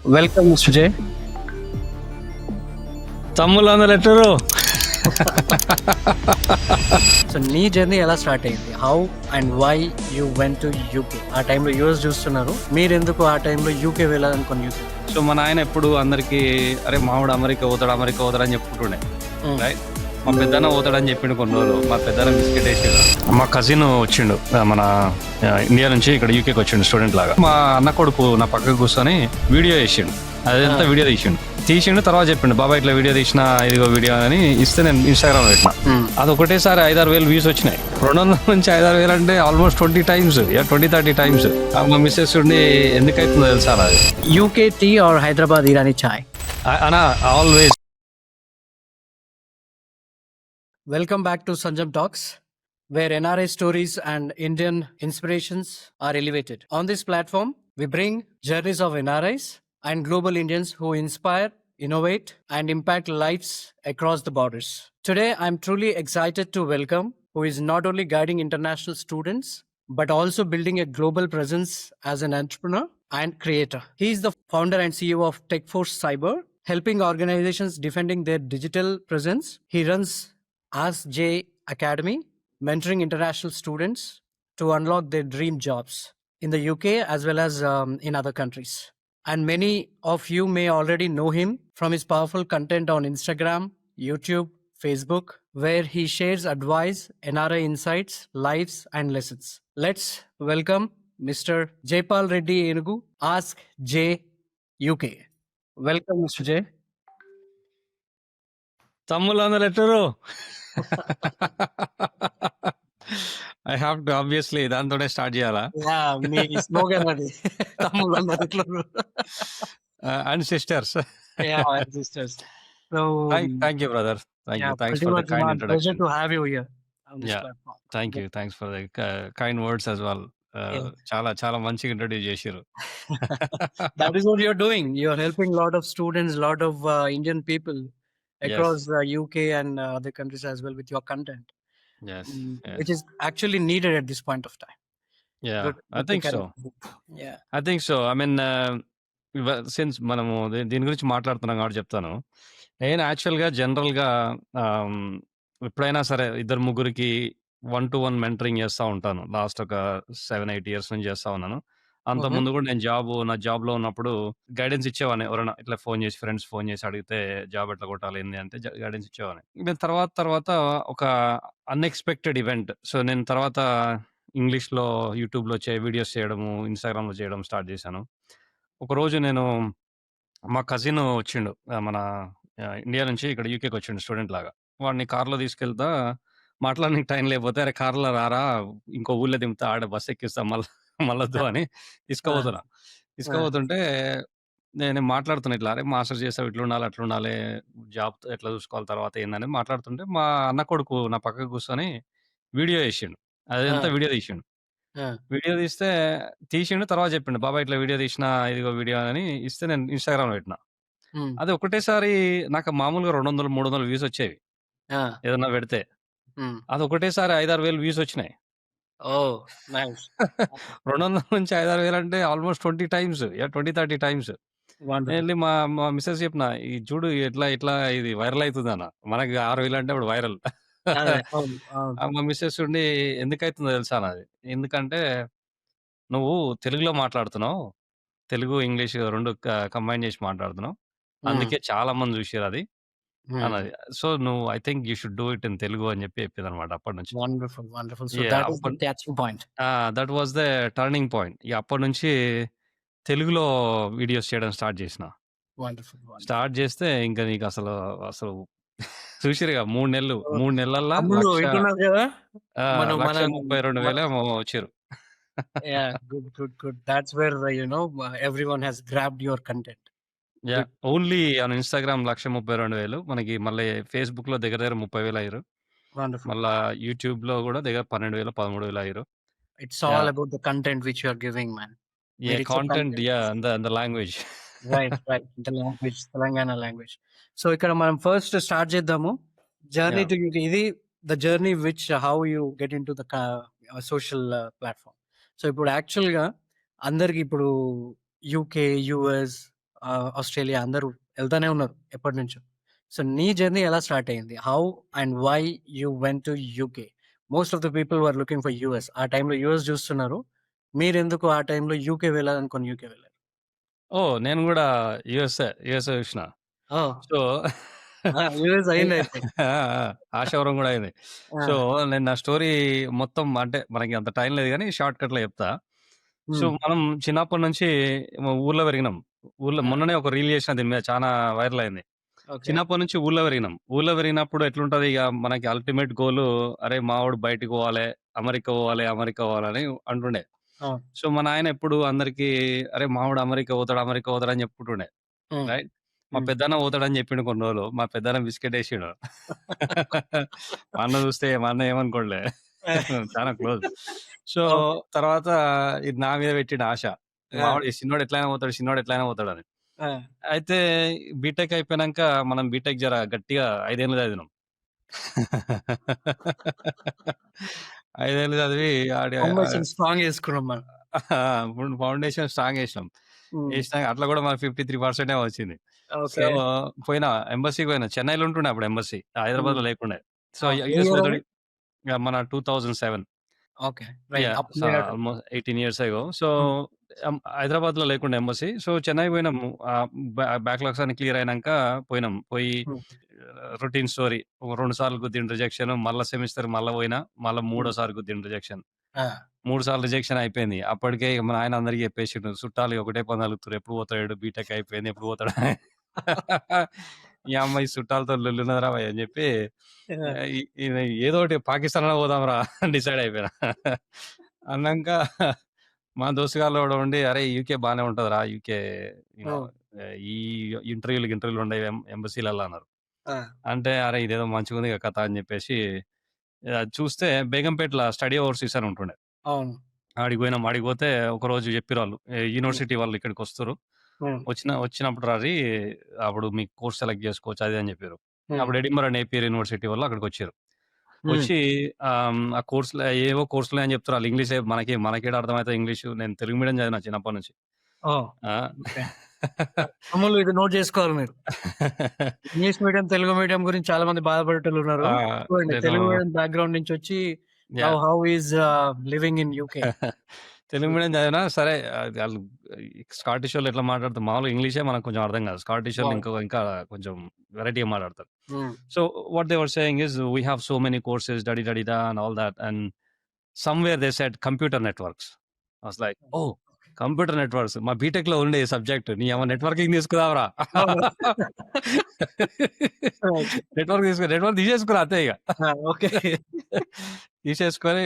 Welcome mister J. తమ్ముళ్ళ letter. So నీ journey ఎలా స్టార్ట్ అయింది? How and why you went to UK? ఆ టైంలో యూఎస్ చూస్తున్నారు, మీరు ఎందుకు ఆ టైంలో యూకే వెళ్ళాలనుకుని యూకే? సో మా నాయన ఎప్పుడు అందరికి అరే మావాడు అమెరికా పోతాడు అని చెప్పుకుంటుండే. రైట్, మా పెద్దన్న పోతాడని చెప్పిండు కొన్ని రోజులు. మా పెద్దన్న బిస్కెట్ వేసాడు. మా కజిన్ వచ్చిండు మన ఇండియా నుంచి ఇక్కడ యూకేకి వచ్చిండు స్టూడెంట్ లాగా. మా అన్న కొడుకు నా పక్కకు కూర్చొని వీడియో వేసిండు. అదంతా వీడియో తీసిండు. తర్వాత చెప్పిండు, బాబా ఇట్లా వీడియో తీసిన, ఇదిగో వీడియో అని ఇస్తే నేను ఇన్స్టాగ్రామ్ పెట్టిన. అది ఒకటేసారి 5-6 వేలు వ్యూస్ వచ్చినాయి. 200 నుంచి 5-6 వేలు అంటే ఆల్మోస్ట్ 20 times, 20-30 times. మా మిస్సెస్ ఉండి ఎందుకైతుందో తెలుసా అది. UK tea or Hyderabad Irani chai? అనా always. Welcome back to Sanjam Talks, where NRI stories and Indian inspirations are elevated. On this platform, we bring journeys of NRIs and global Indians who inspire, innovate, and impact lives across the borders. Today, I'm truly excited to welcome who is not only guiding international students, but also building a global presence as an entrepreneur and creator. He is the founder and CEO of TechForce Cyber, helping organizations defending their digital presence. He runs Ask J Academy, mentoring international students to unlock their dream jobs in the UK as well as in other countries. And many of you may already know him from his powerful content on Instagram, YouTube, Facebook, where he shares advice, NRI insights, lives, and lessons. Let's welcome Mr. Jaypal Reddy Enugu, Ask J UK. Welcome, Mr. J. తమ్ముళ్ళ letter. I have to obviously దాంతోనే start చేయాలా. మీ slogan అది. And sisters. Sisters. So, thank you brother. Thank you. Thanks pretty for the much kind my pleasure introduction. to have you here on this Yeah. platform. Thank you. Thanks for the kind words as well. Yeah. చాలా చాలా మంచిగా introduce చేసిర్రు. That is what you're doing. You're helping a lot of students, a lot of Indian people across UK and other countries as well with your content, Yes. which is actually needed at this point of time. Yeah, Good, I good to think carry so. on. Yeah. I think so. I mean, since మనము దీని గురించి మాట్లాడుతున్నాం కాబట్టి చెప్తాను. నేను యాక్చువల్‌గా జనరల్‌గా ఎప్పుడైనా సరే ఇద్దరు ముగ్గురికి 1-to-1 మెంటరింగ్ చేస్తా ఉంటాను. లాస్ట్ ఒక 7-8 ఇయర్స్ నుంచి చేస్తా ఉన్నాను. అంతకుముందు కూడా నేను నా జాబ్‌లో ఉన్నప్పుడు గైడెన్స్ ఇచ్చేవాడిని. ఎవరైనా ఇట్లా ఫ్రెండ్స్ ఫోన్ చేసి అడిగితే జాబ్ ఎట్లా కొట్టాలి ఏంది అంటే గైడెన్స్ ఇచ్చేవాడిని. నేను తర్వాత ఒక అన్‌ఎక్స్‌పెక్టెడ్ ఈవెంట్. సో, నేను తర్వాత ఇంగ్లీష్‌లో యూట్యూబ్‌లో వీడియోస్ చేయడము, ఇన్‌స్టాగ్రామ్‌లో చేయడం స్టార్ట్ చేశాను. ఒకరోజు నేను మా కజిన్ వచ్చిండు. మన ఇండియా నుంచి ఇక్కడ యూకేకి వచ్చిండు స్టూడెంట్ లాగా. వాడిని కార్‌లో తీసుకెళ్తా, మాట్లాడనీకి టైం లేకపోతే, "అరే కార్‌లో రారా, ఇంకో ఊర్లో దింపుతా, ఆడ బస్ ఎక్కిస్తా మళ్ళొద్దు" అని తీసుకుపోతున్నా. తీసుకుపోతుంటే నేను మాట్లాడుతున్నా ఇట్లా, "అరే మాస్టర్స్ చేసావు, ఇట్లుండాలి, అట్లుండాలి, జాబ్ ఎట్లా చూసుకోవాలి తర్వాత ఏందని" మాట్లాడుతుంటే, మా అన్న కొడుకు నా పక్కకు కూర్చొని వీడియో చేసిండు. అదంతా వీడియో తీసిండు. వీడియో తీసిండు. తర్వాత చెప్పిండు, బాబా ఇట్లా వీడియో తీసిన, ఇదిగో వీడియో అని ఇస్తే నేను ఇన్‌స్టాగ్రామ్‌లో పెట్టిన. అది ఒకటేసారి నాకు మామూలుగా 200-300 వ్యూస్ వచ్చేవి ఏదన్నా పెడితే. అది ఒకటేసారి 5-6 వేలు వ్యూస్ వచ్చినాయి. Oh, nice. 200 నుంచి 5-6 వేలు అంటే ఆల్మోస్ట్ 20 times, 20-30 times. Wonderful. వెళ్ళి మా మిసెస్ చెప్పిన, "ఇది చూడు ఇట్లా ఇది వైరల్ అవుతుందన్న. మనకి 6,000 అంటే ఇప్పుడు వైరల్." అదే. అవును. అవును. మా మిసెస్ ఉండి ఎందుకైతుందో తెలుసా నాది. ఎందుకంటే నువ్వు తెలుగులో మాట్లాడుతున్నావు. తెలుగు, ఇంగ్లీష్ 2 కంబైన్ చేసి మాట్లాడుతున్నావు. అందుకే చాలా మంది చూసిర్రది అన్నది. సో, నువ్వు I think you should do it in Telugu అని చెప్పిందనమాట అప్పటినుంచి. Wonderful, wonderful. So yeah! that is the catching point. That was the turning point. ఇగ అప్పటినుంచి తెలుగులో వీడియోస్ చేయడం స్టార్ట్ చేసిన. Wonderful, wonderful. స్టార్ట్ చేస్తే ఇంక నీకు అసలు చూసిర్రుగా 3 నెలలు. Oh, 3 నెలల్లో తమ్ముళ్ళు వింటున్నారు కదా! మనం మన 1,32,000 ఏమో వచ్చిర్రు. Yeah, good, good, good. That's where everyone has grabbed your content. Yeah! Good. Only on Instagram 1,32,000. మనకి మళ్ళీ ఫేస్‌బుక్‌లో దగ్గర 30,000 అయ్యిర్రు. Wonderful. మళ్ళా యూట్యూబ్‌లో కూడా దగ్గర 12,000, 13,000 అయ్యిర్రు. It's all yeah! about the content which you are giving, man. మీరు ఇచ్చే content content. And the language. Right, right. The language, Telangana language. So ఇక్కడ మనం ఫస్ట్ స్టార్ట్ చేద్దాము. Journey yeah! To UK. ఇది the journey which how you get into the social platform. So ఇప్పుడు యాక్చువల్‌గా అందరికి ఇప్పుడు యూకే, యూఎస్ ఆస్ట్రేలియా అందరూ ఎళ్తానే ఉన్నారు ఎప్పటినుంచో. సో, నీ జర్నీ ఎలా స్టార్ట్ అయింది? How and why you went to UK? Most of the people were looking for US. ఆ టైంలో యూఎస్ జూస్తున్నారు. మీరెందుకు ఆ టైంలో యూకే వెళ్ళాలనుకోని యూకే వెళ్లారు? ఓహ్! నేను గూడా యూఎస్ఏ చూషిన. ఓహ్! సో ఆ! యూఎస్ అయిందయితే. ఆ! ఆ! ఆశావరం గూడా అయింది. సో, ఆ! నేను నా స్టోరీ మొత్తం అంటే మనకి అంత టైం లేదు గానీ షార్ట్‌కట్‌లో చెప్తా. సో, హ్మ్. మనం చిన్నప్పటి నుంచి ఊర్లో పెరిగినాం. ఊర్లో ఆ! మొన్ననే ఒక రీల్ చేసిన దీని మీద చానా వైరల్ అయింది. ఓకే. చిన్నప్పటి నుంచి ఊర్లో పెరిగినాం. ఊర్లో పెరిగినప్పుడు ఎట్లుంటది ఇగ మనకి అల్టిమేట్ గోల్ అరే! మావోడు బయటికి పోవాలే, అమెరికా పోవాలే, అమెరికా పోవాలని అంటుండే. అవును. సో, మా నాయన ఎప్పుడు అందరికి అరే! మావోడు అమెరికా పోతాడు, అమెరికా పోతాడు అని చెప్పుకుంటుండే. హ్మ్. రైట్. మా హ్మ్. పెద్దన్న పోతాడని చెప్పిండు కొన్ని రోజులు. మా పెద్దన్న బిస్కెటేసిండు. మా అన్న ఏమనుకోడులే. చాలా క్లోజ్. So, okay. తర్వాత ఇది నా మీద పెట్టిండు ఆశ. ఆ! మావోడు చిన్నోడు ఎట్లైనా పోతాడు, చిన్నోడు ఎట్లైనా పోతాడని. ఆ! అయితే బీటెక్ అయిపోయినంక మనం బీటెక్ జర గట్టిగా 5 ఏళ్ళు చదివినాం. 5 ఏళ్ళు చదివి ఆడి ఫౌండేషన్ స్ట్రాంగ్ చేసుకున్నాం మనం. ఇప్పుడు ఫౌండేషన్ స్ట్రాంగ్ ఏసినాం. హ్మ్. ఏసినాక అట్లా కూడా మనకు 53% వచ్చింది. So, okay. పోయినా ఎంబసీకి పోయినా. చెన్నైలో ఉంటుండే అప్పుడు ఎంబసీ. హ్మ్. హైదరాబాద్‌లో లేకుండే. సో, అవును. ఏ యూఎస్‌లో ఇయర్ అది? తోటి మన 2007 ఓకే. రైట్. అప్పుడు మీరటు ఆల్‌మోస్ట్ 18 ఇయర్స్ ఎగో. సో, హ్మ్. హైదరాబాద్‌లో లేకుండే ఎంబసీ. సో, చెన్నై పోయినాము. బ్యాక్‌లాగ్స్ అన్ని క్లియర్ అయినంక పోయినాం. పోయి హ్మ్. Routine story. ఒక 2 సార్లు గుద్దిండు రిజెక్షన్. మళ్ళా సెమిస్టర్ మళ్ళా పోయినా. మళ్ళా హ్మ్. మూడోసారి గుద్దిండు రిజెక్షన్. ఆ! 3 సార్లు రిజెక్షన్ అయిపోయింది. అప్పటికే ఇగ మా నాయన అందరికి చెప్పేసిండు. చుట్టాలు ఒకటే పని అలుగుతుర్రు. ఎప్పుడు పోతాడు బీటెక్ అయిపోయింది. ఎప్పుడు పోతాడు అని. ఈ అమ్మాయి చుట్టాలతో లొల్లున్నదిరా భయ్ అని చెప్పి ఆ! ఈయన ఏదో ఒకటి పాకిస్తాన్ అన్నా పోదాంరా అని డిసైడ్ అయిపోయినా. అన్నంక మా దోస్తుగాళ్ళు కూడా ఉండి "అరేయ్! యూకే బానే ఉంటదిరా. యూకే యూ నో హ్మ్. ఈ ఇంటర్వ్యూలు ఉండయి ఎంబసీలల్ల" అన్నారు. ఆ! అంటే అరే! ఇదేదో మంచిగుందిగా కథ అని చెప్పేసి చూస్తే బేగంపేటల స్టడీ ఓవర్సీస్ అని ఉంటుండే. అవును. ఆడికి పోయినాం. ఆడికి పోతే ఒకరోజు చెప్పిర్రాళ్ళు. హ్మ్. యూనివర్సిటీ వాళ్ళు ఇక్కడికొస్తుర్రు. హ్మ్. వచ్చినప్పుడు రారి అప్పుడు మీకు కోర్స్ సెలెక్ట్ చేసుకోవచ్చు అది అని చెప్పిర్రు. హ్మ్. అప్పుడు ఎడింబరా నేపియర్ యూనివర్సిటీ వాళ్ళు అక్కడికొచ్చిర్రు. హ్మ్. వచ్చి ఆ కోర్స్‌లో ఏవో కోర్సులు అని చెప్తుర్రు. ఆళ్ళు ఇంగ్లీషే మనకేడ అర్థమైతది ఇంగ్లీషు. నేను తెలుగు మీడియం చదివిన చిన్నప్పటి నుంచి. ఓహ్! ఆ! ఓకే. మామూలుగా ఇది నోట్ జేసుకోవాలి మీరు. ఇంగ్లీష్ మీడియం, తెలుగు మీడియం గురించి చాలా మంది బాధపడేటోళ్ళున్నారు. ఆ! చూడండి నేను తెలుగు మీడియం బ్యాక్‌గ్రౌండ్ నుంచొచ్చి now yeah! How is living in UK. Telugu hmm. Medium చదివినా సరే ఆళ్ళు స్కాటిషోళ్ళు ఎట్లా మాట్లాడతారు మామూలుగా ఇంగ్లీషే మనకు కొంచెం అర్థం కాదు. స్కాటిషోళ్ళు అవును. ఇంకా కొంచెం వెరైటీగా మాట్లాడతారు. Hmm. So what they were saying is we have so many courses డడి డడిడా and all that and somewhere they said computer networks. I was like oh! Computer networks మా బీటెక్‌లో ఉండే ఈ సబ్జెక్ట్ నీ అమ్మ నెట్వర్కింగ్ తీసుకుందాంరా. అవును. రైట్. నెట్వర్క్ తీసేసుకురా అంతే ఇగ. ఆ! ఓకే. తీసేసుకొని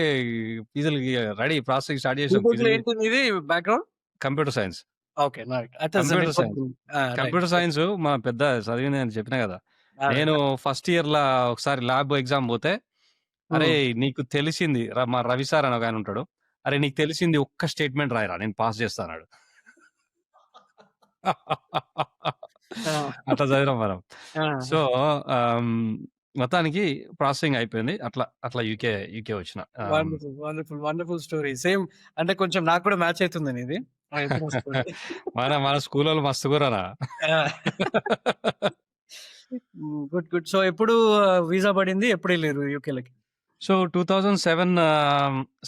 ఫీజులకి రెడీ ప్రాసెసింగ్ స్టార్ట్ చేసాం. బీటెక్‌లో ఏంటి మీది background? Computer science. Okay. Right. అయితే కంప్యూటర్ సైన్స్. నెట్వర్కింగ్. ఆ! రైట్. Computer okay. సైన్స్ మా పెద్ద చదివింది నేను చెప్పినా గదా! అదే. నేను ఫస్ట్ ఇయర్‌ల ఒకసారి ల్యాబ్ ఎగ్జామ్ పోతే, హ్మ్. "అరేయ్! నీకు తెలిసింది" మా రవి సార్ అని ఒకాయన ఉంటాడు. "అరేయ్! నీకు తెలిసింది ఒక్క స్టేట్‌మెంట్ రాయరా నేను పాస్ చేస్తా" అన్నాడు. ఆ! అట్లా చదివినాం మనం. సో, ఆ! ఆహ్, మొత్తానికి ప్రాసెసింగ్ అయిపోయింది. అట్లా యూకే వచ్చిన. Wonderful. Wonderful. Wonderful story. Same అంటే కొంచెం నాకు కూడా మ్యాచ్ అయితుందండి ఇది. ఆ! చెప్పిన స్టోరీ. మన స్కూలోళ్ళు మస్తుగుర్రనా. ఆ! గుడ్. గుడ్. సో, ఎప్పుడు వీసా పడింది? ఎప్పుడెళ్లారు యూకేలోకి? సో, 2007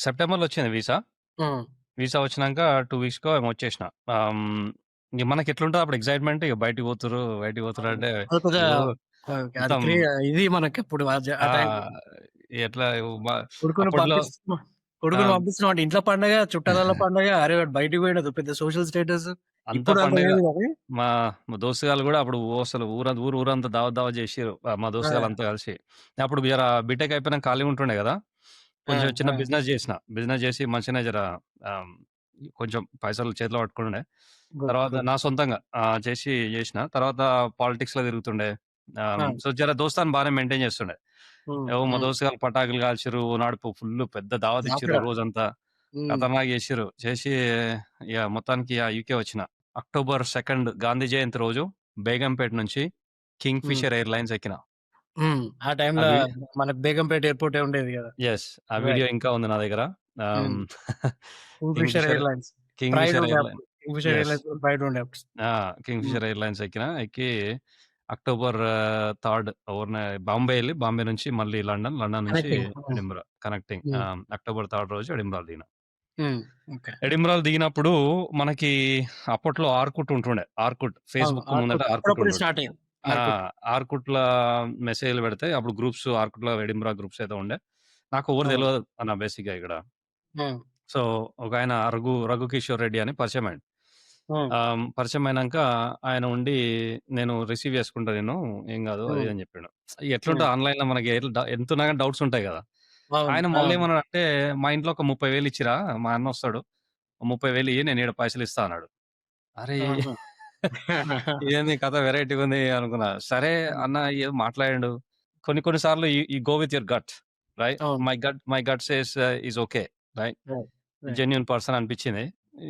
సెప్టెంబర్‌లో వచ్చింది వీసా. హ్మ్. వీసా వచ్చినంక 2 వీక్స్‌కో ఏమో వచ్చేసిన. ఇంక మనకెట్లుంటది అప్పుడు ఎక్సైట్‌మెంట్ ఇగ బయటికి పోతుర్రు అవును. అంటే అది కొద్దిగా ఓ ఓకే. అది మొత్తం ఇది మనకప్పుడు ఆ టైంలో. ఆ! ఎట్లా మ కొడుకుని అప్పట్లో పంపిస్తున్నాం కొడుకుని ఆహ్, పంపిస్తున్నాం అంటే ఇంట్లో పండగ, చుట్టాలలో పండగ. అరే! వాడు బయటికి పోయిండు పెద్ద సోషల్ స్టేటస్. అంతా ఇప్పుడు అంత పండగ. లేదు గానీ మా మా దోస్తుగాళ్ళు గూడా అప్పుడు అసలు ఊరంతా దావత్ జేసిర్రు. మా ఆ! దోస్తుగాళ్ళంతా కలిసి. అప్పుడు జర బీటెక్ అయిపోయినంక ఖాళీగా ఉంటుండే గదా! ఆ! కొంచెం చిన్న ఆ! బిజినెస్ జేసిన. బిజినెస్ జేసి మంచిగనే ఆహ్, కొంచెం పైసలు చేతిలో పట్టుకునుండే. గుడ్. తర్వాత గుడ్. నా సొంతంగా జేసిన. తర్వాత పాలిటిక్స్‌లో తిరుగుతుండే. ఆ! సో, జర దోస్తాను బానే మెయింటైన్ చేస్తుండే. హ్మ్. మా హ్మ్. దోస్తుగాళ్ళు పటాకులు కాల్చిర్రు. ఓనాడు ఫుల్లు పెద్ద దావత్ ఇచ్చిర్రు జాతర. రోజంతా. హ్మ్. ఖతర్నాక్ చేసిర్రు. చేసి ఇగ మొత్తానికి యూకే వచ్చిన. అక్టోబర్ 2 గాంధీ జయంతి రోజు బేగంపేట నుంచి కింగ్ హ్మ్. ఫిషర్ ఎయిర్‌లైన్స్ ఎక్కిన. హ్మ్. ఆ టైంలో అవి మనకు బేగంపేట ఎయిర్‌పోర్టే ఉండేది గదా! యెస్. ఆ వీడియో రైట్. ఇంకా ఉంది నా దగ్గర. Hmm. Ah, King Kingfisher Fisher airlines. King pride Fisher ఉండే ఎయిర్‌లైన్ అప్పుడు. Kingfisher yes. ఎయిర్‌లైన్స్ బయట ఉండే అప్పుడు. ఆ! హ్మ్. 'కింగ్‌ఫిషర్ ఎయిర్‌లైన్స్' ఎక్కినా. ఎక్కి అక్టోబర్ 3 బాంబే ఎళ్లి, బాంబే నుంచి మళ్ళీ లండన్, లండన్ నుంచి కనెక్టింగ్. హ్మ్. ఎడింబరా కనెక్టింగ్. హ్మ్. అక్టోబర్ 3 రోజు ఎడింబరాలో దిగినా. హ్మ్. ఓకే. ఎడింబరాలో దిగినప్పుడు మనకి అప్పట్లో ఆర్కుట్ ఉంటుండే. ఆర్కుట్ అవును. ఫేస్‌బుక్ ముందట ఆర్కుట్ ఆర్కుట్ అప్పుడప్పుడే ఉండుండే. స్టార్ట్ అయింది. ఆ! ఆర్కుట్. ఆర్కుట్‌ల మెసేజ్‌లు పెడితే అప్పుడు గ్రూప్స్ ఆర్కుట్‌లో ఎడింబరా గ్రూప్స్ ఏదో ఉండే. నాకు ఎవరు అవును. తెలవదు అన్న బేసిక్‌గా ఇక్కడ. హ్మ్. సో, ఒకాయన రఘుకిషోర్ రెడ్డి అని పరిచయమయ్యిండు. హ్మ్. పరిచయం అయినంక ఆయన ఉండి, "నేను రిసీవ్ చేసుకుంటా నిన్ను. ఏం గాదు" అది హ్మ్. ఇది అని చెప్పిండు. హ్మ్. ఎట్లుంటది ఆన్‌లైన్‌లో మనకి ఎంతున్నా గాని డౌట్స్ ఉంటాయి గదా! అవును. ఆయన ఆ! మళ్ళేమన్నాడంటే, "మా ఇంట్లో ఒక 30,000 ఇచ్చిరా, మా అన్నొస్తాడు. 30,000 ఇయ్యి నేను ఈడ పైసలిస్తా" అన్నాడు. అరే! ఆహా! ఇదేంది కథ వెరైటీగుంది అనుకున్నా. సరే హ్మ్. అన్న ఏదో మాట్లాడిండు. కొన్ని కొన్ని సార్లు you go with your gut. Right? అవును. My gut says is okay. Right? Right. Right. Genuine person అనిపిచ్చింది.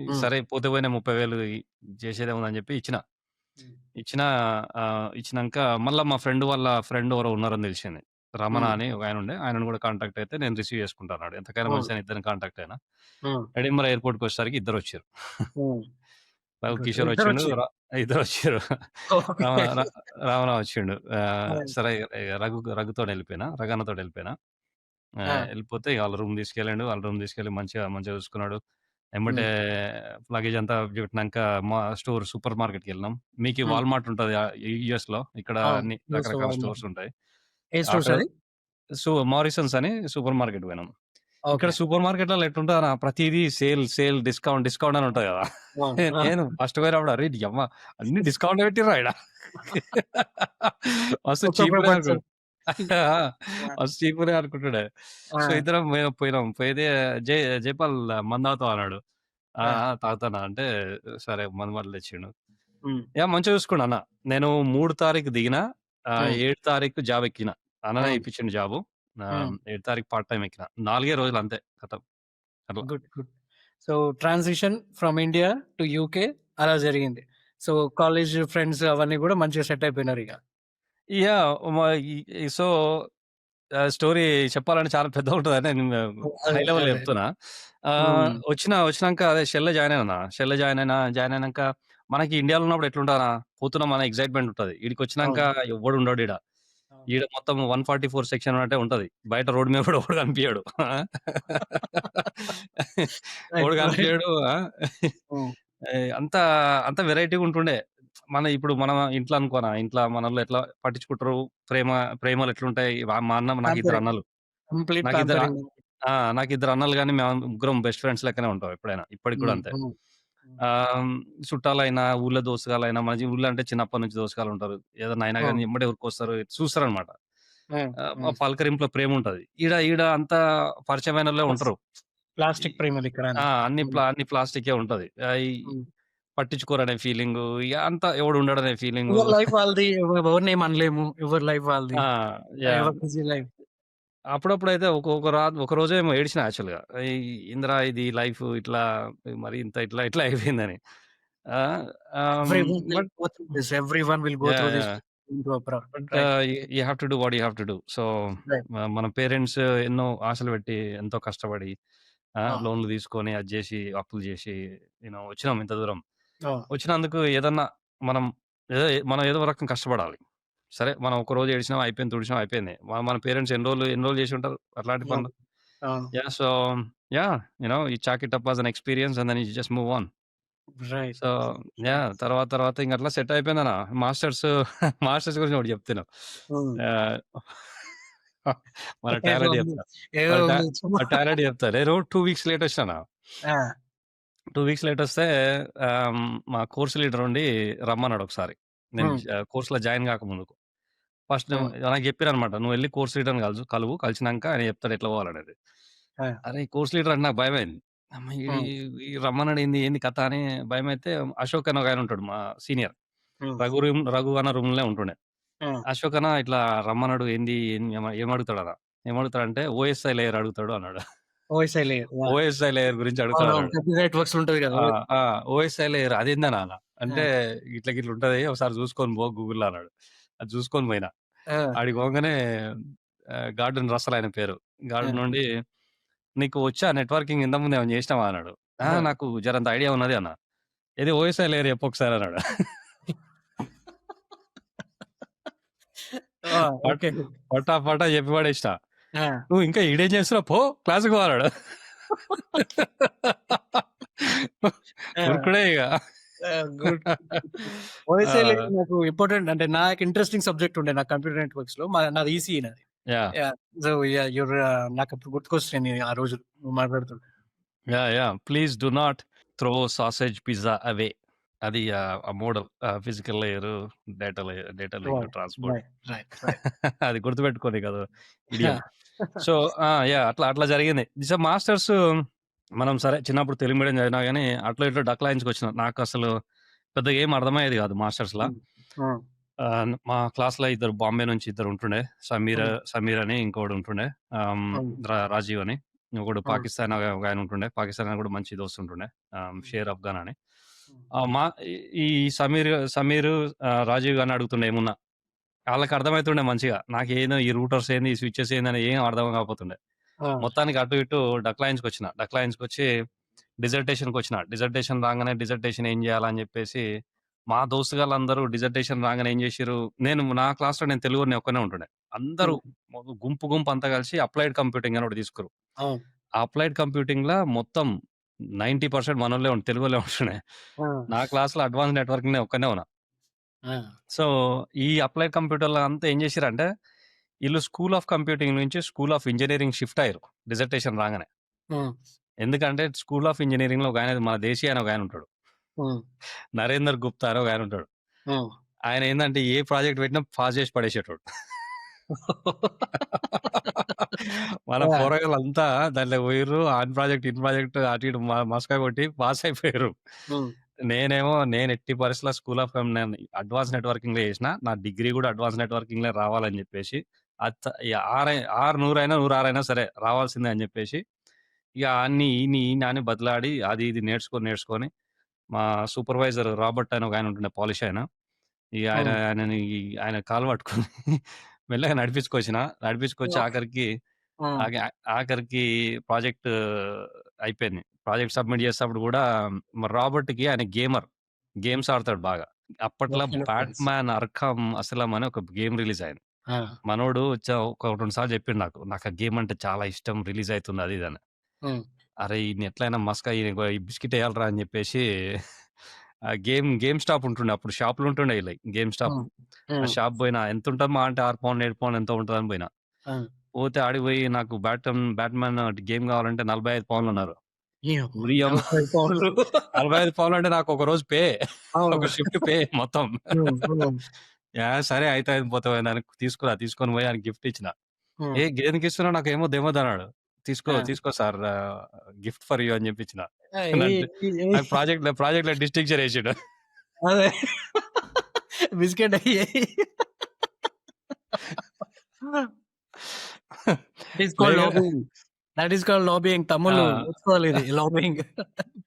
హ్మ్. సరే పోతే పోయిన 30,000 చేసేదేముందని చెప్పి ఇచ్చిన. హ్మ్. ఇచ్చినా ఇచ్చినంక మళ్ళా మా ఫ్రెండ్ వాళ్ళ ఫ్రెండ్ ఎవరో ఉన్నారని తెలిసింది. రమణ హ్మ్. అని ఒకాయనుండే. ఆయనను కూడా కాంటాక్ట్ అయితే నేను రిసీవ్ చేసుకుంటా అన్నాడు. ఎంతకైనా హ్మ్. మంచిదని ఇద్దరిని కాంటాక్ట్ అయినా. హ్మ్. ఎడింబరా ఎయిర్‌పోర్ట్‌కొచ్చేసరికి ఇద్దరొచ్చిర్రు. హ్మ్. రఘు గుడ్. కిషోర్ వచ్చిండు. ఇద్దరొచ్చి ఇద్దరొచ్చిర్రు. ఓకే. రావణ ర రావణ వచ్చిండు. ఆ! సరే ఇగ రఘుతోనెళ్ళిపోయినా. రఘన్నతోటెళ్ళిపోయినా. ఆ! ఎళ్ళిపోతే ఇగ వాళ్ళ రూమ్ తీసుకెళ్ళిండు. వాళ్ళ రూమ్ తీసుకెళ్ళి మంచిగా మంచిగా చూసుకున్నాడు. ఎమ్మటే హ్మ్. లగేజ్ అంతా పెట్టినంక సూపర్ మార్కెట్‌కెళ్ళినాం. మీకు హ్మ్. వాల్‌మార్ట్ ఉంటది యూఎస్‌లో. ఇక్కడ అవును. అన్ని యూఎస్‌లో రకరకాల వాల్‌మార్ట్. స్టోర్స్ ఉంటాయి. ఏ స్టోర్స్ అక్కడ అది? మారిసన్స్ అని సూపర్ మార్కెట్ పోయినాం. ఇక్కడ ఓకే. సూపర్ మార్కెట్‌లలో ఎట్లుంటదన్నా ప్రతీదీ సేల్, సేల్, డిస్కౌంట్, డిస్కౌంట్ అని ఉంటది గదా! అవును. ఆ! నేను ఫస్ట్ పోయినప్పుడు అరే! నీయమ్మ అన్ని డిస్కౌంట్‌లో పెట్టిర్రా ఈడ. మస్తు కొత్త చీప్ ఉన్నాయి ప్రపంచం. ఆ! ఆ! మస్తు చీప్ ఉన్నాయి అనుకుంటుండే. ఆ! సో, ఇద్దరం పోయినాం. పోయితే జైపాల్ మందు తాగుతావా అన్నాడు. ఆ! ఆ! ఆ! తాగుతానా అంటే సరే మందు బాటిల్ తెచ్చిండు. హ్మ్. మంచిగా చూసుకుండు అన్న. నేను 3 తారీఖు దిగినా, హ్మ్. 7 తారీఖు జాబ్ ఎక్కిన. అన్ననే అవును. ఇప్పించిండు జాబు. హ్మ్. 7 తారీఖు పార్ట్ టైమ్ ఎక్కిన. 4 రోజులు అంతే ఖతం. అట్లా. Good. Good. So, transition from India to UK అలా జరిగింది. సో, కాలేజ్ ఫ్రెండ్స్ అవన్నీ గూడా మంచిగా సెట్ అయిపోయినారిగ. యాహ్! మ ఈ ఈ సో, స్టోరీ చెప్పాలంటే చాలా పెద్దగుంటదని నేను అదే. హై లెవెల్‌లో అదే. చెప్తున్నా. హ్మ్. వచ్చినంక అదే షెల్‌లో జాయిన్ అయినా. షెల్‌లో జాయిన్ అయినంక మనకి ఇండియాలో ఉన్నప్పుడు ఎట్లుంటదన్నా, పోతున్నాం అనే ఎక్సైట్‌మెంట్ ఉంటది. ఈడికొచ్చినంక అవును. ఎవ్వడు ఉండడీడ. అవును. ఈడ మొత్తం 144 సెక్షన్ అన్నట్టే ఉంటది. బయట రోడ్ మీద కూడా ఎవడు కనిపియడు. రైట్. ఎవడు రైట్. కనిపియడు. హ్మ్. అంత అంత వెరైటీగా ఉంటుండే. మన ఇంట్లో అనుకోనా, ఇంట్లో మనోళ్ళు ఎట్లా పట్టించుకుంటారు, ప్రేమ ప్రేమలు ఎట్లుంటాయి. మా అన్న నాకిద్దరు పాంపరింగ్. అన్నలు. కంప్లీట్ నాకిద్దరు పాంపరింగ్. నాకిద్దరు అన్నలు గాని మేము ముగ్గురం బెస్ట్ ఫ్రెండ్స్ లెక్కనే ఉంటాం ఎప్పుడైనా. ఇప్పటికి కూడా హ్మ్. అంతే. హ్మ్. హ్మ్. ఆహ్, చుట్టాలైనా, ఊర్లో దోస్తుగాళ్ళైనా ఊర్లో అంటే చిన్నప్పటి నుంచి దోస్తుగాళ్ళుంటారు. ఏదన్నా అయినా గాని అవును. ఎమ్మటే ఉరుకొస్తారు. చూస్తారనమాట. హ్మ్. ఆ హ్మ్. పలకరింపులో ప్రేముంటది. ఈడ ఈడ అంతా పరిచయమైనోళ్ళే యెస్. ఉంటారు. ఈ ప్లాస్టిక్ ప్రేమలిక్కడ అన్ని. హ్మ్. అన్ని ప్లాస్టికే ఉంటది. హ్మ్. పట్టించుకోరనే ఫీలింగు, ఇగ అంతా ఎవడు ఉండడనే ఫీలింగు. ఎవరి లైఫ్ వాళ్ళది. ఎవరినేమి అనలేము. ఎవరి లైఫ్ వాళ్ళది. ఆ! యాహ్! ఎవరి బిజీ లైఫ్. అప్పుడప్పుడైతే ఒక రోజేమో ఏడ్చిన యాక్చువల్‌గా. ఈ ఏందిరా ఇది లైఫ్ ఇట్లా మరి ఇట్లా ఇట్లా అయిపోయిందని. ఆ! Everyone will but go through this. Everyone will go through this yeah! Into a but right. You have to do what you have to do. So, right. మన పేరెంట్స్ ఎన్నో ఆశలు పెట్టి, ఎంతో కష్టపడి, అవును. లోన్‌లు తీసుకొని, అది జేసి, అప్పులు జేసి, వచ్చినాం ఇంత దూరం. అవును. వచ్చినందుకు ఏదన్నా మనం మనం ఏదో ఒక రకంగా కష్టపడాలి. సరే మనం ఒకరోజు ఏడిచినాం, అయిపోయింది, తుడిచినాం, అయిపోయింది. మన పేరెంట్స్ ఎన్ని రోజులు చేసుంటారు అట్లాంటి అవును. పనులు. అవును. Yeah! So, yeah! You chalk it up as an experience and then you just move on. Right. So, yeah! తర్వాత ఇంక అట్లా సెట్ అయిపోయిందన్న. మాస్టర్స్ మాస్టర్స్ గురించి ఒకటి చెప్తున్నా. హ్మ్. ఆహ్, మన ఏదో టాలెంట్ ఉంది. చెప్తా. ఏదో మన టా ఉంది. మన టాలెంట్ చెప్తా. నేను 2 వీక్స్ లేట్ వచ్చినాన. ఆ! 2 వీక్స్ లేట్ వస్తే మా కోర్స్ లీడర్ ఉండి రమ్మన్నాడు ఒకసారి. నేను హ్మ్. కోర్స్‌లో జాయిన్ కాకముందుకు. ఫస్ట్ హ్మ్. నాకు చెప్పిరనమాట. "నువ్వెళ్లి కోర్స్ లీడర్‌ని కలువు. కలిసినాక ఆయన చెప్తాడు ఎట్లా పోవాలనేది." ఆ! అరే! కోర్స్ లీడర్ అంటే నాకు భయమైంది. అమ్మ! హ్మ్. ఈ రమ్మన్నాడు ఏంది కథ అని భయమైతే అశోక్ అని ఒకాయన ఉంటాడు మా సీనియర్. హ్మ్. రఘు అన్న రూమ్‌లోనే ఉంటుండే. హ్మ్. అశోక్ అన్న ఇట్లా రమ్మన్నాడు ఏమడుగుతాడన్న? ఏమడుగుతాడంటే ఓఎస్ఐ లేయర్ అడుగుతాడు అన్నాడు. OSI layer. Yeah! OSI layer గురించి అవునవును. అడుగుతాడన్నాడు. కాపీరైట్ వర్క్స్ ఉంటది కదా! ఆ! ఆ! ఓఎస్ఐ లేయర్ అదేందన్నా అన్న? ఆ! అంటే గిట్ల ఉంటది. ఒకసారి చూసుకొని పో గూగుల్‌లో అన్నాడు. అది చూసుకొని పోయినా. ఆ! ఆడికి పోంగానే గార్డెన్ రస్సెల్ ఆయన పేరు. ఆ! గార్డెన్ నుండి "నీకు వచ్చా నెట్వర్కింగ్ ఇంతకుముందు ఏమైనా చేసినావా?" అన్నాడు. ఆ! నాకు జరంత ఐడియా ఉన్నది అన్నా. ఏది ఓఎస్ఐ లేరు చెప్పు ఒకసారి అన్నాడు. ఆ! పట్ ఓకే. పటా పటా చెప్పి పడేసిన. ఆ! నువ్వు ఇంకా ఈడేం చేస్తున్నావు పో క్లాస్‌కి పో అన్నాడు. ఆ! ఉరుకుడే ఇగ. ఆ! గుడ్. ఆ! ఓఎస్ఎల్ నాకు ఇంపార్టెంట్ అంటే నాకు ఇంట్రెస్టింగ్ సబ్జెక్ట్ ఉండే నాకు కంప్యూటర్ నెట్వర్క్స్‌లో. నాది ఈసీఈ నాది. యాహ్! యాహ్! So, yeah! నాకప్పుడు గుర్తుకొస్తున్నాయి ఆ రోజులు నువ్వు మాట్లాడుతుంటే. Yeah! Please do not throw sausage pizza away. అది ఆ model physical layer, data link right. Transport. Right. Right. Right. అది గుర్తుపెట్టుకో నీకదో ఇడియం. యాహ్! So, yeah! అట్లా జరిగింది. మాస్టర్స్ మనం సరే చిన్నప్పుడు తెలుగు మీడియం చదివినా గానీ, అట్లో ఇట్లో డక్లాయించుకొచ్చినా. నాకసలు పెద్దగా ఏం అర్థమయ్యేది కాదు మాస్టర్స్‌లా. హ్మ్. హ్మ్. మా క్లాస్‌లో ఇద్దరు బాంబే నుంచి ఇద్దరుంటుండే. హ్మ్. సమీర్ అని ఇంకోడుంటుండే. ఆహ్, హ్మ్, హ్మ్. రాజీవ్ అని. ఒకడు హ్మ్. పాకిస్తాన్ ఒకాయన ఉంటుండే. పాకిస్తాన్ ఆయన కూడా మంచి దోస్తుంటుండే. హ్మ్. షేర్ అఫ్ఘాన్ అని. హ్మ్. మా ఈ ఈ సమీరు, రాజీవ్ గారిని అడుగుతుండే ఏమున్నా. ఆళ్ళకి అర్థమైతుండే మంచిగా. నాకేందో ఈ రూటర్స్ ఏంది, ఈ స్విచెస్ ఏందని ఏం అర్థం కాకపోతుండే. ఆ! మొత్తానికి అటు ఇటు డక్లాయించుకొచ్చి డిసర్టేషన్ రాంగానే డిసర్టేషన్ ఏం చేయాలని చెప్పేసి, మా దోస్తుగాళ్ళందరూ డిసర్టేషన్ రాంగానే ఏం చేసిర్రు, నా క్లాస్‌లో నేను తెలుగోడిని ఒక్కడినే ఉంటుండే. అందరూ హ్మ్. గుంపు అంతా కలిసి అప్లైడ్ కంప్యూటింగ్ అని ఒకటి తీసుకుర్రు. అవును. ఆ అప్లైడ్ కంప్యూటింగ్‌ల మొత్తం 90% మనోళ్ళే తెలుగోళ్ళే ఉంటుండే. ఆ! నా క్లాస్‌లో అడ్వాన్స్ నెట్వర్కింగ్ నేను ఒక్కడినే ఉన్నా. ఆ! సో, ఈ అప్లైడ్ కంప్యూటర్‌లో అంతా ఏం చేసిర్రంటే, ఈళ్ళు స్కూల్ ఆఫ్ కంప్యూటింగ్ నుంచి స్కూల్ ఆఫ్ ఇంజినీరింగ్ షిఫ్ట్ అయ్యిర్రు డిసర్టేషన్ రాంగానే. హ్మ్. ఎందుకంటే స్కూల్ ఆఫ్ ఇంజినీరింగ్‌లో ఒకాయన మన దేశీ ఆయన ఒకాయన ఉంటాడు. హ్మ్. నరేందర్ గుప్తా అని ఒకాయన ఉంటాడు. హ్మ్. ఆయన ఏందంటే ఏ ప్రాజెక్ట్ పెట్టినా పాస్ చేసి పడేసేటోడు. మన ఆ! పోరగాళ్ళంతా దాంట్లోకి పోయిర్రు. ఆన్ ప్రాజెక్ట్, ఇన్ ప్రాజెక్ట్ అటు ఇటు మసక కొట్టి పాస్ అయిపోయారు. హ్మ్. నేను ఎట్టి పరిస్థితిలో స్కూల్ ఆఫ్ నేను అడ్వాన్స్ నెట్వర్కింగ్‌లో చేసిన. నా డిగ్రీ కూడా అడ్వాన్స్ నెట్వర్కింగ్‌లో రావాలని చెప్పేసి, ఇగ 600 అయినా 106 అయినా సరే రావాల్సిందే అని చెప్పేసి, ఇగ ఈన్ని అని బతిలాడి అది ఇది నేర్చుకొని మా సూపర్వైజర్ రాబర్ట్ అని ఒకాయన ఉంటుండే పాలిష్ ఆయన. ఇగ హ్మ్. ఆయన కాళ్ళు పట్టుకొని మెల్లగా నడిపించుకొచ్చి ఓహ్! ఆఖరికి హ్మ్. ఆఖ ఆఖరికి ప్రాజెక్ట్ అయిపోయింది. ప్రాజెక్ట్ సబ్మిట్ చేసేటప్పుడు గూడా మరి రాబర్ట్‌కి ఆయన గేమ్స్ ఆడతాడు బాగా. అప్పట్లో ఓకే. ఫ్రెండ్స్. 'బ్యాట్‌మ్యాన్ అర్ఖమ్ అసలమ్' అని ఒక గేమ్ రిలీజ్ అయింది. ఆ! మనోడు ఒక 2 సార్లు చెప్పిండు నాకు. నాకు ఆ గేమ్ అంటే చాలా ఇష్టం రిలీజ్ అయితుంది అది ఇది అని. హ్మ్. అరే! ఈడిని ఎట్లైనా ఈ బిస్కిట్ ఎయాలిరా అని చెప్పేసి ఆ గేమ్ స్టాప్ ఉంటుండే. అప్పుడు షాపులు ఉంటుండే ఈళ్ళయి గేమ్ స్టాప్. హ్మ్. ఆ హ్మ్. షాప్ పోయినా ఎంతుంటది మహా అంటే 6 పౌండ్లు, 7 పౌండ్లు ఎంతో ఉంటదని పోయినా. ఆ! పోతే ఆడికి పోయి నాకు బ్యాట్‌మ్యాన్ గేమ్ కావాలంటే 45 పౌండ్లన్నారు. ఏయమ్మా! ఓరియమ్మ! 45 పౌండ్లు. 45 పౌండ్లంటే నాకు ఒక రోజు పే. అవును. ఒక షిఫ్ట్ పే మొత్తం. హ్మ్. హ్మ్. యాహ్! సరే అయితే పోతేపోయింది అని తీసుకొని పోయి ఆయనకి గిఫ్ట్ ఇచ్చిన. హ్మ్. దేనికిస్తున్నావు? నాకేమో తెలవదన్నాడు. ఆ! తీసుకో సార్ గిఫ్ట్ ఫర్ యూ అని జెప్పిచ్చిన. ఆ! ఎయ్ అంటే ఎయ్ నాకు ప్రాజెక్ట్‌లో డిస్టింక్షన్ ఏసిండు. అదే. బిస్కెట్ ఎయ్. That is called player lobbying. That is called lobbying. ఆ! తమ్ముళ్ళు నేర్చుకోవాలి ఇది లాబియింగ్.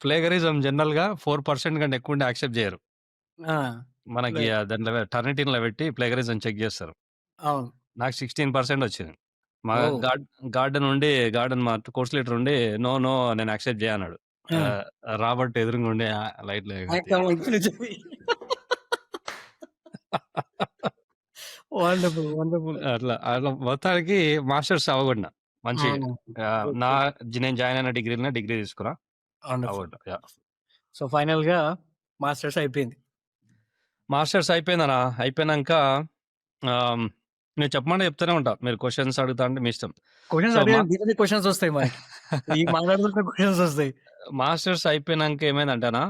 ప్లేగరిజం జనరల్‌గా 4% కంటే ఎక్కువుంటే యాక్సెప్ట్ జేయరు. ఆ! మనకి రైట్. దాంట్లో టర్నిటిన్‌లో పెట్టి ప్లేగరిజం చెక్ జేస్తారు. అవును. నాకు 16% వచ్చింది. మా ఓహ్! గార్డెన్ మా కోర్స్ లీడర్ ఉండి నో నేను యాక్సెప్ట్ జేయ అన్నాడు. ఆ! ఆహ్, రాబర్ట్ ఎదురుగుండి లైట్‌లో ఇగ ఆ! కమ్ ఇక్కడి నుంచి వండర్‌ఫుల్. వండర్‌ఫుల్. అట్లా మొత్తానికి మాస్టర్స్ అవ్వగొట్టిన. మంచిగా. హ్మ్. ఆహ్, గుడ్. నా గుడ్. నేను జాయిన్ అయిన డిగ్రీ తీసుకున్నా. వండర్‌ఫుల్. అవ్వగొట్టిన. యాహ్! సో, ఫైనల్‌గా మాస్టర్స్ అయిపోయింది. మాస్టర్స్ అయిపోయినంక ఆహ్, నేను చెప్పమంటే చెప్తూనే ఉంటా. మీరు క్వెషన్స్ అడుగుతా అంటే మీ ఇష్టం. క్వెషన్స్ సో, అడిగిన మీద క్వెషన్స్ వస్తాయి మనకి. ఈ మాట్లాడుతుంటే క్వెషన్స్ వస్తాయి. మాస్టర్స్ అయిపోయినంక ఏమైందంటేనా,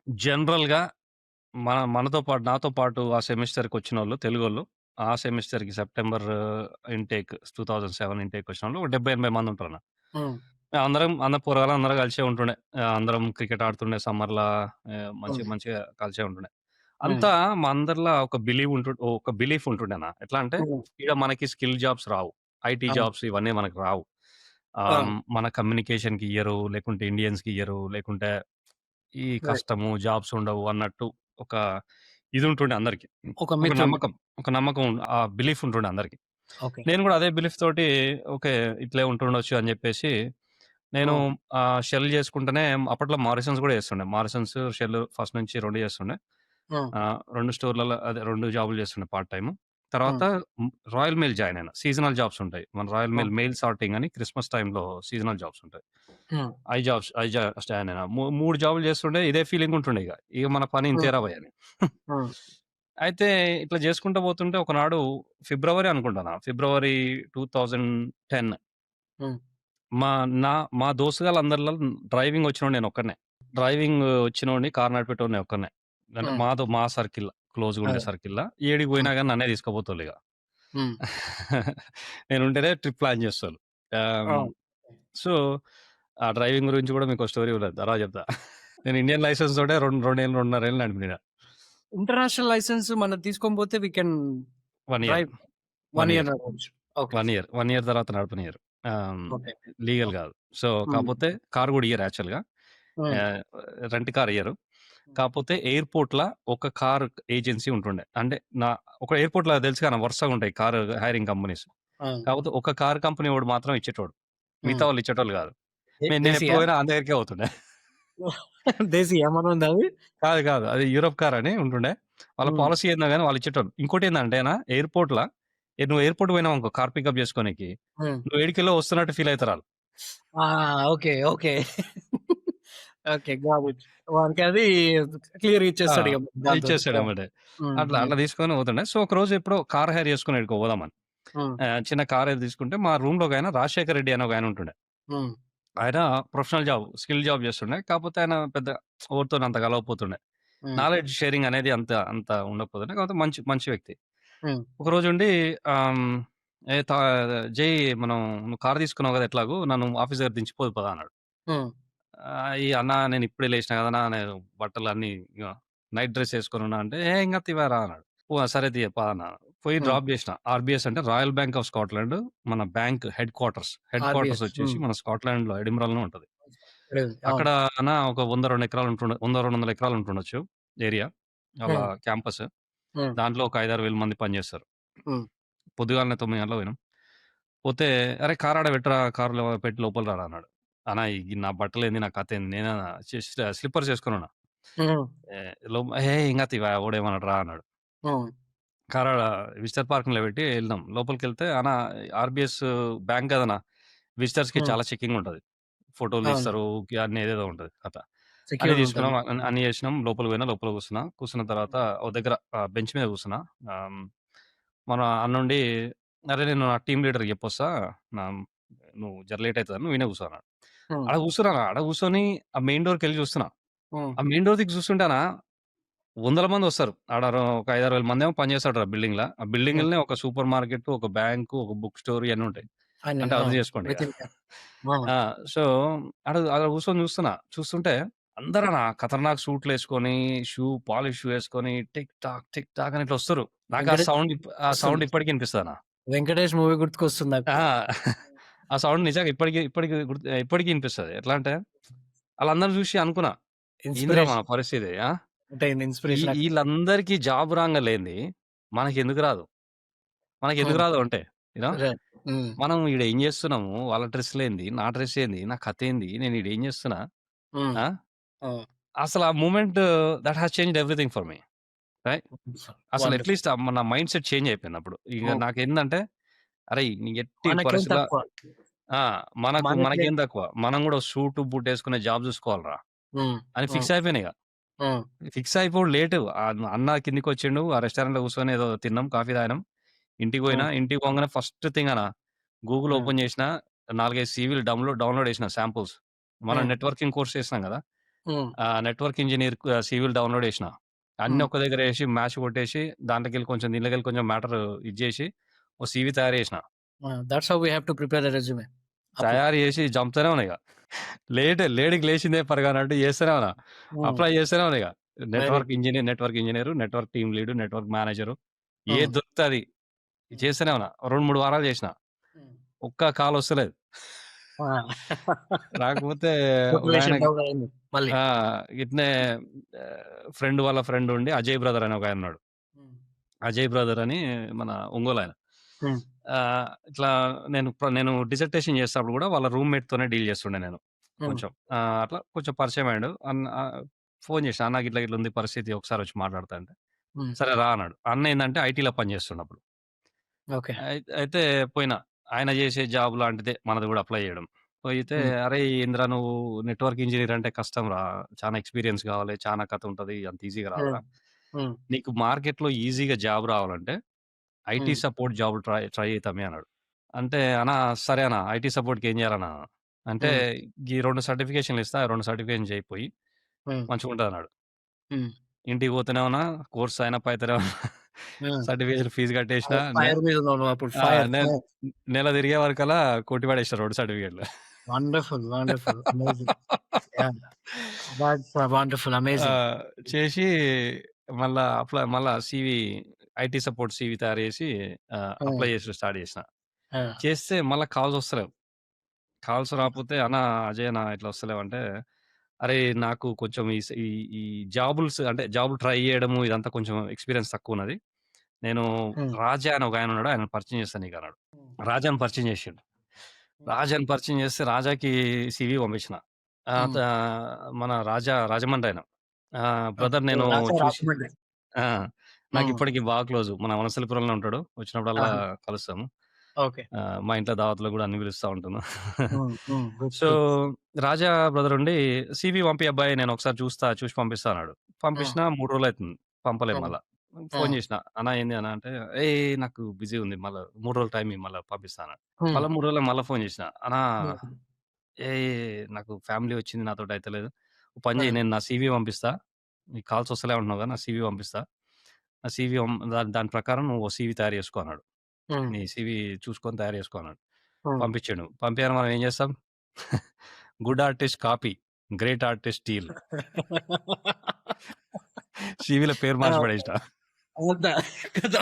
జనరల్‌గా నాతో పాటు ఆ సెమిస్టర్‌కొచ్చినోళ్ళు తెలుగోళ్ళు, ఆ సెమిస్టర్‌కి సెప్టెంబర్ ఇంటేక్ 2007 ఇంటేకొచ్చినోళ్ళు 70, 80 మందుంటారన్న. హ్మ్. అందరం పోరగాళ్ళం అందరం కలిసే ఉంటుండే. అందరం క్రికెట్ ఆడుతుండే సమ్మర్‌లా హ్మ్. మంచిగా కలిసే ఉంటుండే. హ్మ్. అంతా మా అందరిలా ఒక బిలీఫ్ ఉంటుండేనా. ఎట్లా అంటే, హ్మ్. ఈడ మనకి స్కిల్ జాబ్స్ రావు. ఐటీ అవును. జాబ్స్ ఇవన్నీ మనకు రావు. ఆ! మన కమ్యూనికేషన్‌కి ఇయ్యరు, లేకుంటే ఇండియన్స్‌కి ఇయ్యరు, లేకుంటే ఈ రైట్. కష్టము, జాబ్స్ ఉండవు అన్నట్టు ఒక ఇది ఉంటుండే అందరికి. ఒక ఒక మిత్ ఉంది. నమ్మకం, ఒక నమ్మకం ఆ బిలీఫ్ ఉంటుండే అందరికి. ఓకే. నేను గూడా అదే బిలీఫ్ తోటి ఓకే. ఇట్లే ఉంటుండొచ్చు అని జెప్పేసి నేను హ్మ్. షెల్ చేసుకుంటూనే అప్పట్లో మారిసన్స్ గూడా చేస్తుండే. మారిసన్స్, షెల్ ఫస్ట్ నుంచి 2 చేస్తుండే. హ్మ్. 2 స్టోర్‌లలో అదే 2 జాబులు చేస్తుండే పార్ట్ టైమ్. తర్వాత హ్మ్. రాయల్ మెయిల్ జాయిన్ అయినా. సీజనల్ జాబ్స్ ఉంటాయి. మన రాయల్ హ్మ్. మెయిల్, మెయిల్ సార్టింగ్ అని క్రిస్మస్ టైమ్‌లో సీజనల్ జాబ్స్ ఉంటాయి. హ్మ్. అయి జాయిన్ అయినా. 3 జాబులు చేస్తుండే ఇదే ఫీలింగ్ ఉంటుండే ఇగ. ఇగ మన పని హ్మ్. ఇంతేరా భయ్ అని. హ్మ్. అయితే ఇట్లా చేసుకుంటూ పోతుంటే ఒకనాడు ఫిబ్రవరి అనుకుంటానా. ఫిబ్రవరి 2010 హ్మ్. మా మా దోస్తుగాళ్ళందరిలో డ్రైవింగ్ వచ్చినోడు నేనొక్కడినే. డ్రైవింగ్ వచ్చినోడిని, కార్ నడిపేటోడిని ఒక్కడినే. అంటే హ్మ్. మా సర్కిల్‌ల క్లోజ్‌గా ఉండే అదే. సర్కిల్‌ల. ఏడికి హ్మ్. పోయినా గాని నన్నే తీసుకుపోతోళ్ళిగ. హ్మ్. నేనుంటేనే ట్రిప్ ప్లాన్ చేస్తోళ్ళు. ఆహ్, అవును. సో, ఆ డ్రైవింగ్ గురించి కూడా మీకో స్టోరీ ఉన్నది. తర్వాత చెప్తా. నేను ఇండియన్ లైసెన్స్ తోటే 2 రెండున్నర ఏళ్ళు నడిపిన. ఇంటర్నేషనల్ లైసెన్స్ మనం తీసుకొనిపోతే we can 1 year. Drive 1 1 year year. నడపొచ్చు. ఓకే. 1 ఇయర్. 1 ఇయర్ తర్వాత నడపనియ్యరు. ఓకే. Legal okay. గాదు. So, hmm. కాపోతే కార్ గూడా ఇయ్యరు యాక్చువల్‌గా. హ్మ్. ఆహ్, రెంట్ కార్ ఇయ్యరు. హ్మ్. కాపోతే ఎయిర్‌పోర్ట్‌ల ఒక కార్ ఏజెన్సీ ఉంటుండే. అంటే ఒక ఎయిర్‌పోర్ట్‌ల తెలుసుగా వరుసగుంటాయి కార్ హైరింగ్ కంపెనీస్. ఆ! కాపోతే ఒక కార్ కంపెనీ వాడు మాత్రం ఇచ్చేటోడు. మిగతా హ్మ్. వాళ్ళు ఇచ్చేటోళ్ళు గాదు. నేనెప్పుడు దేశీయా? పోయినా ఆని దగ్గరికే పోతుండే. దేశీయా మనోందా అది? కాదు. అది యూరప్ కార్ అని ఉంటుండే. వాళ్ళ హ్మ్. పాలిసీ ఏందో గాని వాళ్ళు ఇచ్చేటోళ్ళు. ఇంకోటేందంటే ఎయిర్‌పోర్ట్‌ల నువ్వు ఎయిర్‌పోర్ట్ పోయినావనుకో కార్ పికప్ చేసుకోనికి, హ్మ్. నువ్వు ఏడికెళ్ళో వస్తున్నట్టు ఫీల్ అయితారాళ్ళు. ఆ! Okay. Okay. Okay. Got it. వానికది క్లియర్‌గా ఆ! ఇచ్చేస్తాడిగ దాంతోటి. ఇచ్చేసాడు ఆ! ఎమ్మటే. హ్మ్. అట్లా హ్మ్. అట్లా తీసుకొని పోతుండే. సో, ఒకరోజు ఎప్పుడో కార్ హైర్ చేసుకొని ఎక్కడికో పోదామని. హ్మ్. చిన్న కార్ ఏదో తీసుకుంటే మా రూమ్‌లో ఒకాయన రాజశేఖర్ రెడ్డి అని ఒకాయన ఉంటుండే. హ్మ్. ఆయన ప్రొఫెషనల్ జాబ్, స్కిల్ జాబ్ చేస్తుండే. కాపోతే ఆయన పెద్ద ఎవరితోని అంత కలవకపోతుండే. హ్మ్. నాలెడ్జ్ షేరింగ్ అనేది అంత అంత ఉండకపోతుండే. కాకపోతే మంచి మంచి వ్యక్తి. హ్మ్. ఒకరోజుండి ఆహ్, హ్మ్, ఏ తా "జై మనం నువ్వు కార్ తీసుకున్నావు కదా! ఎట్లాగో నన్ను ఆఫీస్ దగ్గర దించిపోదు పదా" అన్నాడు. హ్మ్. "అన్న నేను ఇప్పుడే లేసినా కదన్నా నేను బట్టలన్నీ ఇగ నైట్ డ్రెస్ ఏసుకొనున్నా" అంటే, "ఏం కాదు తివారా" అన్నాడు. సరే తీయ పద అన్నా. పోయి హ్మ్. డ్రాప్ చేసిన. ఆర్‌బీఎస్ అంటే రాయల్ బ్యాంక్ ఆఫ్ స్కాట్లాండ్ మన bank head quarters. Head quarters RBS. వచ్చేసి హ్మ్. మన స్కాట్లాండ్‌లో ఎడింబరాలోనే ఉంటది. అవును. అక్కడ ఒక 100, 2 ఎకరాలు 100, 200 ఎకరాలు ఉంటుండొచ్చు ఏరియా. వాళ్ళ హ్మ్. క్యాంపస్. హ్మ్. దాంట్లో ఒక 5, 6 వేల మంది పనిచేస్తారు. హ్మ్. పొద్దుగాలనే 9 గంటలకు పోయినాం. పోతే "అరే! కార్ ఆడ పెట్టరా, కార్‌లో పెట్టి లోపల రారా" అన్నాడు. అన్న నా బట్టలేంది, నా కథేంది నేనా స్లిప్పర్స్ ఏసుకొనున్నా. హ్మ్. ఏం కాదు తివా ఎవడేమనడు రా అన్నాడు. హ్మ్. కార్ ఆడ విజిటర్ పార్కింగ్‌లో పెట్టి ఎళ్ళినాం. లోపలికెళ్తే అన్న ఆర్‌బీఎస్ బ్యాంక్ కదన్నా! విజిటర్స్‌కి హ్మ్. చాలా చెకింగ్ ఉంటది. ఫోటోలు అవును. తీస్తారు. అన్నీ ఏదేదో ఉంటది కథ. అన్నీ సెక్యూర్ తీసుకున్నాం. ఉంటది. అన్నీ చేసినాం. లోపలికి పోయినా, లోపల కూర్చున్నా. కూర్చున్న తర్వాత ఓ దగ్గర బెంచ్ మీద కూర్చున్నా. ఆహ్, మన అన్నుండి "అరే! నేను నా టీమ్ లీడర్‌కి చెప్పొస్తా. నా నువ్వు జర లేట్ అయితదని నువ్వు ఈడనే కూర్చో" అన్నాడు. హ్మ్. ఆడ కూర్చున్నాను. ఆడ కూర్చొని ఆ మెయిన్ డోర్‌కెళ్ళి చూస్తున్నా. హ్మ్. ఆ మెయిన్ డోర్ దిక్కు చూస్తుంటానా వందల మందొస్తారు. ఆడ ఒక 5, 6 వేల మందేమో పనిచేస్తాడురా బిల్డింగ్‌ల. ఆ హ్మ్. బిల్డింగ్‌లోనే ఒక సూపర్ మార్కెట్, ఒక బ్యాంకు, ఒక బుక్ స్టోర్ ఇయన్నీ ఉంటాయి. అన్ని అంటే ఆ! అర్థం చేసుకోండిగ. వితిన్ ఆ! ఆ! సో, ఆడ కూర్చొని చూస్తున్నా. చూస్తుంటే అందరనా ఖతర్నాక్ సూట్‌లేసుకొని, పాలిష్ షూ ఏసుకొని టిక్ టాక్, టిక్ టాక్ అని ఇట్లా వస్తుర్రు. నాకు వెంకటేష్ ఆ సౌండ్ వస్తుంది. ఇప్పటికి ఇనిపిస్తదన్న. 'వెంకటేష్' మూవీ గుర్తుకొస్తుంది నాకు. ఆ! ఆ సౌండ్ నిజంగా ఇప్పటికి ఇనిపిస్తది. ఎట్లా అంటే ఆళ్ళందరిని చూసి అనుకున్నా. ఏందిరా మన ఇన్‌స్పిరేషన్ పరిస్థితి అంటే ఇన్‌స్పిరేషన్ అక్కడ. ఈళ్ళందరికీ జాబ్ రాంగా లేంది మనకెందుకు రాదు? మనకెందుకు హ్మ్. రాదు అంటే యూ నో రైట్. హ్మ్. మనం ఈడ ఏం జేస్తున్నాము? వాళ్ళ డ్రెస్సులేంది? నా డ్రెస్ ఏంది? నా కథేంది? నేను ఈడ ఏం జేస్తున్నా? హ్మ్. ఆ! అవును. అసలు ఆ moment that has changed everything for me. Right? అసలు వండర్‌ఫుల్. అట్‌లీస్ట్ నా మైండ్ సెట్ చేంజ్ అయిపోయిందప్పుడు. ఇగ హ్మ్. నాకేందంటే అరేయ్! నీ ఎట్టి మనకేం పరిస్థితిలో తక్కువ. ఆ! మనకేం మనకేం తక్కువ. మనం గూడా సూటు, బూటేసుకునే జాబ్ జూసుకోవాలిరా హ్మ్. అని హ్మ్. ఫిక్స్ అయిపోయినా ఇగ. హ్మ్. ఫిక్స్ అయిపోవుడు లేటు. అన్న కిందకొచ్చిండు. ఆ రెస్టారెంట్‌లో కూర్చొని ఏదో తిన్నాం, కాఫీ తాగినాం. ఇంటికి పోయినా. హ్మ్. ఇంటికి పోంగానే ఫస్ట్ థింగ్ గూగుల్ హ్మ్. ఓపెన్ చేసినా. 4, 5 సీవీలు డౌన్‌లోడ్ చేసిన శాంపుల్స్. మనం హ్మ్. నెట్వర్కింగ్ కోర్స్ చేసినాం గదా! హ్మ్. నెట్వర్క్ ఇంజినీర్ సీవీలు డౌన్‌లోడ్ చేసిన. అన్నీ హ్మ్. ఒక్క దగ్గర ఏసి మ్యాష్ కొట్టేసి దాంట్లోకెళ్ళి కొంచెం దీంట్లోకెళ్ళి కొంచెం మ్యాటర్ ఇది జేసి ఓ సీవీ తయారు చేసిన. ఆ! That's how we have to prepare the resume. అప్పుడు. తయారు చేసి చంపుతూనే ఉన్నా ఇగ. లేడీకి లేచిందే పరిగనట్టు చేస్తూనే ఉన్నా. హ్మ్. అప్లై చేస్తూనే ఉన్నా ఇగ. Very network engineer, network team lead, network manager హ్మ్. ఏది దొరికితే అది హ్మ్. చేస్తూనే ఉన్నా. 2, 3 వారాలు చేసిన. హ్మ్. ఒక్క కాల్ వస్తలేదు. ఆ! రాకపోతే మోటివేషన్ ఒకాయనకి డౌన్ అయింది మళ్ళీ. ఆ! ఇట్నే ఫ్రెండ్ వాళ్ళ ఫ్రెండ్ ఉండి అజయ్ బ్రదర్ అని ఒకాయనున్నాడు. హ్మ్. అజయ్ బ్రదర్ అని మన ఒంగోలాయన. హ్మ్. ఇట్లా నేను డిసర్టేషన్ చేసేటప్పుడు గూడా వాళ్ళ రూమ్‌మేట్‌తోనే డీల్ చేస్తుండే నేను హ్మ్. కొంచెం. అట్లా కొంచెం పరిచయమయ్యాడు. ఫోను చేశా, "అన్న గిట్ల గిట్ల ఉంది పరిస్థితి ఒకసారొచ్చి మాట్లాడతా" అంటే, హ్మ్. సరే రా అన్నాడు. అన్న ఏందంటే ఐటీలో పని చేస్తుండప్పుడు. ఓకే. అయితే పోయినా. ఆయన చేసే జాబ్ లాంటిదే మనది గూడా అప్లై చేయడం. పోయితే, హ్మ్. "అరేయ్! ఏందిరా నువ్వు నెట్వర్క్ ఇంజినీర్ అంటే కష్టంరా. చానా ఎక్స్‌పీరియన్స్ కావాలి. చానా కథ ఉంటది. అంత ఈజీగా హ్మ్. రాదురా. హ్మ్. నీకు మార్కెట్‌లో ఈజీగా జాబ్ రావాలంటే ఐటీ హ్మ్. సపోర్ట్ జాబ్ ట్రై ట్రై చెయ్ తమ్మీ" అన్నాడు. అంటే, "అన్నా సరే అన్న ఐటీ సపోర్ట్‌కి ఏం చేయాలన్నా?" అంటే, హ్మ్. "ఈ 2 సర్టిఫికేషన్‌లు ఇస్తా. ఆ 2 సర్టిఫికేషన్ చేయి పోయి హ్మ్. మంచిగుంటదన్నాడు." హ్మ్. ఇంటికి పోతేనేమన్నా కోర్స్ సైన్ అప్ అయితేనేమో హ్మ్. సర్టిఫికేషన్ ఫీస్ కట్టేసినా ఫైర్ మీద ఉన్నావు నువ్వప్పుడు. ఆ! ఫైర్. నె ఫైర్. నెల తిరిగే వరకల్లా కొట్టి పడేసినా 2 సర్టిఫికేట్‌లు. Wonderful. Wonderful. Amazing. Yeah! That's wonderful. ఆ! అమేజింగ్. చేసి మళ్ళా ఐటీ సపోర్ట్ సీవీ తయారు చేసి హ్మ్. అప్లై చేసుడు స్టార్ట్ చేసిన. ఆ! చేస్తే మళ్ళా కాల్స్ వస్తలేవు. కాల్స్ రాపోతే "అన్న అజయ్ అన్న ఇట్లా వస్తలేవంటే" అరే! నాకు కొంచెం ఈ స్ ఈ ఈ అంటే జాబ్‌లు ట్రై చేయడము ఇదంతా కొంచెం ఎక్స్‌పీరియన్స్ తక్కువున్నది. నేను హ్మ్. రాజా అని ఒకాయనున్నాడు. ఆయనను పరిచయం చేస్తా నీకన్నాడు. హ్మ్. రాజాని పరిచయం చేసిండు. హ్మ్. రాజాని పరిచయం చేస్తే రాజాకి సీవీ పంపించిన. హ్మ్. మన రాజమండ్రి ఆయన. Brother okay. నేను రాజా చూసి రాజమండ్రి. ఆ! హ్మ్. నాకిప్పటికి బాగా క్లోజు. మన వనస్థలిపురంలో ఉంటాడు. వచ్చినప్పుడల్లా ఆహా! కలుస్తాము. ఓకే. మా ఇంట్లో దావత్‌లో గూడా అన్ని పిలుస్తా ఉంటాను. Hmm. Hmm. Good. So, good. Raja brother ఉండి "సీవీ పంపి అబ్బాయి నేనొకసారి చూసి పంపిస్తా" అన్నాడు. హ్మ్. పంపించినా 3 రోజులయితుంది. పంపలేదు హ్మ్. మళ్ళా. ఫోను హ్మ్. చేసినా, "అన్న ఏంది అన్న" అంటే, "ఏయ్! నాకు బిజీ ఉంది. మళ్ళా 3 రోజులు టైం ఇయ్యి మళ్ళా పంపిస్తా" అన్నాడు. హ్మ్. మళ్ళా 3 రోజులకు మళ్ళా ఫోను చేసినా, "అన్నా హ్మ్. నాకు ఫ్యామిలీ వచ్చింది నాతోటయితలేదు. ఓ పని చెయ్యి హ్మ్. నేను నా సీవీ పంపిస్తా. నీకు కాల్స్ వస్తలే అంటున్నావు కదా! నా సీవీ పంపిస్తా. ఆ సీవీ దాని దాని ప్రకారం నువ్వు ఓ సీవీ తయారు చేసుకో" అన్నాడు. హ్మ్. "నీ సీవీ చూసుకొని తయారు చేసుకో" అన్నాడు. హ్మ్. పంపించిండు. పంపియంగానే మనం ఏం చేస్తాం? Good artist copy, great artist steal. సీవీలో పేరు ఆ! మార్చి పడేసిన. అవునా? కదా!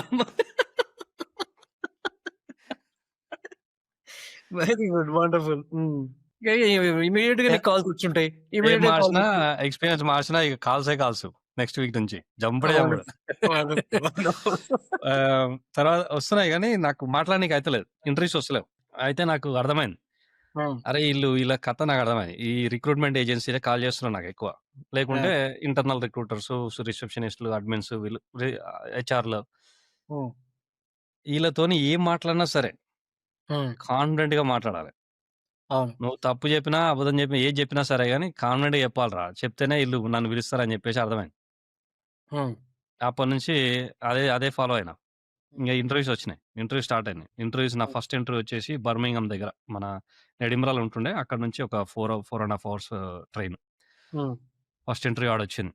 Very good. వండర్‌ఫుల్. హ్మ్. ఇమ్మీడియేట్‌గా ఏ నీకు కాల్స్ వచ్చుంటాయి. పేరు ఇమ్మీడియేట్‌గా కాల్స్ మార్చినా, వచ్చాయి. ఎక్స్‌పీరియన్స్ మార్చినా ఇక కాల్సే కాల్స్. నెక్స్ట్ వీక్ నుంచి. జంపుడే జంపుడు. వండర్‌ఫుల్. వండర్‌ఫుల్. వండర్‌ఫుల్. తర్వాత వస్తున్నాయి గానీ, నాకు మాట్లాడనీకి అయితలేదు. ఇంటర్వ్యూస్ వస్తలేవు. అయితే నాకు అర్థమైంది. హ్మ్. అరే! ఈళ్ళ కథ నాకర్థమైంది. ఈ రిక్రూట్‌మెంట్ ఏజెన్సీలే కాల్ చేస్తున్నారు నాకెక్కువ. ఆ! లేకుంటే ఇంటర్నల్ రిక్రూటర్సు, రిసెప్షనిస్టులు, అడ్మిన్స్ వీళ్ళు హెచ్ఆర్‌లు హ్మ్. ఈళ్ళతోని ఏం మాట్లాడినా సరే, హ్మ్. కాన్ఫిడెంట్‌గా మాట్లాడాలి. అవును. నువ్వు తప్పు చెప్పినా, అబద్ధం చెప్పినా, ఏది చెప్పినా సరే గానీ, కాన్ఫిడెంట్‌గా చెప్పాలిరా. చెప్తేనే ఈళ్ళు నన్ను పిలుస్తారని చెప్పేసి అర్థమైంది. హ్మ్. అప్పటినుంచి అదే ఫాలో అయినా. హ్మ్. ఇంగ ఇంటర్వ్యూస్ వచ్చినాయి. ఇంటర్వ్యూ స్టార్ట్ అయినాయి. నా హ్మ్. ఫస్ట్ ఇంటర్వ్యూ వచ్చేసి బర్మింగ్హామ్ దగ్గర. మన ఎడింబరాలో ఉంటుండే. అక్కడి నుంచి ఒక 4 ½ hours train. Hmm. First interview ఆడొచ్చింది.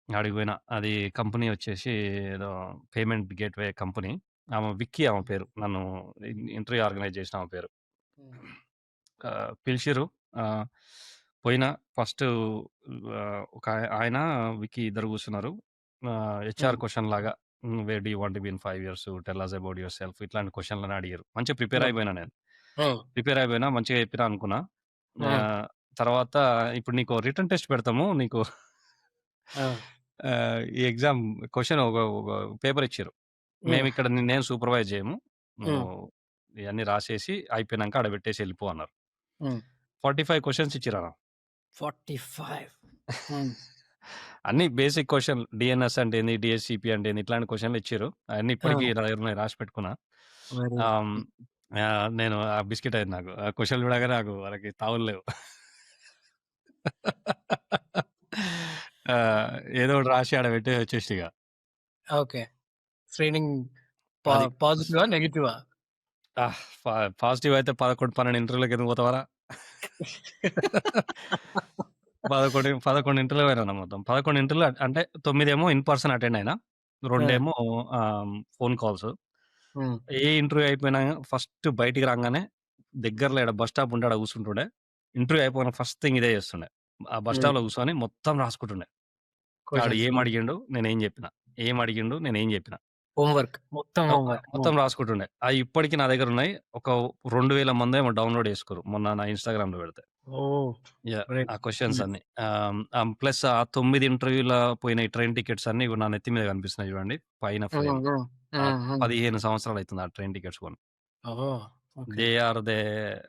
ఆడికి పోయినా. అది కంపెనీ వచ్చేసి ఏదో పేమెంట్ గేట్‌వే కంపెనీ. విక్కీ ఆమె పేరు. నన్ను ఇంటర్వ్యూ ఆర్గనైజ్ చేసిన ఆమె పేరు. హ్మ్. పిలిచిర్రు. ఆహ్, పోయినా ఫస్టు ఒక ఆయన, విక్కీ ఇద్దరు కూర్చున్నారు. HR hmm. క్వెషన్ లాగా where do you want to be in 5 years? Tell us about your self ఇట్లాంటి క్వెషన్‌లని అడిగారు. మంచిగా ప్రిపేర్ హ్మ్. అయిపోయినా నేను. హ్మ్. ప్రిపేర్ అయిపోయినా, మంచిగా చెప్పినా అనుకున్నా. హ్మ్. ఆహ్, తర్వాత ఇప్పుడు నీకో రిటన్ టెస్ట్ పెడతాము. నీకు ఆ! ఈ ఎగ్జామ్ క్వెషన్ ఒక పేపర్ ఇచ్చిర్రు. హ్మ్. మేమిక్కడ నిన్నేం సూపర్వైజ్ చేయము. నువ్వు హ్మ్. ఇయన్నీ రాసేసి అయిపోయినంక ఆడ పెట్టేసి ఎళ్ళిపో అన్నారు. హ్మ్. 45 క్వెషన్స్ ఇచ్చిరన్న. 45. హ్మ్. అన్నీ బేసిక్ క్వెషన్‌లు. డీఎన్ఎస్ అంటే ఏంది? డీహెచ్‌సిపి అంటే ఏంది? ఇట్లాంటి క్వెషన్‌లు ఇచ్చిర్రు. అయన్నీ ఆ! ఇప్పటికి నా దగ్గర ఉన్నాయి. రాసి పెట్టుకున్నా. వెరీ ఆహ్, గుడ్. హ్మ్. నేను బిస్కెట్ అయింది నాకు. ఆ క్వెషన్‌లు చూడంగానే నాకు వాళ్ళకి తావులు లేవు. ఆ! ఏదో ఒకటి రాసి ఆడ పెట్టేసి వచ్చేసిన ఇగ. ఓకే. స్క్రీనింగ్ పా అది. పాజిటివా? నెగెటివా? ఆహ్, పాజిటివ్ అయితే 11, 12 ఇంటర్వ్యూలకి ఎందుకు పోతావురా? 11 ఇంటర్వ్యూలు పోయినా మొత్తం. 11 ఇంటర్వ్యూలు అంటే 9 ఏమో ఇన్ పర్సన్ అటెండ్ అయినా. ఆ! 2 ఫోన్ కాల్స్. హ్మ్. ఏ ఇంటర్వ్యూ అయిపోయినా ఫస్ట్ బయటికి రాంగానే దగ్గరలో ఈడ బస్ స్టాప్ ఉంటే ఆడ కూర్చుంటుండే. ఇంటర్వ్యూ అయిపోగానే ఫస్ట్ థింగ్ ఇదే చేస్తుండే. ఆ బస్ హ్మ్. స్టాప్‌లో కూర్చొని మొత్తం రాసుకుంటుండే. ఆడు క్వెషన్స్. ఏం హ్మ్. అడిగిండు, నేనేం చెప్పిన. ఏం అడిగిండు, నేనేం చెప్పిన. Home work. మొత్తం హోమ్ వర్క్. హ్మ్. మొత్తం రాసుకుంటుండే. అయి ఇప్పటికి నా దగ్గరున్నాయి. ఒక 2000 మందేమో డౌన్‌లోడ్ చేసుకుర్రు. మొన్న నా ఇన్‌స్టాగ్రామ్‌లో పెడితే. ఓహ్! యాహ్! గ్రేట్. ఆ క్వెషన్స్ హ్మ్. అన్నీ. ప్లస్ ఆ 9 ఇంటర్వ్యూల పోయిన ట్రైన్ టికెట్స్ అన్నీ ఇగో నా నెత్తి మీద కనిపిస్తున్నాయి చూడండి. పైన హ్మ్. ఫ్రేమ్. హ్మ్. హ్మ్. హ్మ్. 15 సంవత్సరాలయితుంది ఆ ట్రైన్ టికెట్స్ కొని. Oh, okay. They are the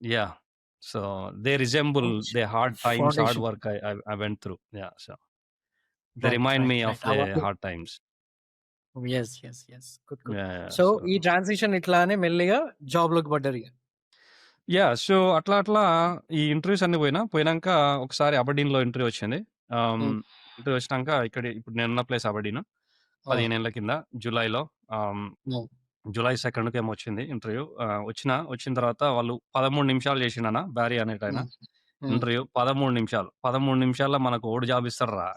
yeah. So they resemble Which the hard times, hard foundation? work I went through. Yeah. So they Right, remind right, me of right. the అవన్నీ hard times. Yes. Yes. Yes. Good. Good. Yeah. So, ఈ So transition ఇట్లానే మెల్లిగా జాబ్‌లోకి పడ్డారిగ. Yeah! So, అట్లా ఈ interviews అన్నీ పోయినాక ఒకసారి అబర్డీన్‌లో interview వచ్చింది. ఆహ్, హ్మ్, హ్మ్. ఇంటర్‌వ్యూ వచ్చినాక ఇక్కడ ఇప్పుడు నేనున్న ప్లేస్ అబర్డీన్. ఆ! 15 ఏళ్ల కింద జులైలో ఆహ్, హ్మ్. జులై 2కేమో వచ్చింది ఇంటర్‌వ్యూ. వచ్చిన తర్వాత వాళ్ళు 13 నిమిషాలు చేసిండన్న బ్యారీ అనేటాయన హ్మ్. హ్మ్. ఇంటర్‌వ్యూ 13 నిమిషాలు. 13 నిమిషాల్లో మనకు ఓడి జాబ్ ఇస్తాడురా!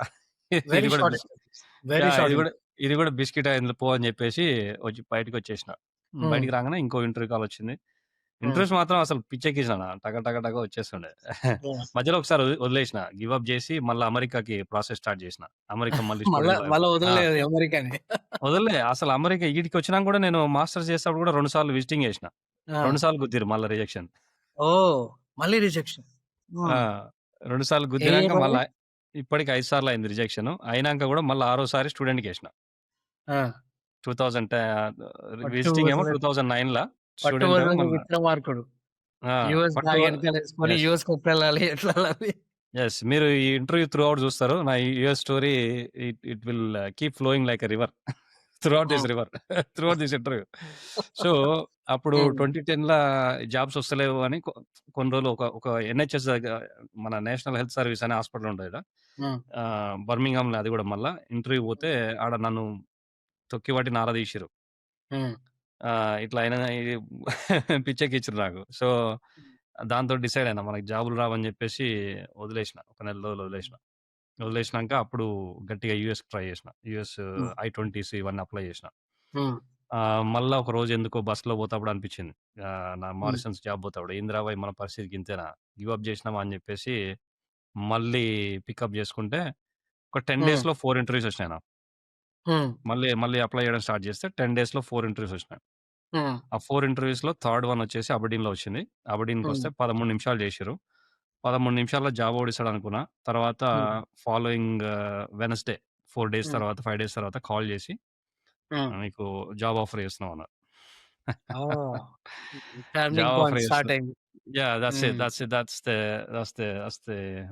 ఇది వెరీ కూడా షార్ట్ బిస్ interviews. Very yeah! Short interview. ఇది కూడా బిస్కిట్ అయింది పో అని చెప్పేసి బయటికొచ్చేసిన. హ్మ్. బయటికి రాగానే ఇంకో ఇంటర్‌వ్యూ కాల్ వచ్చింది. హ్మ్. ఇంటర్వ్యూస్ మాత్రం అసలు పిచ్చెక్కించాను. టక టక టక వచ్చేస్తుండే. యాహ్! మధ్యలో ఒకసారి వదిలేసిన. గివ్ అప్ జేసి మళ్ళా అమెరికాకి ప్రాసెస్ స్టార్ట్ జేసిన. అమెరికా మళ్ళీ మళ్ళా స్టూడెంట్ మళ్ళా లైఫ్‌లో. ఆ! వదలలేదు అమెరికాని. వదలలే. అసలు అమెరికా ఈడికొచ్చినాక గూడా నేను మాస్టర్స్ చేసేటప్పుడు గూడా 2 సార్లు విజిటింగ్ జేసిన. ఆ! 2 సార్లు గుద్దిర్రు మళ్ళా రిజెక్షన్. ఓహ్! మళ్ళీ రిజెక్షన్. ఆ! హ్మ్. 2 సార్లు ఏ గుద్దినాక ఇయర్ అది? మళ్ళా ఇప్పటికి 5 సార్లు అయింది రిజెక్షన్. అయినాక గూడా మళ్ళా ఆరోసారి స్టూడెంట్‌కేసిన. ఆ! 2000 పట్టు విజిటింగ్ ఏమో వదలని 2009లా పట్టు స్టూడెంట్ ఏమో వదలని మళ్ళా విక్రమార్కుడు. ఆ! యూఎస్ పట్టు బ్యాగ్ ఎనకాలేసుకొని యెస్. యూఎస్‌కి ఎట్లెళ్ళాలి? ఎట్లెళ్ళాలి? యెస్. మీరు ఈ ఇంటర్వ్యూ త్రూ ఔట్ జూస్తారు. నా US story it will keep flowing like a river. Throughout this hmm. River. Throughout this interview. So, అప్పుడు హ్మ్. 2010లా జాబ్స్ వస్తలేవు అని కొన్ని రోజులు ఒక ఎన్‌హెచ్‌ఎస్ మన నేషనల్ హెల్త్ సర్వీస్ అనే హాస్పిటల్ ఉంటది ఈడ. హ్మ్. బర్మింగ్‌హామ్‌లో అది గూడా మళ్ళా ఇంటర్వ్యూ పోతే ఆడ నన్ను తొక్కి పట్టి నార తీసిర్రు. హ్మ్. ఇట్లా అయినా ఇది పిచ్చెక్కిచ్చిర్రు నాకు. సో, దాంతో డిసైడ్ అయినా మనకి జాబులు రావని జెప్పేసి వదిలేసిన. ఒక నెల రోజులు వదిలేసిన. వదిలేసినాక అప్పుడు గట్టిగా యూఎస్‌కి ట్రై చేసిన. యూఎస్ హ్మ్. I-20స్ ఇవన్నీ అప్లై చేసిన. హ్మ్. మళ్ళా ఒక రోజు ఎందుకో బస్‌లో పోతప్పుడు అనిపించింది. నా హ్మ్. మారిసన్స్ జాబ్ పోతప్పుడు ఏందిరా భాయ్ మన పరిస్థితి గింతేనా? గివ్ అప్ చేసినామా అని చెప్పేసి మళ్ళీ పికప్ చేసుకుంటే ఒక 10 హ్మ్. డేస్‌లో 4 ఇంటర్వ్యూస్ వచ్చినాయి నాకు. హ్మ్. మళ్ళీ అప్లై చేయడం స్టార్ట్ చేస్తే 10 డేస్‌లో 4 ఇంటర్వ్యూస్ వచ్చినాయి. హ్మ్. ఆ 4 ఇంటర్వ్యూస్‌లో థర్డ్ వన్ వచ్చేసి అబర్డీన్‌లో వచ్చింది. హ్మ్. అబర్డీన్‌కొస్తే 13 నిమిషాలు చేసిర్రు. 13 నిమిషాల్లో జాబ్ ఓడిస్తాడనుకున్నా. తర్వాత హ్మ్. ఫాలోయింగ్ వెడ్నెస్‌డే 4 డేస్ హ్మ్. తర్వాత, 5 డేస్ తర్వాత కాల్ చేసి హ్మ్. "నీకు జాబ్ ఆఫర్ చేస్తున్నాం" అన్నారు. Oh! Turning job offer point start చేస్తున్నా. అయింది. Yeah! That's it. Hmm. That's the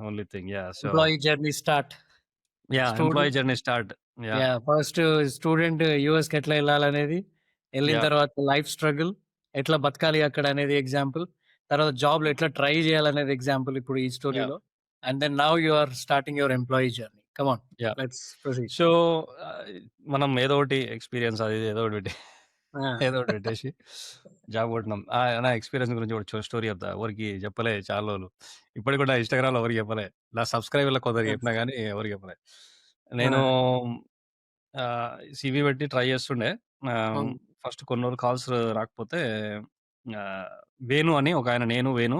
only thing. So employee journey start. Employee student journey start. Yeah! First student యూఎస్‌కి ఎట్లా ఎళ్ళాలనేది, ఎళ్ళిన యాహ్! తర్వాత లైఫ్ స్ట్రగుల్, ఎట్లా బతకాలి అక్కడ అనేది ఎగ్జాంపుల్. తర్వాత జాబ్‌లో ఎట్లా ట్రై చేయాలనేది ఎగ్జాంపుల్ ఇప్పుడు ఈ యాహ్! స్టోరీలో. And then now you are starting your employee journey. Come on yeah! Let's proceed. So, ah, మనం ఏదో ఒకటి ఎక్స్‌పీరియన్స్ అది ఇది ఏదో ఒకటి పెట్టి ఆ! ఏదో ఒకటి పెట్టేసి జాబ్ కొట్టినాం. నా ఎక్స్‌పీరియన్స్ గురించి ఒక స్టోరీ చెప్తా. ఎవరికీ చెప్పలే చాలా రోజులు. ఇప్పటికి కూడా ఇన్‌స్టాగ్రామ్‌లో ఎవరికీ చెప్పలే. నా సబ్‌స్క్రైబర్‌లకు కొందరికి చెప్పినా గానీ ఎవరికీ చెప్పలే. ఆ! నేను సీవీ పెట్టి ట్రై చేస్తుండే. ఆహ్, హ్మ్. ఫస్ట్ కొన్ని రోజులు కాల్స్ రాకపోతే ఆహ్, వేణు అని ఒకాయన నేను, వేణు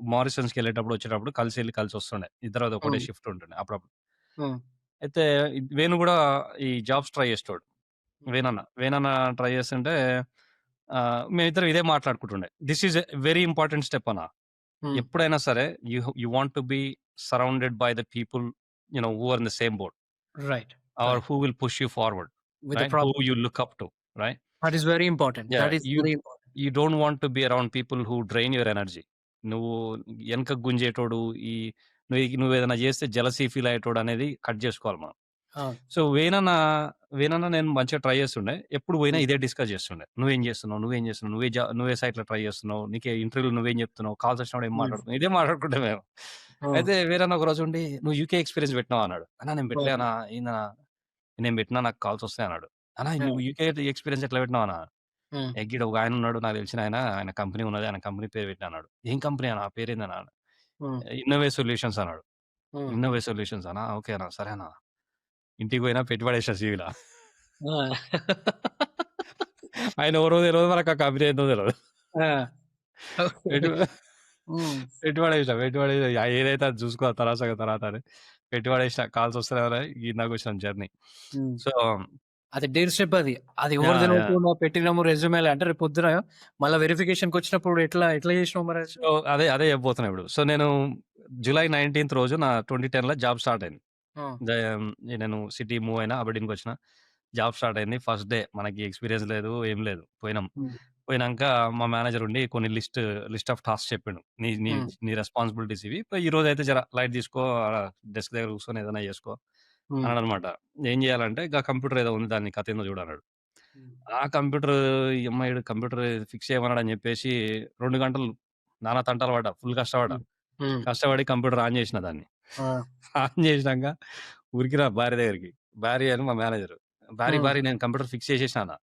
మారిసన్స్‌కెళ్ళేటప్పుడు, వచ్చేటప్పుడు కలిసొస్తుండే. ఇద్దరిది ఒకటే హ్మ్. షిఫ్ట్ ఉంటుండే అప్పుడప్పుడు. హ్మ్. అయితే వేణు గూడా ఈ జాబ్స్ ట్రై చేసేటోడు. హ్మ్. వేణన్న ట్రై చేస్తుంటే మేమిద్దరం ఇదే మాట్లాడుకుంటుండే. This is a very important step అన్న. హ్మ్. ఎప్పుడైనా సరే you want to be surrounded by the people who are in the same boat right. Or right. Who will push you forward. With the right? Who proper you people. Look up to. Right? That is very important. Yeah! That is very important. You don't want to be around people who drain your energy. నువ్వు ఎనకకు గుంజేటోడు, ఈ నువ్వేదైనా చేస్తే jealousy feel అయ్యేటోడు అనేది cut చేసుకోవాలి మనం. అవును. So, వేనన్న నేను మంచిగా try చేస్తుండే. ఎప్పుడు పోయినా హ్మ్. ఇదే డిస్కస్ చేస్తుండే. "నువ్వేం చేస్తున్నావు? నువ్వేం చేస్తున్నావు? నువ్వే సైట్‌లో ట్రై చేస్తున్నావు. నీకే ఇంటర్వ్యూలో నువ్వేం చెప్తున్నావు? కాల్స్ వచ్చినప్పుడు ఏం హ్మ్. మాట్లాడుతున్నావు?" ఇదే మాట్లాడుకుంటాం మేము. హ్మ్. అయితే వేరన్న ఒకరోజు ఉండి, "నువ్వు యూకే ఎక్స్‌పీరియన్స్ పెట్టినావా?" అన్నాడు. "అన్నా నేను పెట్టలే ఓకే. అన్నా. ఏందన్నా? నేను పెట్టినా నాకు కాల్స్ వస్తాయి" అన్నాడు. "అన్నా హ్మ్. నువ్వు యూకే ఎక్స్‌పీరియన్స్ ఎట్లా పెట్టినావు అన్నా?" హ్మ్. "గీడ ఒక ఆయన ఉన్నాడు నాకు తెలిసిన ఆయన. ఆయన కంపెనీ ఉన్నది. ఆయన కంపెనీ పేరు పెట్టినా" అన్నాడు. "ఏం కంపెనీ అన్నా? ఆ పేరేందన్నా?" హ్మ్. "ఇన్నోవే సొల్యూషన్స్" అన్నాడు. హ్మ్. "ఇన్నోవే సొల్యూషన్స్" అన్నా? ఓకే అన్నా. సరే అన్నా. ఇంటికి పోయినా పెట్టి పడేసిన సీవీల. ఆ! ఆయన ఎవరో తెలవదు. మనకు ఆ కంపెనీ ఏందో తెలవదు. ఆ! ఓకే. పెట్టి హ్మ్. పెట్టి పడేసిన. ఏదైతే అది చూసుకో తర్వాత సంగతి తర్వాత అని. పెట్టి పడేసిన. కాల్స్ వస్తలేవని ఇందాకొచ్చినాం జర్నీ. హ్మ్. సో అది డేర్ స్టెప్ అది. అది ఎవరు యాహ్! యాహ్! తెలవకుండా పెట్టినాము రెజ్యూమే‌లో అంటే రేపు పొద్దున మళ్ళా వెరిఫికేషన్‌కొచ్చినప్పుడు ఎట్లా ఎట్లా చేసినావు మరది? సో అదే చెప్పబోతున్నా ఇప్పుడు. సో నేను జులై 19థ్ రోజు నా 2010లో జాబ్ స్టార్ట్ అయింది. ఆ! జ నేను సిటీ మూవ్ అయినా అబర్డీన్‌కొచ్చిన. జాబ్ స్టార్ట్ అయింది. ఫస్ట్ డే మనకి ఎక్స్‌పీరియన్స్ లేదు. ఏం లేదు. పోయినాం. హ్మ్. పోయినంక మా మేనేజర్ ఉండి కొన్ని లిస్ట్ ఆఫ్ టాస్క్స్ చెప్పిండు. నీ నీ హ్మ్. నీ రెస్పాన్సిబిలిటీస్ ఇవి. ఈరోజైతే జర లైట్ తీసుకో. డెస్క్ దగ్గర కూర్చొని ఏదైనా చేసుకో హ్మ్. అన్నాడనమాట. ఏం చేయాలంటే కంప్యూటర్ ఏదో ఉంది దాని కథేందో చూడు అన్నాడు. హ్మ్. ఆ కంప్యూటర్ యమ్మ ఈడు కంప్యూటర్ ఫిక్స్ చేయమన్నాడని చెప్పేసి 2 గంటలు నానా తంటాలు పడ్డా. ఫుల్ కష్టపడ్డా. హ్మ్. హ్మ్. కష్టపడి కంప్యూటర్ ఆన్ చేసిన దాన్ని. ఆ! ఆన్ చేసినంక ఉరికినా భార్య దగ్గరికి. భార్య అని మా మేనేజరు. హ్మ్. భార్య నేను కంప్యూటర్ ఫిక్స్ చేసేసినా అన్నా.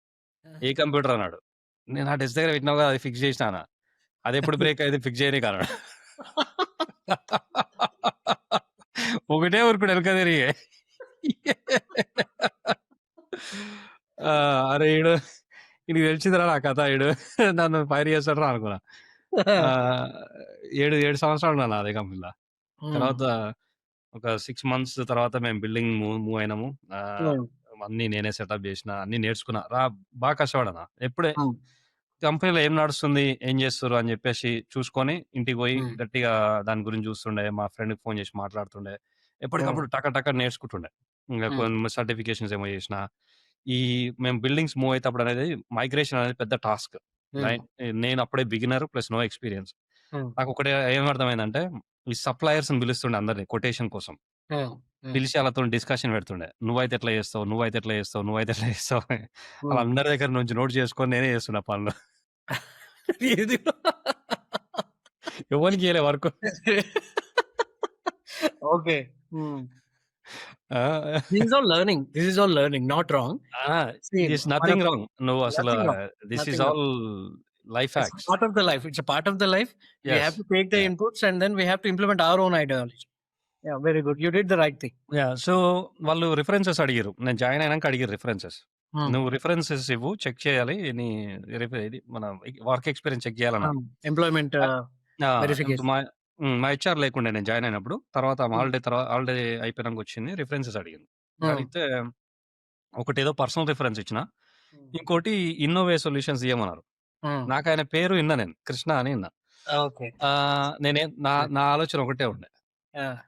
ఏ కంప్యూటర్ అన్నాడు. నేను ఆ డెస్క్ దగ్గర పెట్టినావు కదా! అది ఫిక్స్ చేసినా అన్నా. అదెప్పుడు బ్రేక్ అయ్యిద్ది ఫిక్స్ చేయనీకి అన్నాడు. ఒకటే ఉరుకుడు ఎనక తిరిగి. ఆ! అరే! ఈడికి తెలిసిందిరా నా కథ నన్ను ఫైర్ చేస్తాడురా అనుకున్నా. ఆహ్, 7 సంవత్సరాలు ఉన్నాను అదే కంపెనీలో. హ్మ్. తర్వాత ఒక 6 మంత్స్ తర్వాత మేము బిల్డింగ్ మూవ్ అయినాము. ఆహ్, హ్మ్. అన్నీ నేనే సెటప్ జేసినా, అన్నీ నేర్చుకున్నా. బాగా కష్టపడాను. ఎప్పుడే హ్మ్. కంపెనీలో ఏం నడుస్తుంది, ఏం చేస్తుర్రు అని జెప్పేసి చూసుకొని ఇంటికి పోయి హ్మ్. గట్టిగా దాని గురించి చూస్తుండే. మా ఫ్రెండ్‌కి ఫోన్ చేసి మాట్లాడుతుండే. హ్మ్. ఎప్పటికప్పుడు టక టక నేర్చుకుంటుండే. ఇంగ హ్మ్. కొన్ని సర్టిఫికేషన్స్ ఏమో చేసినా. ఈ మేము బిల్డింగ్స్ మూవ్ అయ్యేటప్పుడు అనేది మైగ్రేషన్ అనేది పెద్ద టాస్క్. హ్మ్. నై నేను అప్పుడే బిగినర్ ప్లస్ నో ఎక్స్‌పీరియన్స్. హ్మ్. నాకొకటి ఏమర్థమైందంటే ఈ సప్లయర్స్‌ని పిలుస్తుండే అందరిని కొటేషన్ కోసం. హ్మ్. హ్మ్. పిలిచి ఆళ్ళతోని డిస్కషన్ పెడుతుండే. నువ్వైతే ఎట్లా చేస్తావు? నువ్వైతే ఎట్లా చేస్తావు? నువ్వైతే ఎట్లా చేస్తావు? అని. హ్మ్. ఆళ్ళందరి దగ్గర నుంచి నోట్ చేసుకొని నేనే చేస్తున్నా పనులు. ఇది ఎవ్వనికి ఇయ్యలే వర్క్. ఓకే. హ్మ్. ఆ! This is all learning. This is all learning. Not wrong. ఆ! సీ దిస్ నథింగ్ మనకు రాంగ్. నువ్వు అసల nothing wrong. This is nothing wrong. All life It's a hacks. part of the life. It's a part of the life. We yes. have to take the yeah! inputs and then we have to implement our own ideology. Yeah, very good. You did the right thing. Yeah! So, వాళ్ళు references అడిగిర్రు. నేను join అయినంక అడిగిర్రు references. Hmm. నువ్వు references ఇవ్వు check చేయాలి. నీ ఇది మన work experience check చేయాలన్నారు. Employment ఆహ్, ఆ! verification. మా మా హెచ్ఆర్ లేకుండే నేను జాయిన్ అయినప్పుడు. తర్వాత Hmm. హాలిడే అయిపోయినంక వచ్చింది. రిఫరెన్సెస్ అడిగింది. Hmm. అడిగితే ఒకటేదో పర్సనల్ రిఫరెన్స్ ఇచ్చిన. Hmm. ఇంకోటి ఇన్నోవే సొల్యూషన్స్ ఇయ్యమన్నారు. Hmm. నాకాయన పేరు ఇన్నా నేను. కృష్ణ అని ఇన్నా. Okay. నేనేం నా Right. నా ఆలోచన ఒకటే ఉండే. Yeah.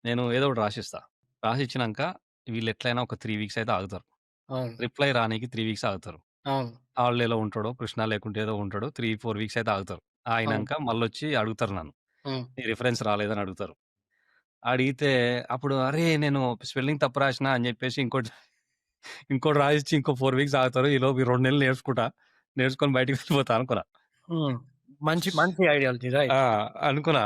నేను ఏదో ఒకటి రాసిస్తా. రాసిచ్చినంక వీళ్ళెట్లైనా ఒక 3 వీక్స్ అయితే ఆగుతారు. అవును. రిప్లై రానీకి 3 వీక్స్ ఆగుతారు. అవును. హాలిడేలో ఉంటాడో, కృష్ణ లేకుంటే ఏదో ఉంటాడో 3, 4 వీక్స్ అయితే ఆగుతారు. అవును. ఆగినంక మళ్ళొచ్చి అడుగుతారు నన్ను. హ్మ్. నీ రిఫరెన్స్ రాలేదని అడుగుతారు. అడిగితే అప్పుడు అరే! నేను స్పెల్లింగ్ తప్పు రాసినా అని జెప్పేసి ఇంకోటి రాసిచ్చి ఇంకో 4 వీక్స్ ఆగుతారు. ఈలోపు ఈ 2 నెలలు నేర్చుకుంటా. నేర్చుకొని బయటికి వెళ్ళిపోతా అనుకున్నా. హ్మ్. మంచి మంచి ఐడియాలజీ. ఆ! రైట్. అనుకున్నా.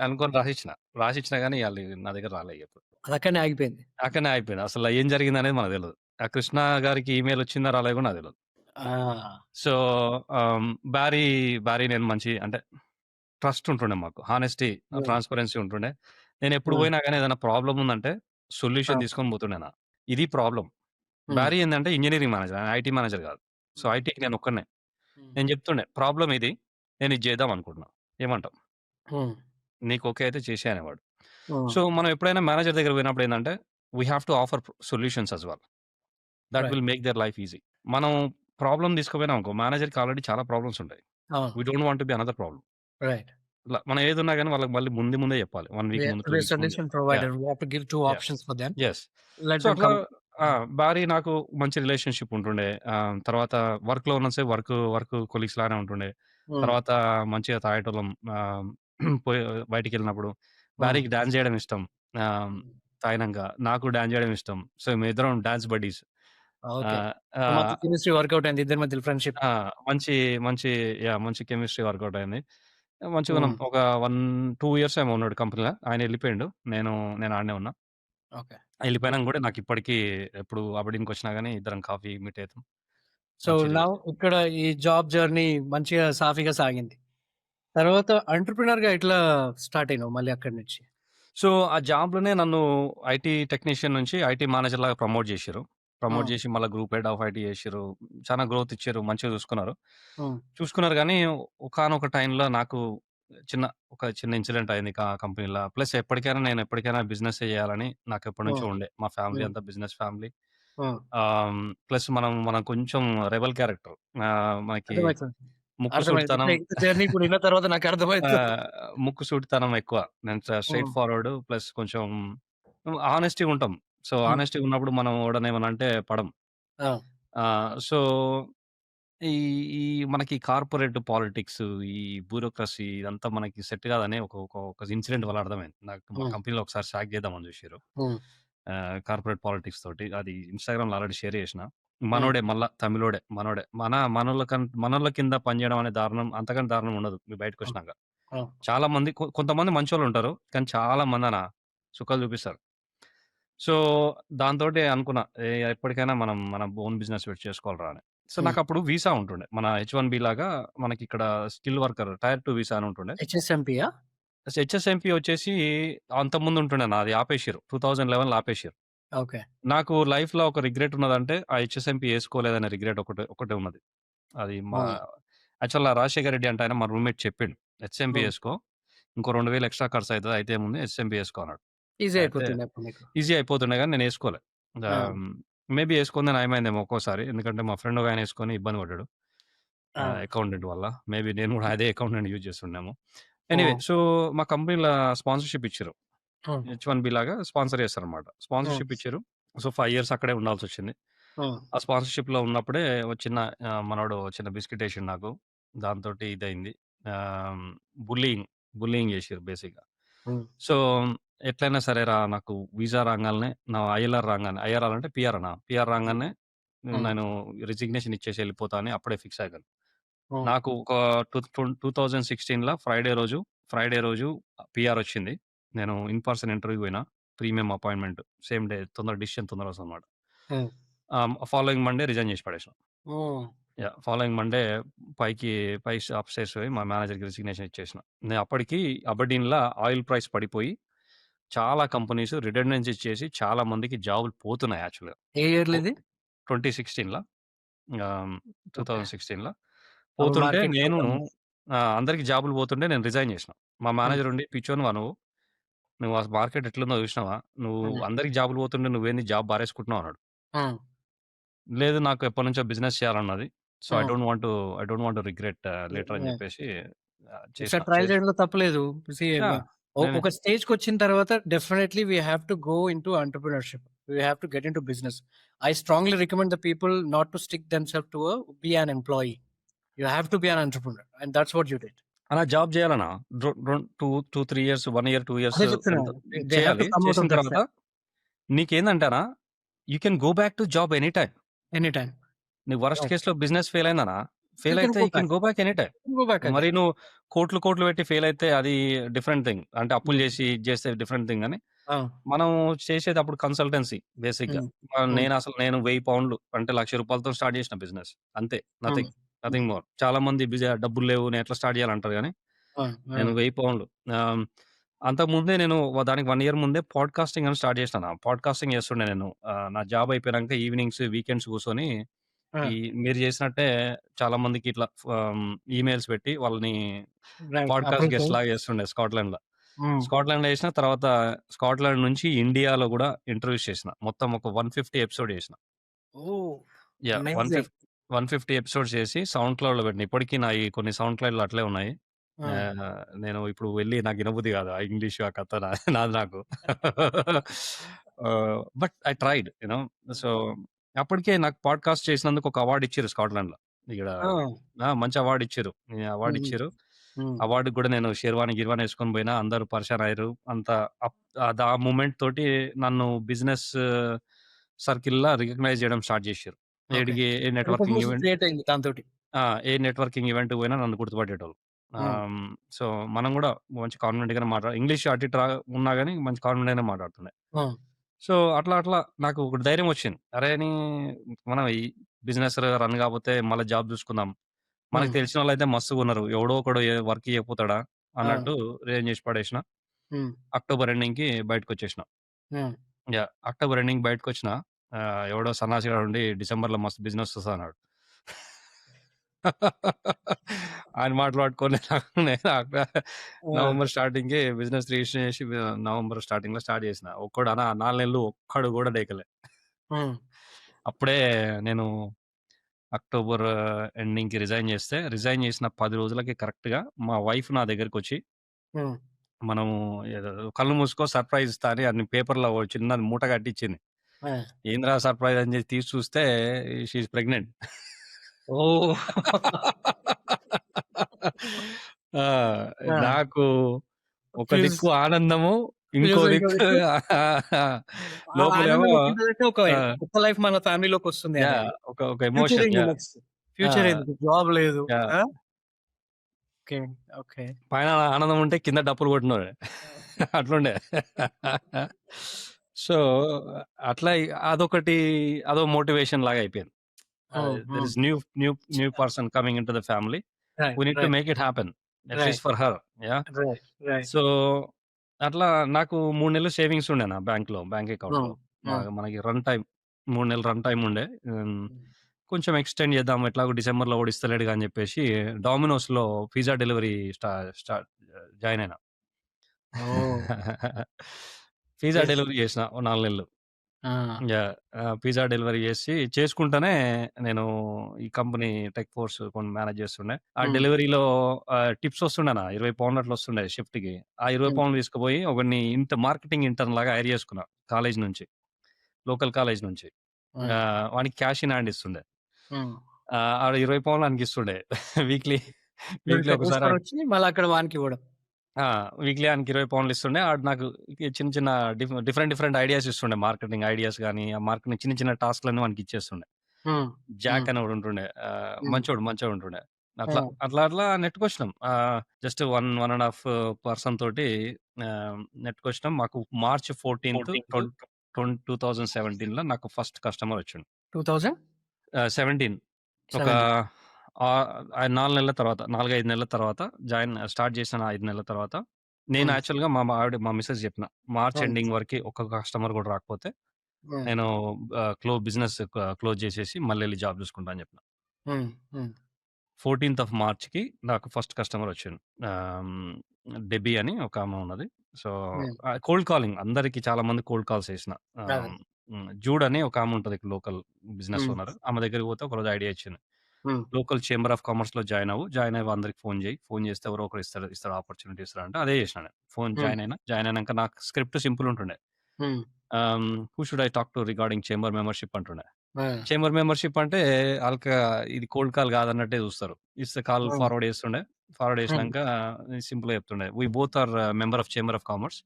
అనుకోని రాసిచ్చిన. రాసిచ్చినా గానీ ఆళ్ళు నా దగ్గర రాలే ఎప్పుడు. అదక్కడనే ఆగిపోయింది. అక్కడనే ఆగిపోయింది. అసల ఏం జరిగిందనేది మనకు తెలవదు. ఆ కృష్ణ గారికి ఈమెయిల్ వచ్చిందా రాలేదో కూడా నాకు తెలవదు. ఆ! సో, ఆహ్, భారీ నేను మంచి అంటే ట్రస్ట్ ఉంటుండే మాకు. హానెస్టీ, హ్మ్. ట్రాన్స్‌పరెన్సీ ఉంటుండే. నేనెప్పుడు హ్మ్. పోయినా గాని ఏదైనా ప్రాబ్లమ్ ఉందంటే ఆ! సొల్యూషన్ తీసుకొని పోతుండేనా. ఇది ప్రాబ్లమ్. హ్మ్. బ్యారీ ఏందంటే ఇంజినీరింగ్ మేనేజర్. ఆయన ఐటీ మేనేజర్ కాదు. సో, హ్మ్. ఐటీకి నేనొక్కడినే. హ్మ్. నేను చెప్తుండే ప్రాబ్లమ్ ఇది. నేను ఇది చేద్దాం అనుకుంటున్నా. ఏమంటావు? హ్మ్. నీకు ఓకే అయితే చేసేయి అనేవాడు. హ్మ్. సో, మనం ఎప్పుడైనా మేనేజర్ దగ్గరికి పోయినప్పుడు ఏందంటే, we have to offer solutions as well. That right. Will make their life easy. మనం ప్రాబ్లమ్ తీసుకుపోయినామనుకో మేనేజర్‌కి ఆల్రెడీ చాలా ప్రాబ్లమ్స్ ఉంటాయి. అవును. We don't want to be another problem. Right. మనం ఏదున్నా గాని వాళ్ళకి మళ్ళీ ముందే చెప్పాలి. 1 We వీక్ have ముందు, to 2 be a వీక్స్ ముందు solution చెప్పాలి. Yeah! provider. We have to give 2 yeah! options for them. Yes. Let so, them అట్లా come. భారీ నాకు మంచి రిలేషన్‌షిప్ ఉంటుండే. తర్వాత వర్క్‌లో ఉన్నంత సేపు వర్క్ కొలీగ్స్ లానే ఉంటుండే. హ్మ్. తర్వాత మంచిగా తాగేటోళ్ళం. పోయి బయటికెళ్ళినప్పుడు హ్మ్. భార్యకి డాన్స్ చేయడం ఇష్టం. ఆహ్, హ్మ్. తాగినంక. నాకు డాన్స్ చేయడం ఇష్టం. సో, మేమిద్దరం డాన్స్ బడ్డీస్. ఓకే. ఆహ్, సో, మంచి ఆహ్, కెమిస్ట్రీ వర్కౌట్ అయింది ఇద్దరి మధ్యలో ఫ్రెండ్‌షిప్. ఆ! మంచి మంచి మంచి కెమిస్ట్రీ వర్కౌట్ అయింది. మంచిగున్నాం. హ్మ్. ఒక 2 ఇయర్స్ ఏమో ఉన్నాడు కంపెనీలో. ఆయన ఎళ్ళిపోయిండు. నేను ఆడనే ఉన్నా. ఓకే. గుడ్. ఎళ్ళిపోయినంక గూడా నాకిప్పటికి ఎప్పుడు అబిడీన్‌కొచ్చినా గాని ఇద్దరం కాఫీ మీట్ అయితాం. సో, మంచి నౌ రిలేషన్. ఇక్కడ ఈ జాబ్ జర్నీ మంచిగా సాఫీగా సాగింది. తర్వాత ఎంటర్‌ప్రెన్యూర్‌గా ఎట్లా స్టార్ట్ అయినావు మళ్ళీ అక్కడి నుంచి? సో, ఆ జాబ్‌లోనే నన్ను ఐటీ టెక్నీషియన్ నుంచి ఐటీ మేనేజర్‌లాగా ప్రమోట్ జేషిర్రు. ప్రమోట్ హ్మ్. జేసి మళ్ళా గ్రూప్ హెడ్ ఆఫ్ ఐటీ జేషిర్రు. చానా గ్రోత్ ఇచ్చిర్రు. మంచిగా చూసుకున్నారు. హ్మ్. చూసుకున్నారు గానీ, ఒకానొక టైంలో నాకు చిన్న ఇన్సిడెంట్ అయింది కంపెనీలో. ప్లస్ నేను ఎప్పటికైనా బిజినెస్సే చేయాలని నాకెప్పటినుంచో హ్మ్. ఉండే. మా ఫ్యామిలీ హ్మ్. అంతా బిజినెస్ ఫ్యామిలీ. హ్మ్. ప్లస్ మనం కొంచెం రెబెల్ క్యారెక్టర్. మనకి అర్థమైతుంది. ముక్కు అర్థమైంది. సూటితనం. ఇంత జర్నీ ఇప్పుడు విన్న తర్వాత నాకు అర్థమైతుంది. ముక్కు సూటితనం ఎక్కువ. నేను స్ట్రెయిట్ హ్మ్. ఫార్వర్డ్ ప్లస్ కొంచెం హానెస్టీగా ఉంటాం. సో, హ్మ్. హానెస్టీగా ఉన్నప్పుడు మనం ఎవడన్నా ఏమన్నా అంటే పడం. ఆ! సో, ఈ ఈ మనకి కార్పొరేట్ పాలిటిక్స్, ఈ బ్యూరోక్రసీ ఇదంతా మనకి సెట్ కాదని ఒక ఇన్సిడెంట్ వల్ల అర్థమైంది. నాకు మా హ్మ్. కంపెనీలో ఒకసారి సాక్ చేద్దామని చూసిర్రు. హ్మ్. కార్పొరేట్ పాలిటిక్స్ తోటి. అది ఇన్‌స్టాగ్రామ్‌లో ఆల్రెడీ షేర్ చేసిన. హ్మ్. మనోడే మళ్ళా తమిళోడే మనోడే. మనోళ్ళ కింద పనిచేయడం అనే దారుణం అంతకంటే దారుణం ఉండదు. మీరు హ్మ్. బయటకొచ్చినాక. అవును. చాలా మంది కొంతమంది మంచోళ్ళుంటారు. కానీ చాలా మందన చుక్కలు చూపిస్తారు. సో, దాంతోటి అనుకున్నా ఎప్పటికైనా మనం మన ఓన్ బిజినెస్ పెట్టి చేసుకోవాలిరా అని. సో, హ్మ్. నాకప్పుడు వీసా ఉంటుండే. మన హెచ్-1బీ లాగా మనకిక్కడ స్కిల్ వర్కర్ టైర్ 2 వీసా అని ఉంటుండే. హెచ్ఎస్ఎంపీయా? హెచ్ఎస్ఎంపీ వచ్చేసి అంతకుముందు ఉంటుండే నాది ఆపేసిర్రు. 2011లో ఆపేసిర్రు. ఓకే. నాకు లైఫ్‌లో ఒక రిగ్రెట్ ఉన్నదంటే ఆ హెచ్ఎస్ఎంపీ ఏసుకోలేదనే రిగ్రెట్ ఒకటే ఉన్నది. అది మా హ్మ్. యాక్చువల్‌గా రాజశేఖర్ రెడ్డి అంటే ఆయన మా రూమ్‌మేట్ చెప్పిండు. హెచ్ఎంపీ హ్మ్. ఏసుకో. ఇంకో 2000 ఎక్స్‌ట్రా ఖర్చయితది. అయితే ఏముంది హెచ్ఎంపీ ఏసుకో అన్నాడు. ఈజీ అయితే అయిపోతుండే అప్పుడు మీకు. ఈజీ అయిపోతుండే గానీ నేనేసుకోలే. ఆ! ఆహ్, మేబీ ఏసుకుందే నయమైందేమో ఒక్కోసారి. ఎందుకంటే మా ఫ్రెండ్ ఒకాయన ఏసుకొని ఇబ్బంది పడ్డాడు. ఆ! అకౌంటెంట్ వల్ల. మేబీ నేను గూడా అదే అకౌంటెంట్ యూజ్ చేస్తుండేమో. ఎనీవే హ్మ్. సో, మా కంపెనీల స్పాన్సర్‌షిప్ ఇచ్చిర్రు. హ్మ్. హెచ్-1బీ లాగా స్పాన్సర్ చేస్తారనమాట. హ్మ్. స్పాన్సర్‌షిప్ ఇచ్చిర్రు. సో, 5 ఇయర్స్ అక్కడే ఉండాల్సొచ్చింది. హ్మ్. ఆ స్పాన్సర్‌షిప్‌లో ఉన్నప్పుడే ఓ చిన్న మనోడు చిన్న బిస్కిట్ ఏసిండు నాకు. దాంతోటి ఇదయింది. ఆహ్, బుల్లీయింగ్, బుల్లీయింగ్ చేసిర్రు బేసిక్‌గా. హ్మ్. సో, ఎట్లైనా సరేరా నాకు వీసా రాంగాల్నే నా ఐఎల్ఆర్ రాంగానే ఐఆర్ఆర్ అంటే పీఆర్ హ్మ్. రాంగానే హ్మ్. నేను రిజిగ్నేషన్ ఇచ్చేసి ఎళ్ళిపోతా అని అప్పుడే ఫిక్స్ అయిపోయాను. హ్మ్. నాకు ఒక 2016ల ఫ్రైడే రోజు పీఆర్ వచ్చింది. నేను ఇన్ పర్సన్ ఇంటర్వ్యూకి పోయినా. Premium appointment same day decision తొందరగొస్తదనమాట. హ్మ్. ఫాలోయింగ్ మండే రిజైన్ చేసి పడేసిన. హ్మ్. ఫాలోయింగ్ మండే పైకి అప్‌స్టైర్స్ పోయి మా మేనేజర్‌కి రిజిగ్నేషన్ ఇచ్చేసిన. నేను అప్పటికి అబర్డీన్‌ల ఆయిల్ ప్రైస్ పడిపోయి చాలా కంపెనీస్ రిడెండెన్సీ ఇచ్చేసి చాలా మందికి జాబ్‌లు పోతున్నాయి యాక్చువల్‌గా. ఏ ఇయర్‌లో ఓ ఇది? 2016ల ఆహ్, ఓకే. 2016ల అప్పుడు పోతుంటే మార్కెట్ నేను డౌన్ ఉంది. అందరికి జాబ్‌లు పోతుంటే నేను రిజైన్ చేసిన. మా హ్మ్. మేనేజర్ ఉండి "పిచ్చోనివా నువ్వు? నువ్వు ఆ మార్కెట్ ఎట్లుందో చూసినావా? నువ్వు హ్మ్. అందరికి జాబ్‌లు పోతుంటే నువ్వేంది జాబ్ బారేసుకుంటున్నావు" అన్నాడు. హ్మ్. లేదు నాకు ఎప్పటినుంచో బిజినెస్ చేయాలన్నది. So, hmm. I don't want to regret later అని యాహ్! చెప్పేసి చేసిన. ఒకసారి ట్రైల్ చేయడంలో తప్పులేదు. See yeah! నేనే ఒక స్టేజ్‌కొచ్చిన తర్వాత definitely we have to go into entrepreneurship. We have to get into business. I strongly recommend the people not to stick themselves to be an employee. You have to be an entrepreneur and that's what you did. అలా job చేయాలనా? 3 years, 1 year, 2 years అదే ఎంత చెప్తున్నాను. They have to చేయాలి. Come out చేసిన off that తర్వాత నీకేందంటారా, you can go back to job any time. Any time. నీ వరస్ట్ రైట్. కేస్‌లో బిజినెస్ ఫెయిల్ అయిందనా, యూ ఫెయిల్ కెన్ అయితే go you can back. Go back any time. Go back మరి again. నువ్వు కోట్లు పెట్టి ఫెయిల్ అయితే అది డిఫరెంట్ థింగ్. అంటే అప్పులు హ్మ్. చేసి ఇది చేస్తే డిఫరెంట్ థింగ్ గానీ, ఆ! మనం చేసేది అప్పుడు కన్సల్టెన్సీ బేసిక్‌గా. హ్మ్. హ్మ్. నేను 1000 పౌండ్లు అంటే ₹1,00,000తో స్టార్ట్ చేసిన బిజినెస్. అంతే. హ్మ్. నథింగ్. హ్మ్. Nothing more. చాలా మంది డబ్బులు లేవు నేను ఎట్లా స్టార్ట్ చేయాలంటారు గానీ, ఆ! ఆ! నేను 1000 పౌండ్లు ఆహ్, అంతకుముందే నేను దానికి 1 ఇయర్ ముందే పాడ్‌కాస్టింగ్ అని స్టార్ట్ చేసినా. పాడ్‌కాస్టింగ్ చేస్తుండే నేను. నా జాబ్ అయిపోయినంక ఈవినింగ్స్, వీకెండ్స్ కూర్చొని ఆ! ఈ మీరు చేసినట్టే చాలా మందికి ఇట్లా ఈమెయిల్స్ పెట్టి వాళ్ళని రైట్. పాడ్‌కాస్ట్ అప్రోచ్ అయ్యి గెస్ట్‌లాగా చేస్తుండే స్కాట్లాండ్‌ల. హ్మ్. స్కాట్లాండ్‌లో చేసిన తర్వాత స్కాట్లాండ్ నుంచి ఇండియాలో గూడా ఇంటర్వ్యూస్ చేసిన. మొత్తం ఒక 150 ఎపిసోడ్ చేసిన. ఓహ్! యాహ్! అమేజింగ్. 150 ఎపిసోడ్స్ చేసి సౌండ్ క్లౌడ్‌లో పెట్టిన. ఇప్పటికి నాయి కొన్ని సౌండ్ క్లౌడ్‌లో అట్లే ఉన్నాయి. ఆ! ఆహ్, నేను ఇప్పుడు వెళ్లి నాకు ఇనబుద్ధి కాదు. ఆ ఇంగ్లీషు ఆ కథ నాది నాకు. బట్ ఐ ట్రైడ్ సో, అప్పటికే నాకు పాడ్‌కాస్ట్ చేసినందుకు ఒక అవార్డ్ ఇచ్చిర్రు స్కాట్లాండ్‌లో. ఈడ ఆ! మంచి అవార్డ్ ఇచ్చిర్రు. అవార్డ్ హుహు. ఇచ్చిర్రు. హ్మ్. అవార్డ్‌కి గూడా నేను గిర్వానీ యేసుకొని పోయినా. అందరూ పరిషాన్ అయ్యిర్రు. అంత ఆ మూమెంట్ తోటి నన్ను బిజినెస్ సర్కిల్‌లా రికగ్నైజ్ చేయడం స్టార్ట్ చేసిర్రు. ఓకే. ఏ నెట్వర్కింగ్ రికగ్నిషన్ ఈవెంట్ క్రియేట్ అయింది దాంతోటి. ఏ నెట్వర్కింగ్ ఈవెంట్‌కి పోయినా నన్ను గుర్తుపట్టేటోళ్ళు. హ్మ్. సో, మనం గూడా మంచి కాన్ఫిడెంట్‌గానే ఇంగ్లీష్ అటు ఇటు ఉన్నా గాని మంచి కాన్ఫిడెంట్‌గానే మాట్లాడుతుండే. హ్మ్. సో, అట్లా నాకు ఒకటి ధైర్యం వచ్చింది. అరే! మనం ఈ బిజినెస్ రన్ కాపోతే మళ్ళా జాబ్ చూసుకుందాం. మనకు హ్మ్. తెలిసినోళ్ళైతే మస్తుగున్నారు. ఎవడో ఒకడు వర్క్ ఇయ్యకపోతాడా అవును. అన్నట్టు రిజైన్ చేసి పడేసిన. హ్మ్. అక్టోబర్ ఎండింగ్‌కి బయటకొచ్చేసిన. హ్మ్. అక్టోబర్ ఎండింగ్ బయటకొచ్చిన. ఎవడో సన్నాసిగాడుండి డిసెంబర్‌లో మస్తు బిజినెస్ వస్తదన్నాడు. ఆయన మాటలు పట్టుకొని నేను ఆ! నవంబర్ స్టార్టింగ్‌కి బిజినెస్ రిజిస్టర్ చేసి నవంబర్ స్టార్టింగ్‌లో స్టార్ట్ చేసిన. 4 నెలలు ఒక్కడు కూడా డేకలే. హ్మ్. అప్పుడే నేను అక్టోబర్ ఎండింగ్‌కి రిజైన్ చేసిన 10 రోజులకి కరెక్ట్‌గా మా వైఫ్ నా దగ్గరికొచ్చి, హ్మ్. మనము ఏదో కళ్ళు మూసుకో సర్ప్రైజ్ ఇస్తా అని అన్ని పేపర్‌లో ఓ చిన్నది మూట కట్టిచ్చింది. ఆ! ఏందిరా సర్ప్రైజ్ అని చెప్పి తీసి చూస్తే షీ ఈస్ ప్రెగ్నెంట్. ఓహ్! ఆ! ఆ! నాకు ఒక ఫ్యూజ్ దిక్కు ఆనందము, ఇంకో ఫ్యూజ్ ఇంకో దిక్కు దిక్కు ఆ లోపలేమో ఆనందం ఎట్లుంటదంటే ఒక ఆ! కొత్త లైఫ్ మన ఫ్యామిలీలోకొస్తుంది యాహ్! అనేది. ఒక ఫ్యూచర్ ఎమోషన్. ఏంది యాహ్! నెక్స్ట్? ఆ! ఫ్యూచర్ ఎందుకు? జాబ్ లేదు. యాహ్! ఆ! ఓకే. ఓకే. పైన ఆనందం ఉంటే కింద డప్పులు కొట్టినోడే. అట్లుండే. సో, అట్లా అదొకటి అదో మోటివేషన్ లాగా అయిపోయింది. Hmm. There hmm. Is new person coming into the family. Right. We need to right. Make it happen. Right. At least for her. Yeah! Right. Right. So, అట్లా నాకు 3 నెలలు సేవింగ్స్ ఉండే నా బ్యాంక్ అకౌంట్‌లో. హ్మ్. హ్మ్. మనకి రన్ టైమ్ 3 నెలలు రన్ టైమ్ ఉండే. హ్మ్. కొంచెం ఎక్స్‌టెండ్ చేద్దాం ఎట్లాగో డిసెంబర్‌లో వాడు ఇస్తలేడుగా అని చెప్పేసి డోమినోస్‌లో పిజ్జా డెలివరీ స్టార్ట్ జాయిన్ అయినా. ఓహ్! Pizza yes. డెలివరీ చేసిన ఓ 4 నెలలు. ఆ! యాహ్! పిజ్జా డెలివరీ చేసుకుంటానే నేను ఈ కంపెనీ టెక్ ఫోర్స్ కొన్ని మేనేజ్ చేస్తుండే. ఆ హ్మ్. డెలివరీలో టిప్స్ వస్తుండేనా £20 అట్లా వస్తుండే షిఫ్ట్‌కి. ఆ హ్మ్. £20 తీసుకుపోయి ఒకడిని మార్కెటింగ్ ఇంటర్న్ లాగా హైర్ చేసుకున్నా కాలేజ్ నుంచి. లోకల్ కాలేజ్ నుంచి. హ్మ్. వానికి క్యాష్ ఇన్ హ్యాండ్ ఇస్తుండే. హ్మ్. ఆడు £20 ఆనికి ఇస్తుండే. వీక్లీ మీరు వీక్లీ ఇట్లా ఒకసారి తీసుకొనొచ్చి మళ్ళీ అక్కడ వానికివ్వడం. ఆ! వీక్లీ ఆయనకి £20 ఇస్తుండే. ఆడు నాకు చిన్న చిన్న డిఫరెంట్ ఐడియాస్ ఇస్తుండే. మార్కెటింగ్ ఐడియాస్ గాని, ఆ మార్కెటింగ్ చిన్న చిన్న టాస్క్‌లన్నీ వానికి ఇచ్చేస్తుండే. హ్మ్. హ్మ్. జాక్ అని ఒకడుంటుండే. హ్మ్. మంచోడుంటుండే. అట్లా, హ్మ్. అట్లా నెట్టుకొచ్చినాం. జస్ట్ 1 ½ పర్సన్ తోటి నెట్టుకొచ్చినాం. మాకు మార్చ్ 14థ్ 14th 2017లో నాకు ఫస్ట్ కస్టమర్ వచ్చిండు. 2017. 17 ఒక 4 నెలల తర్వాత 4, 5 నెలల తర్వాత స్టార్ట్ చేసిన 5 నెలల తర్వాత నేను హ్మ్. యాక్చువల్‌గా మా మిసెస్ చెప్పిన. మార్చ్ హ్మ్. ఎండింగ్ వరకి ఒక్క కస్టమర్ కూడా రాకపోతే హ్మ్. నేను బిజినెస్ క్లోజ్ చేసేసి మళ్ళెళ్లి జాబ్ చూసుకుంటా అని చెప్పిన. హ్మ్. హ్మ్. 14థ్ ఆఫ్ మార్చ్‌కి నాకు ఫస్ట్ కస్టమర్ వచ్చిండు. ఆహ్, హ్మ్, డెబ్బీ అని ఒక ఆమె ఉన్నది. సో, హ్మ్. కోల్డ్ కాలింగ్ అందరికి చాలా మంది కోల్డ్ కాల్స్ చేసిన. అదే. జూడ్ అని ఒక ఆమె ఉంటది లోకల్ బిజినెస్ హ్మ్. ఓనర్. ఆమె దగ్గరికి పోతే ఒకరోజు ఐడియా ఇచ్చింది. హ్మ్. లోకల్ చేంబర్ ఆఫ్ కామర్స్‌లో జాయిన్ అవ్వు. జాయిన్ అయ్యి అందరికి ఫోన్ చేయి. ఫోన్ చేస్తే ఎవరో ఒకరు ఇస్తాడు ఆపర్చునిటీ ఇస్తాడు అంటే అదే చేసినా నేను. హ్మ్. జాయిన్ అయినాక నాకు స్క్రిప్ట్ సింపుల్ ఉంటుండే. హ్మ్. Who should I talk to regarding chamber membership అంటుండే. ఆ! చేంబర్ మెంబర్‌షిప్ అంటే ఇది కోల్డ్ కాల్ కాదన్నట్టే చూస్తారు. ఇస్తే కాల్ హ్మ్. ఫార్వర్డ్ చేస్తుండే. ఫార్వర్డ్ హ్మ్. చేసినంక సింపుల్‌గా చెప్తుండే. We both are member of chamber of commerce.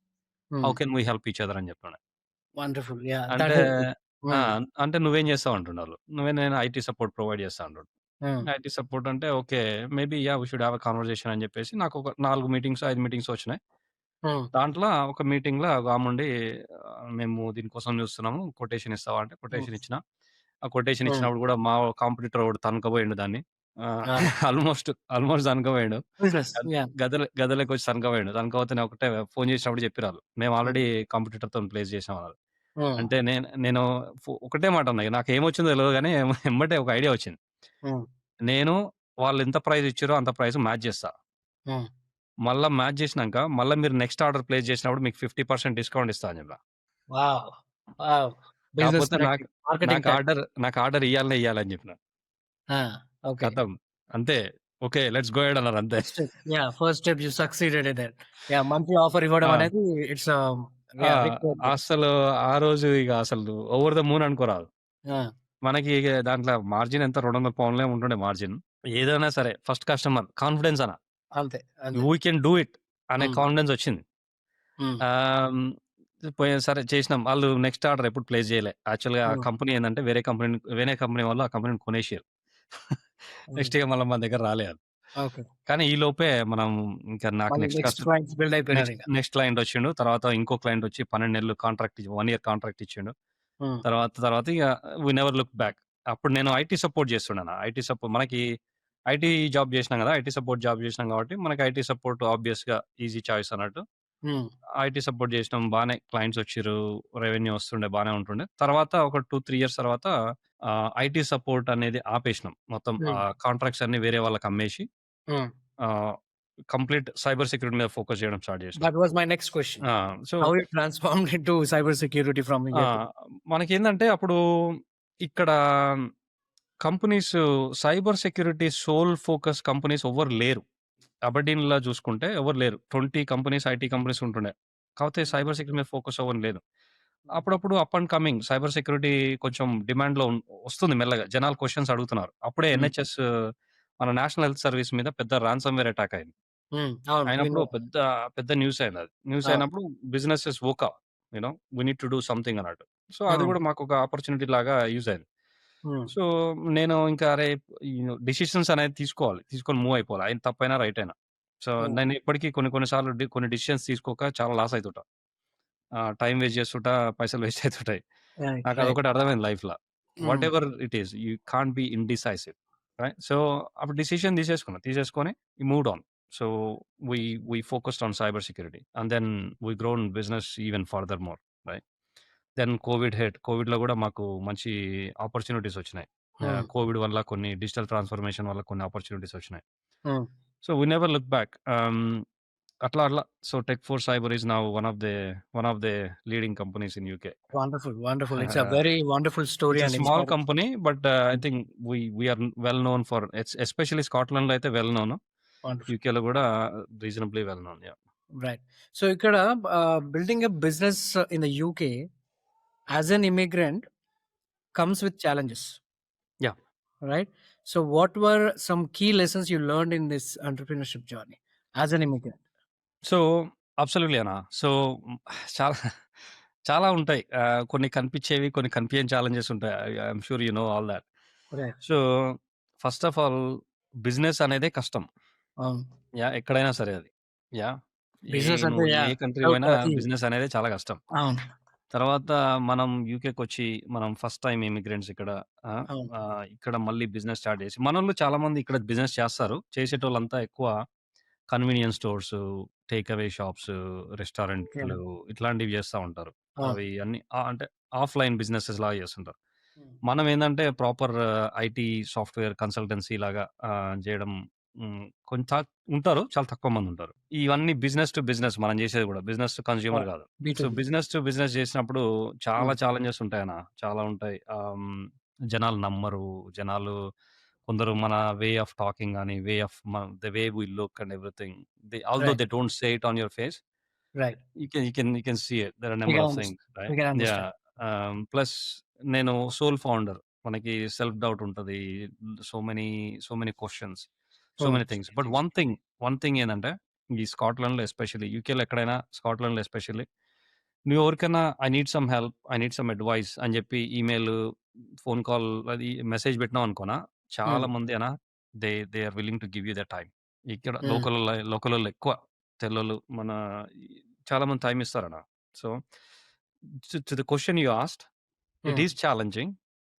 How hmm. Can we help each other అని చెప్తుండే. వండర్‌ఫుల్. యాహ్! అంటే దట్ హెల్ప్‌డ్. ఆ! హ్మ్. అంటే నువ్వేం చేస్తావు అంటుండాళ్ళు. నేను ఐటీ సపోర్ట్ ప్రొవైడ్ చేస్తా అంటుండు. హ్మ్. ఐటీ సపోర్ట్ అంటే okay. Maybe we should have a conversation అని చెప్పేసి నాకొక 4 మీటింగ్స్, 5 మీటింగ్స్ వచ్చినాయి. హ్మ్. దాంట్లో ఒక మీటింగ్‌లో ఒక ఆముండి మేము దీనికోసం చూస్తున్నాము. కొటేషన్ ఇస్తావా? అంటే హ్మ్. కొటేషన్ ఇచ్చిన. ఆ కొటేషన్ హ్మ్. ఇచ్చినప్పుడు కూడా మా కాంపిటీటర్ ఒకడు తనకబోయిండు దాన్ని. ఆ! ఆల్మోస్ట్ తనకబోయిండు. బిజినెస్. యాహ్! గదిలోకొచ్చి తనకబోయిండు. తనకపోతే నేను ఒకటే ఫోన్ చేసినప్పుడు చెప్పిరాళ్ళు. మేము హ్మ్. ఆల్రెడీ కాంపిటీటర్‌తోని ప్లేస్ చేసాం అన్నారు. హ్మ్. అంటే నేను ఒకటే మాట అన్నా. నాకేమొచ్చిందో తెలవదు గానీ ఎమ్మటే ఒక ఐడియా వచ్చింది. హ్మ్. నేను వాళ్ళెంత ప్రైస్ ఇచ్చిర్రో అంత ప్రైస్ మ్యాచ్ చేస్తా. హ్మ్. మళ్ళా మ్యాచ్ చేసినంక మళ్ళా మీరు నెక్స్ట్ ఆర్డర్ ప్లేస్ చేసినప్పుడు మీకు 50% డిస్కౌంట్ ఇస్తా అని చెప్పిన. వావ్! వావ్! బిజినెస్ కాపోతే టాక్టిక్. Marketing tactic. నాకు ఆర్డర్ ఇయ్యాలని చెప్పిన. ఆ! ఓకే. ఖతం. అంతే. ఓకే. లెట్స్ గో అహెడ్ అన్నారు అంతే. First step. Yeah! First step you succeeded in it. Yeah! Monthly offer ఇవ్వడం ఆ! అనేది ఇట్స్ ఆ! యాహ్! Big progress. అసలు ఆ రోజు ఇగ అసలు ఓవర్ ద మూన్ అనుకోరాదు. ఆ! మనకి ఇగ దాంట్లో మార్జిన్ ఎంత £200 ఉంటుండే మార్జిన్. ఏదైనా సరే ఫస్ట్ కస్టమర్ కాన్ఫిడెన్స్ అన్న. అంతే. అంతే. వి కెన్ డూ ఇట్ అనే హ్మ్. కాన్ఫిడెన్స్ వచ్చింది. హ్మ్. ఆహ్, హ్మ్. సరే చేసినాం. వాళ్ళు నెక్స్ట్ ఆర్డర్ ఎప్పుడు ప్లేస్ చేయలే. యాక్చువల్‌గా ఆ హ్మ్. కంపెనీ ఏందంటే వేరే కంపెనీ వాళ్ళు ఆ కంపెనీని కొనేసిర్రు. హ్మ్. నెక్స్ట్ ఇగ మళ్ళా మన దగ్గర రాలే అది. ఓకే. కానీ ఈ లోపే మనం ఇంకా నాకు మళ్ళీ నెక్స్ట్ నెక్స్ట్ క్లయింట్స్ బిల్డ్ అయిపోయినారిక. నెక్స్ట్ క్లయింట్ వచ్చిండు. తర్వాత ఇంకో క్లయింట్ వచ్చి 12 నెలలు 1 ఇయర్ కాంట్రాక్ట్ ఇచ్చిండు. హ్మ్. తర్వాత ఇగ వి నెవర్ లుక్ బ్యాక్. అప్పుడు నేను ఐటీ సపోర్ట్ చేస్తుండేన. మనకి ఐటీ జాబ్ చేసినాం కదా! ఐటీ సపోర్ట్ జాబ్ చేసినాం కాబట్టి మనకి ఐటీ సపోర్ట్ ఆబ్వియస్‌గా ఈజీ చాయిస్ అన్నట్టు. హ్మ్. ఐటీ సపోర్ట్ చేసినాం. బానే క్లయింట్స్ వచ్చిర్రు. రెవెన్యూ వస్తుండే బానే ఉంటుండే. తర్వాత ఒక 2, 3 ఇయర్స్ తర్వాత ఐటీ సపోర్ట్ అనేది ఆపేసినాం. మొత్తం హ్మ్. కాంట్రాక్ట్స్ అన్నీ వేరే వాళ్ళకి అమ్మేసి hmm. Ah, complete cyber security మీద ఫోకస్ చేయడం స్టార్ట్ చేసినాం. That was my next question. ఆ! So, how you transformed into cyber security from ah! Here to మనకేందంటే అప్పుడు ఇక్కడ companies cyber security sole focus companies ఎవ్వరు లేరు. అబర్డీన్‌లా చూసుకుంటే ఎవరు లేరు. 20 కంపెనీస్ ఐటీ కంపెనీస్ ఉంటుండే. కాపోతే హ్మ్. సైబర్ సెక్యూరిటీ మీద ఫోకస్ ఎవ్వరు లేదు. అప్పుడప్పుడు up and coming cyber security కొంచెం డిమాండ్‌లో వస్తుంది మెల్లగా. జనాలు క్వెషన్స్ అడుగుతున్నారు. అప్పుడే హ్మ్. ఎన్‌హెచ్‌ఎస్ మన నేషనల్ హెల్త్ సర్వీస్ మీద పెద్ద రాన్సమ్‌వేర్ అటాక్ అయింది. అవును. అయినప్పుడు విన్నాను. పెద్ద పెద్ద న్యూస్ అయిందది. న్యూస్ అవును. అయినప్పుడు businesses woke up. We need to do something అన్నట్టు. సో, అది హ్మ్. గూడా మాకొక ఆపర్చునిటీ లాగా యూజ్ అయింది. హ్మ్. సో, నేను ఇంకా అరే! డెసిషన్స్ అనేది తీసుకోవాలి. తీసుకొని మూవ్ అయిపోవాలి. ఆయన తప్పైనా, రైట్ అయినా. సో, హ్మ్. నేను ఇప్పటికి కొన్ని కొన్ని సార్లు కొన్ని డెసిషన్స్ తీసుకోక చాలా లాస్ అయితుంటా. టైమ్ వేస్ట్ చేస్తుంటా, పైసలు వేస్ట్ అయితుంటాయి. రైట్. రైట్. నాకదొకటి అర్థమైంది లైఫ్‌ల. Hmm. Whatever it is you can't be indecisive. Right? So, అప్పుడు డెసిషన్ తీసేసుకున్నా. తీసేసుకొని moved on. So, we we focused on cyber security and then we grown business even further more. Right? Then Covid hit. కోవిడ్‌లో గూడా మాకు మంచి opportunities వచ్చినాయి. హ్మ్. Covid వల్ల కొన్ని డిజిటల్ ట్రాన్స్‌ఫర్మేషన్ వల్ల కొన్ని ఆపర్చునిటీస్ వచ్చినాయి. Hmm. So, we never look back. అట్లా అట్లా. So, Tech Four Cyber is now one of the leading companies in UK. Wonderful. Wonderful. It's a very wonderful story it's a and small inspiring. Company but I think we are well known for especially స్కాట్లాండ్‌లో అయితే well known. Wonderful. యూకేలో గూడా reasonably well known. Yeah! Right. So, ఇక్కడ building a business in the UK as an immigrant comes with challenges. Yeah! Right? So, what were some key lessons you learned in this entrepreneurship journey as an immigrant? So, absolutely అన్న. So, చాలా చాలా ఉంటాయి. కొన్ని కనిపిచ్చేవి, కొన్ని కనిపియని challenges ఉంటాయి. I'm sure you know all that. Right. So, first of all business అనేదే కష్టం. అవును. ఎక్కడైనా సరే అది. యాహ్! బిజినెస్ అంటే నువ్వు ఏ యాహ్! కంట్రీ వితౌట్ పోయినా అది బిజినెస్ అనేది చాలా కష్టం. అవును. తర్వాత మనం యూకేకొచ్చి మనం ఫస్ట్ టైమ్ ఇమిగ్రెంట్స్ ఇక్కడ. ఆ! అవును. ఇక్కడ మళ్ళీ బిజినెస్ స్టార్ట్ చేసి మనోళ్ళు చాలామంది ఇక్కడ బిజినెస్ చేస్తారు. చేసేటోళ్ళంతా ఎక్కువ convenience stores, take away shops, yeah! రెస్టారెంట్లు ఇట్లాంటివి చేస్తా ఉంటారు. అవును. అవి అన్నీ అంటే ఆఫ్‌లైన్ బిజినెసెస్ లాగా చేస్తుంటారు. హ్మ్. మనం ఏందంటే ప్రాపర్ ఐటీ సాఫ్ట్‌వేర్ కన్సల్టెన్సీ లాగా జేయడం. కొంత ఉంటారు. చాలా తక్కువ మందుంటారు. ఇవన్నీ బిజినెస్ టు బిజినెస్ మనం చేసేది గూడా. బిజినెస్ టు కన్స్యూమర్ అవును. గాదు. So, B2B. Business to business చేసినప్పుడు చాలా హ్మ్. ఛాలెంజెస్ ఉంటాయన్న. చాలా ఉంటాయి. జనాలు నమ్మరు. జనాలు కొందరు మన వే ఆఫ్ టాకింగ్ గాని, the way we look and everything. Although right. They don't say it on your face. Right. You can see it. There are we number can of things. We can yeah! Understand. Plus నేను sole founder. మనకి self doubt ఉంటది. So many so many questions. So హ్మ్. Many things. But one thing ఏందంటే ఈ స్కాట్లాండ్‌లో especially యూకేలో ఎక్కడైనా స్కాట్లాండ్‌లో especially నువ్వు ఎవరికైనా I need some help, I need some advice అని చెప్పి ఈమెయిల్, ఫోన్ కాల్ అది మెసేజ్ పెట్టినావు అనుకోనా హ్మ్. చాలా మంది they are willing to give you that time. ఇక్కడ హ్మ్. లోకలోళ్ళు ఎక్కువ తెల్లోళ్ళు మన చాలా మంది టైమ్ ఇస్తారన్న. So, to the question you asked, it hmm. Is challenging.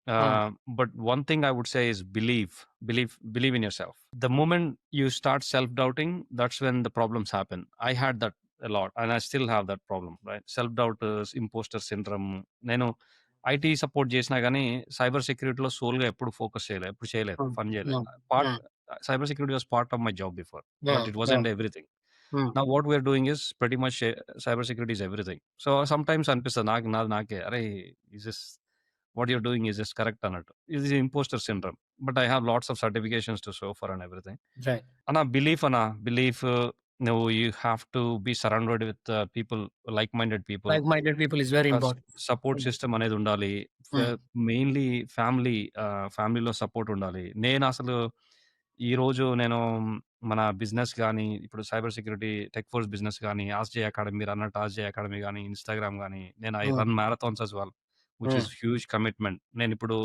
Hmm. But one thing I would say is believe in yourself. The moment you start self doubting, that's when the problems happen. I had that a lot and I still have that problem, right? Self doubt, imposter syndrome. నేను IT support చేసినా గానీ cyber సెక్యూరిటీలో సోల్గా ఎప్పుడు focus చేయలేదు, ఎప్పుడు చేయలేదు, హ్మ్. Fun చేయలేదు. హ్మ్. పార్ట్ హ్మ్. Cyber security was part of my job before, but హ్మ్. ఇట్ హ్మ్. Wasn't everything. హ్మ్. Now what we're doing is pretty much cyber security is everything. So sometimes అనిపిస్తది నాకే అరే is this what you're doing is this correct అన్నట్టు. ఇది imposter syndrome. But I have lots of certifications to show for and everything. Right. Belief నువ్వు you have to be surrounded with people, like minded people. Like minded people is very important. Support system అనేది ఉండాలి. హ్మ్. Mainly ఫ్యామిలీలో support ఉండాలి. నేనసలు ఈరోజు నేను మన బిజినెస్ గాని, ఇప్పుడు cyber security tech force business గాని, ఆస్‌జే అకాడమీ మీరన్నట్టు ఆస్‌జే అకాడమీ గాని, ఇన్‌స్టాగ్రామ్ గాని, నేను I hmm. Run marathons as well. Which hmm. Is huge commitment. నేనిప్పుడు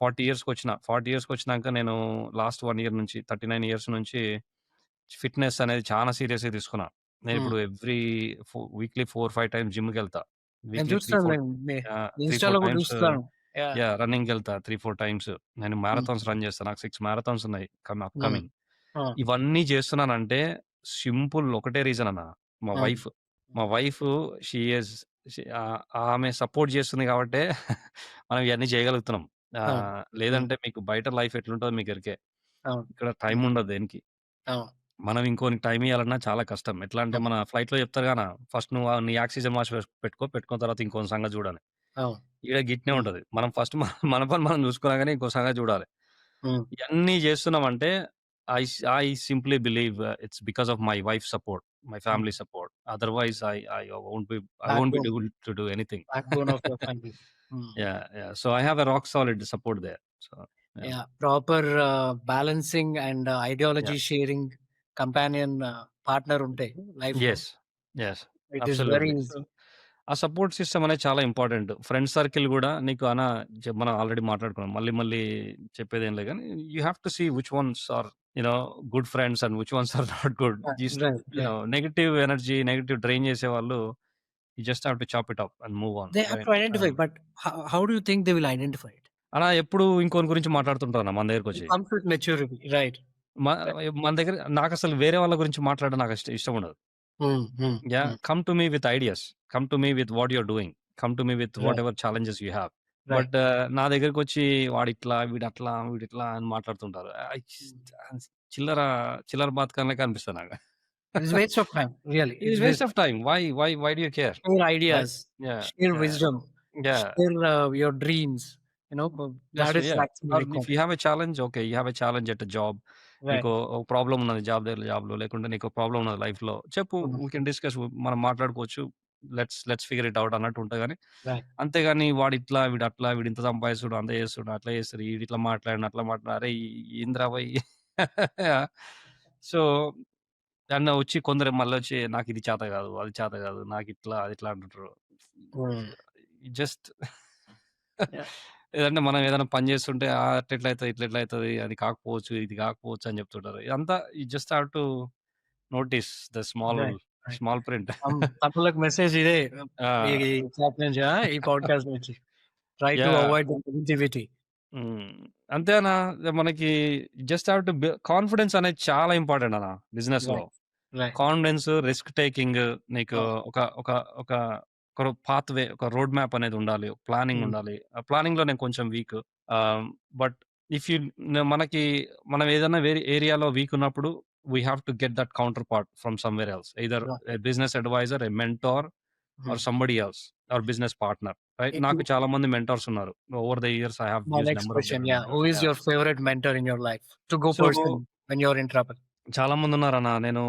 40 ఇయర్స్‌కొచ్చిన. 40 ఇయర్స్‌కొచ్చినాక నేను లాస్ట్ 1 ఇయర్ నుంచి 39 ఇయర్స్ నుంచి ఫిట్‌నెస్ అనేది చాలా సీరియస్‌గా తీసుకున్నా. హ్మ్. నేనిప్పుడు వీక్లీ 4, 5 టైమ్స్ జిమ్‌కెళ్తా. నేను వీక్లీ 3, చూస్తాను 4 నేను3, 4 ఇన్‌స్టా‌లో కూడా టైమ్స్. చూస్తాను. యాహ్! రన్నింగ్‌కెళ్తా 3, 4 టైమ్స్. నేను హ్మ్. మారథాన్స్ రన్ చేస్తా. నాకు 6 మారథాన్స్ ఉన్నాయి హ్మ్. అప్‌కమింగ్. ఆ! ఇవన్నీ చేస్తున్నానంటే సింపుల్ ఒకటే రీజన్ అన్న. మా అవును. వైఫ్. మా వైఫ్ షీ ఈస్ ఆమె సపోర్ట్ చేస్తుంది కాబట్టే మనం ఇయన్నీ చేయగలుగుతున్నాం. అవును. హ్మ్. లేదంటే మీకు బయట లైఫ్ ఎట్లుంటదో మీకు ఎరికే. అవును. ఇక్కడ టైం హ్మ్. ఉండదు దేనికి. అవును. మనం ఇంకోనికి టైమ్ ఇయ్యాలన్నా చాలా కష్టం. ఎట్లా అంటే అవును. మన ఫ్లైట్‌లో చెప్తారు గాన ఫస్ట్ నువ్వు నీ ఆక్సిజన్ మాస్క్ పెట్టుకున్న తర్వాత ఇంకోని సంగతి చూడని. అవును. ఈడ గిట్నే హ్మ్. ఉంటది. మనం ఫస్ట్ మన పని మనం చూసుకున్నా గాని ఇంకో సంగతి చూడాలి. హ్మ్. ఇయన్నీ చేస్తున్నామంటే I simply believe it's because of my wife's support, my Mm. family support. Otherwise, I won't be Backbone, able to do anything. backbone of your family. Mm. Yeah, yeah. So I have a rock solid support there. So yeah, Yeah, proper balancing and yeah. ideology sharing companion partner ఉంటే life లో Yes, yes. It is very absolutely. So, easy. ఆ support system అనేది చాలా important. Friend circle గూడా నీకు మనం already మాట్లాడుకున్నాం. మళ్ళీ మళ్ళీ చెప్పేదేం లేదు గానీ, you have to see which ones are good friends and which ones are not good. Right, right. Negative energy, negative drain చేసేవాళ్ళు you just have to chop it up and move on. They have to right. Identify, but how do you think they will identify it? అలా ఎప్పుడు ఇంకోని గురించి మాట్లాడుతుంటారన్న మన it దగ్గరకొచ్చి. Comes with maturity, right. మ మన దగ్గర నాకసలు వేరే వాళ్ళ గురించి మాట్లాడడం నాకు ఇష్టముండదు. Yeah, come to me with ideas. Come to me with what you're doing. Come to me with right, whatever challenges you have. Right. But నా దగ్గరకొచ్చి వాడిట్లా, వీడట్లా, వీడిట్లా అని మాట్లాడుతుంటారు. చిల్లర చిల్లర బతకనిలెక్క అనిపిస్తది నాకు. It is waste of time, really it it's is waste waste. Of time. Why do you care? Share right. Ideas, yeah! Share yeah! Wisdom, yeah! Share your dreams, you know, just that is yeah! Actually or if required. You have a challenge, okay. You have a challenge at a job. Right. నీకు ఒక problem ఉన్నది జాబ్‌లో లేకుంటే నీకు problem ఉన్నది లైఫ్‌లో. చెప్పు. We can discuss. మనం మాట్లాడుకోవచ్చు. లెట్స్ ఫిగర్ ఇట్ ఔట్ అన్నట్టు ఉంటది గానీ, రైట్. అంతేగాని వాడిట్లా, వీడట్లా, వీడింత సంపాదిస్తుడు, అంత చేస్తుడు, అట్లా చేస్తుడు, ఈడిట్లా మాట్లాడిండు, అట్లా మాట్లాడి అరేయ్! ఏందిరా భయ్! సో, అన్న వచ్చి కొందరు మళ్ళొచ్చి నాకిది చేత కాదు, అది చేత కాదు, నాకిట్లా, అదిట్లా అంటుంటారు. Just yeah! ఏదంటే మనం ఏదైనా పని చేస్తుంటే అట్లెట్లయితది, ఇట్లెట్లయితది, అది కాకపోవచ్చు, ఇది కాకపోవచ్చు అని చెప్తుంటారు. ఇదంతా you just have to notice the small right, right. Small print. తమ్ముళ్ళకి మెసేజ్ ఇదే, ఈ ఆ! చాట్ నుంచి, ఈ పాడ్‌కాస్ట్ నుంచి. Try to yeah! Avoid the negativity. Hmm. అంతేనా మనకి జస్ట్ హావ్ టు కాన్ఫిడెన్స్ అనేది చాలా ఇంపార్టెంట్ అన్న బిజినెస్‌లో. Right, right. Confidence, risk taking, నీకు అవును. ఒక ఒక ఒక ఒక పాత్‌వే, ఒక రోడ్ మ్యాప్ అనేది ఉండాలి. ప్లానింగ్ హ్మ్. ఉండాలి. ఆ ప్లానింగ్‌లో నేను కొంచెం వీక్. బట్ ఇఫ్ యూ మనకి మనం ఏదైనా వేరే ఏరియాలో వీక్ ఉన్నప్పుడు we have to get that counterpart from somewhere else. Either right. A business advisor, a mentor or hmm. Somebody else or business partner. Right. నాకు ఇప్పుడు చాలా మంది మెంటార్స్ ఉన్నారు. Over the years I have my used next number of question, different yeah. Who mentors. is yeah! your favorite mentor in your life to go so person when you're in trouble? చాలా మందున్నారన్న. నేను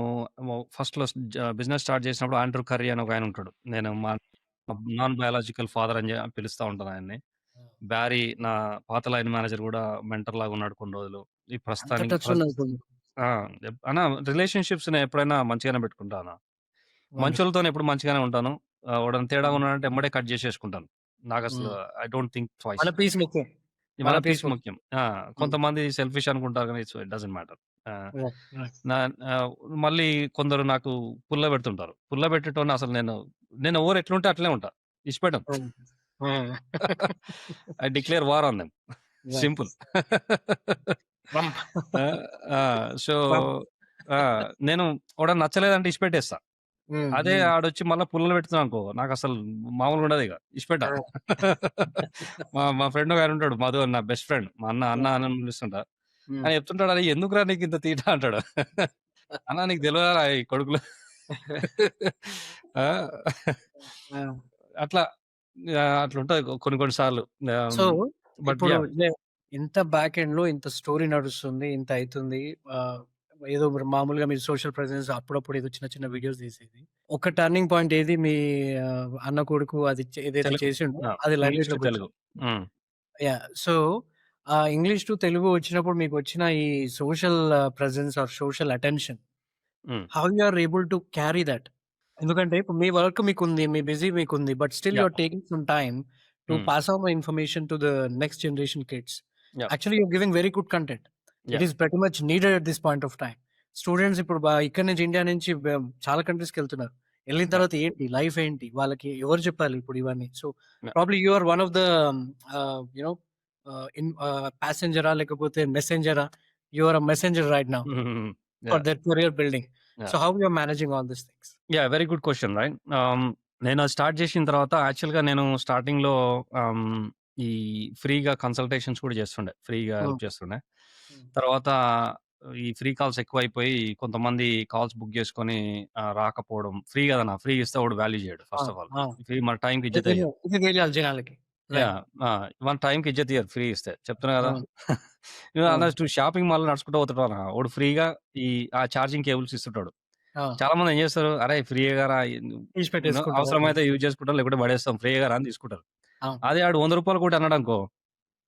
ఫస్ట్‌లో business start చేసినప్పుడు Andrew curry అని ఒకాయన ఉంటాడు. నేను మా నాన్ బయాలజికల్ ఫాదర్ అని పిలుస్తా ఉంటాను ఆయన్ని. బ్యారీ నా పాత లైన్ మేనేజర్ గూడా మెంటర్ లాగా ఉన్నాడు కొన్ని రోజులు. ఈ అంత ప్రస్తుతానికి టచ్ ఉన్నది ఇప్పుడు. ఆ! అన్న రిలేషన్‌షిప్స్ నేను ఎప్పుడైనా మంచిగానే పెట్టుకుంటా అన్న. వండర్‌ఫుల్. మంచోళ్ళతోని ఎప్పుడు మంచిగానే ఉంటాను. ఎవడన్నా తేడాగా హ్మ్. ఉన్నాడంటే ఎమ్మడే కట్ జేసేసుకుంటాను. నాకసలు హ్మ్. I don't think twice. మన పీస్ ముఖ్యం. మన మన పీస్ పీస్ ముఖ్యం. ముఖ్యం. హ్మ్. కొంతమంది సెల్ఫిష్ అనుకుంటారు గానీ ఇట్ డజంట్ మ్యాటర్. ఆ! Right, right. నా మళ్ళీ కొందరు నాకు పుల్లబెడుతుంటారు. పుల్లబెట్టేటోడిని అసలు నేను ఎవరు ఎట్లుంటే అట్లనే ఉంటా. ఇడిచిపెట్టను. హ్మ్. హ్మ్. I declare war on them. Right. Simple. Trump. ఆ! ఆ! So, Trump. ఆ! నేను ఎవడన్నా నచ్చలేదంటే ఇడిచిపెట్టేస్తా. హ్మ్. అదే హ్మ్. ఆడొచ్చి మళ్ళా పుల్లలు పెడుతున్నాడనుకో, నాకసలు మామూలుగా ఉండదిగ. ఇడిచిపెట్టా. ఆ! మా మా ఫ్రెండ్ ఒకాయన ఉంటాడు. మధు అని నా బెస్ట్ ఫ్రెండ్. మా అన్న హ్మ్. అని పిలుస్తుంటా. హ్మ్. ఆయన చెప్తుంటాడు, "అరేయ్! ఎందుకురా నీకింత తీట" అంటాడు. అన్న నీకు తెలవదురా ఈ కొడుకులు. ఆ! ఆ! అట్లా అట్లుంటది కొన్ని కొన్ని సార్లు. సో, బట్ ఇప్పుడు యాహ్! ఇంత బ్యాక్ ఎండ్‌లో ఇంత స్టోరీ నడుస్తుంది. ఇంత అయితుంది. ఆహ్, ఏదో మామూలుగా మీరు సోషల్ ప్రెజెన్స్ అప్పుడప్పుడు ఏదో చిన్న చిన్న వీడియోస్ తీసేది. ఒక టర్నింగ్ పాయింట్ ఏది మీ అన్న కొడుకు అది ఏదైతే తెలుగు. చేసిండో ఆ! అది లైమ్ ఇంగ్లీష్ టు తెలుగు. లైట్‌లోకొచ్చింది. Hmm. Yeah! So, English to Telugu వచ్చినప్పుడు మీకొచ్చిన ఈ social presence or social attention, hmm. How you are able to carry that? ఎందుకంటే ఇప్పుడు మీ వర్క్ మీకుంది. మీ బిజీ మీకుంది. But still you yeah! Are taking some time to hmm. Pass on the information to the next generation kids. Yeah! Actually you are giving very good content. It yeah! Is pretty much needed at this point of time. Students ఇప్పుడు ఇక్కడి నుంచి India నుంచి చాలా కంట్రీస్‌కెళ్తున్నారు. ఎళ్ళిన yeah! తర్వాత ఏంటి? Life ఏంటి? వాళ్ళకి ఎవరు చెప్పాలి ఇప్పుడు ఇవన్నీ? So, yeah! Probably you are one of the you know ప్యాసెంజరా లేకపోతే మెసెంజరా? You are a messenger right now హుహుహు. For yeah! That career building. So, yeah! How you are managing all these things? Very good question right. నేను అది start చేసిన తర్వాత యాక్చువల్‌గా నేను స్టార్టింగ్‌లో ఈ ఫ్రీగా కన్సల్టేషన్స్ కూడా చేస్తుండే. ఫ్రీగా హ్మ్. హెల్ప్ చేస్తుండే. హ్మ్. తర్వాత ఈ ఫ్రీ కాల్స్ ఎక్కువైపోయి కొంతమంది కాల్స్ బుక్ చేసుకొని రాకపోవడం. ఫ్రీ గదన్నా! ఫ్రీ ఇస్తే ఎవడు వాల్యూ చేయడు ఆ! First of all. ఆ! ఫ్రీ మన టైంకి ఇది ఇజ్జతే తెలి ఇయ్యరు. ఇది తెలియాలి జనాలకి. రైట్. యాహ్! ఆ! మన టైంకి ఇజ్జత్ ఇయ్యరు ఫ్రీ ఇస్తే. చెప్తున్నా గదా! అవును. నువ్వు అవును. అన్నట్టు షాపింగ్ మాల్‌లో నడుచుకుంటూ పోతుంటావా? వాడు ఫ్రీగా ఈ ఆ చార్జింగ్ కేబుల్స్ ఇస్తుంటాడు. ఆ! చాలా మంది ఏం చేస్తారు? అరేయ్! ఫ్రీయేగారా తీసి ను పెట్టేసుకుంటారు. అవును. అవసరమైతే యూజ్ చేసుకుంటాం. లేకుంటే పడేస్తాం. ఫ్రీయేగారా అని తీసుకుంటారు. అవును. అదే ఆడు రూ. 100 కొట్టి అన్నాడనుకో,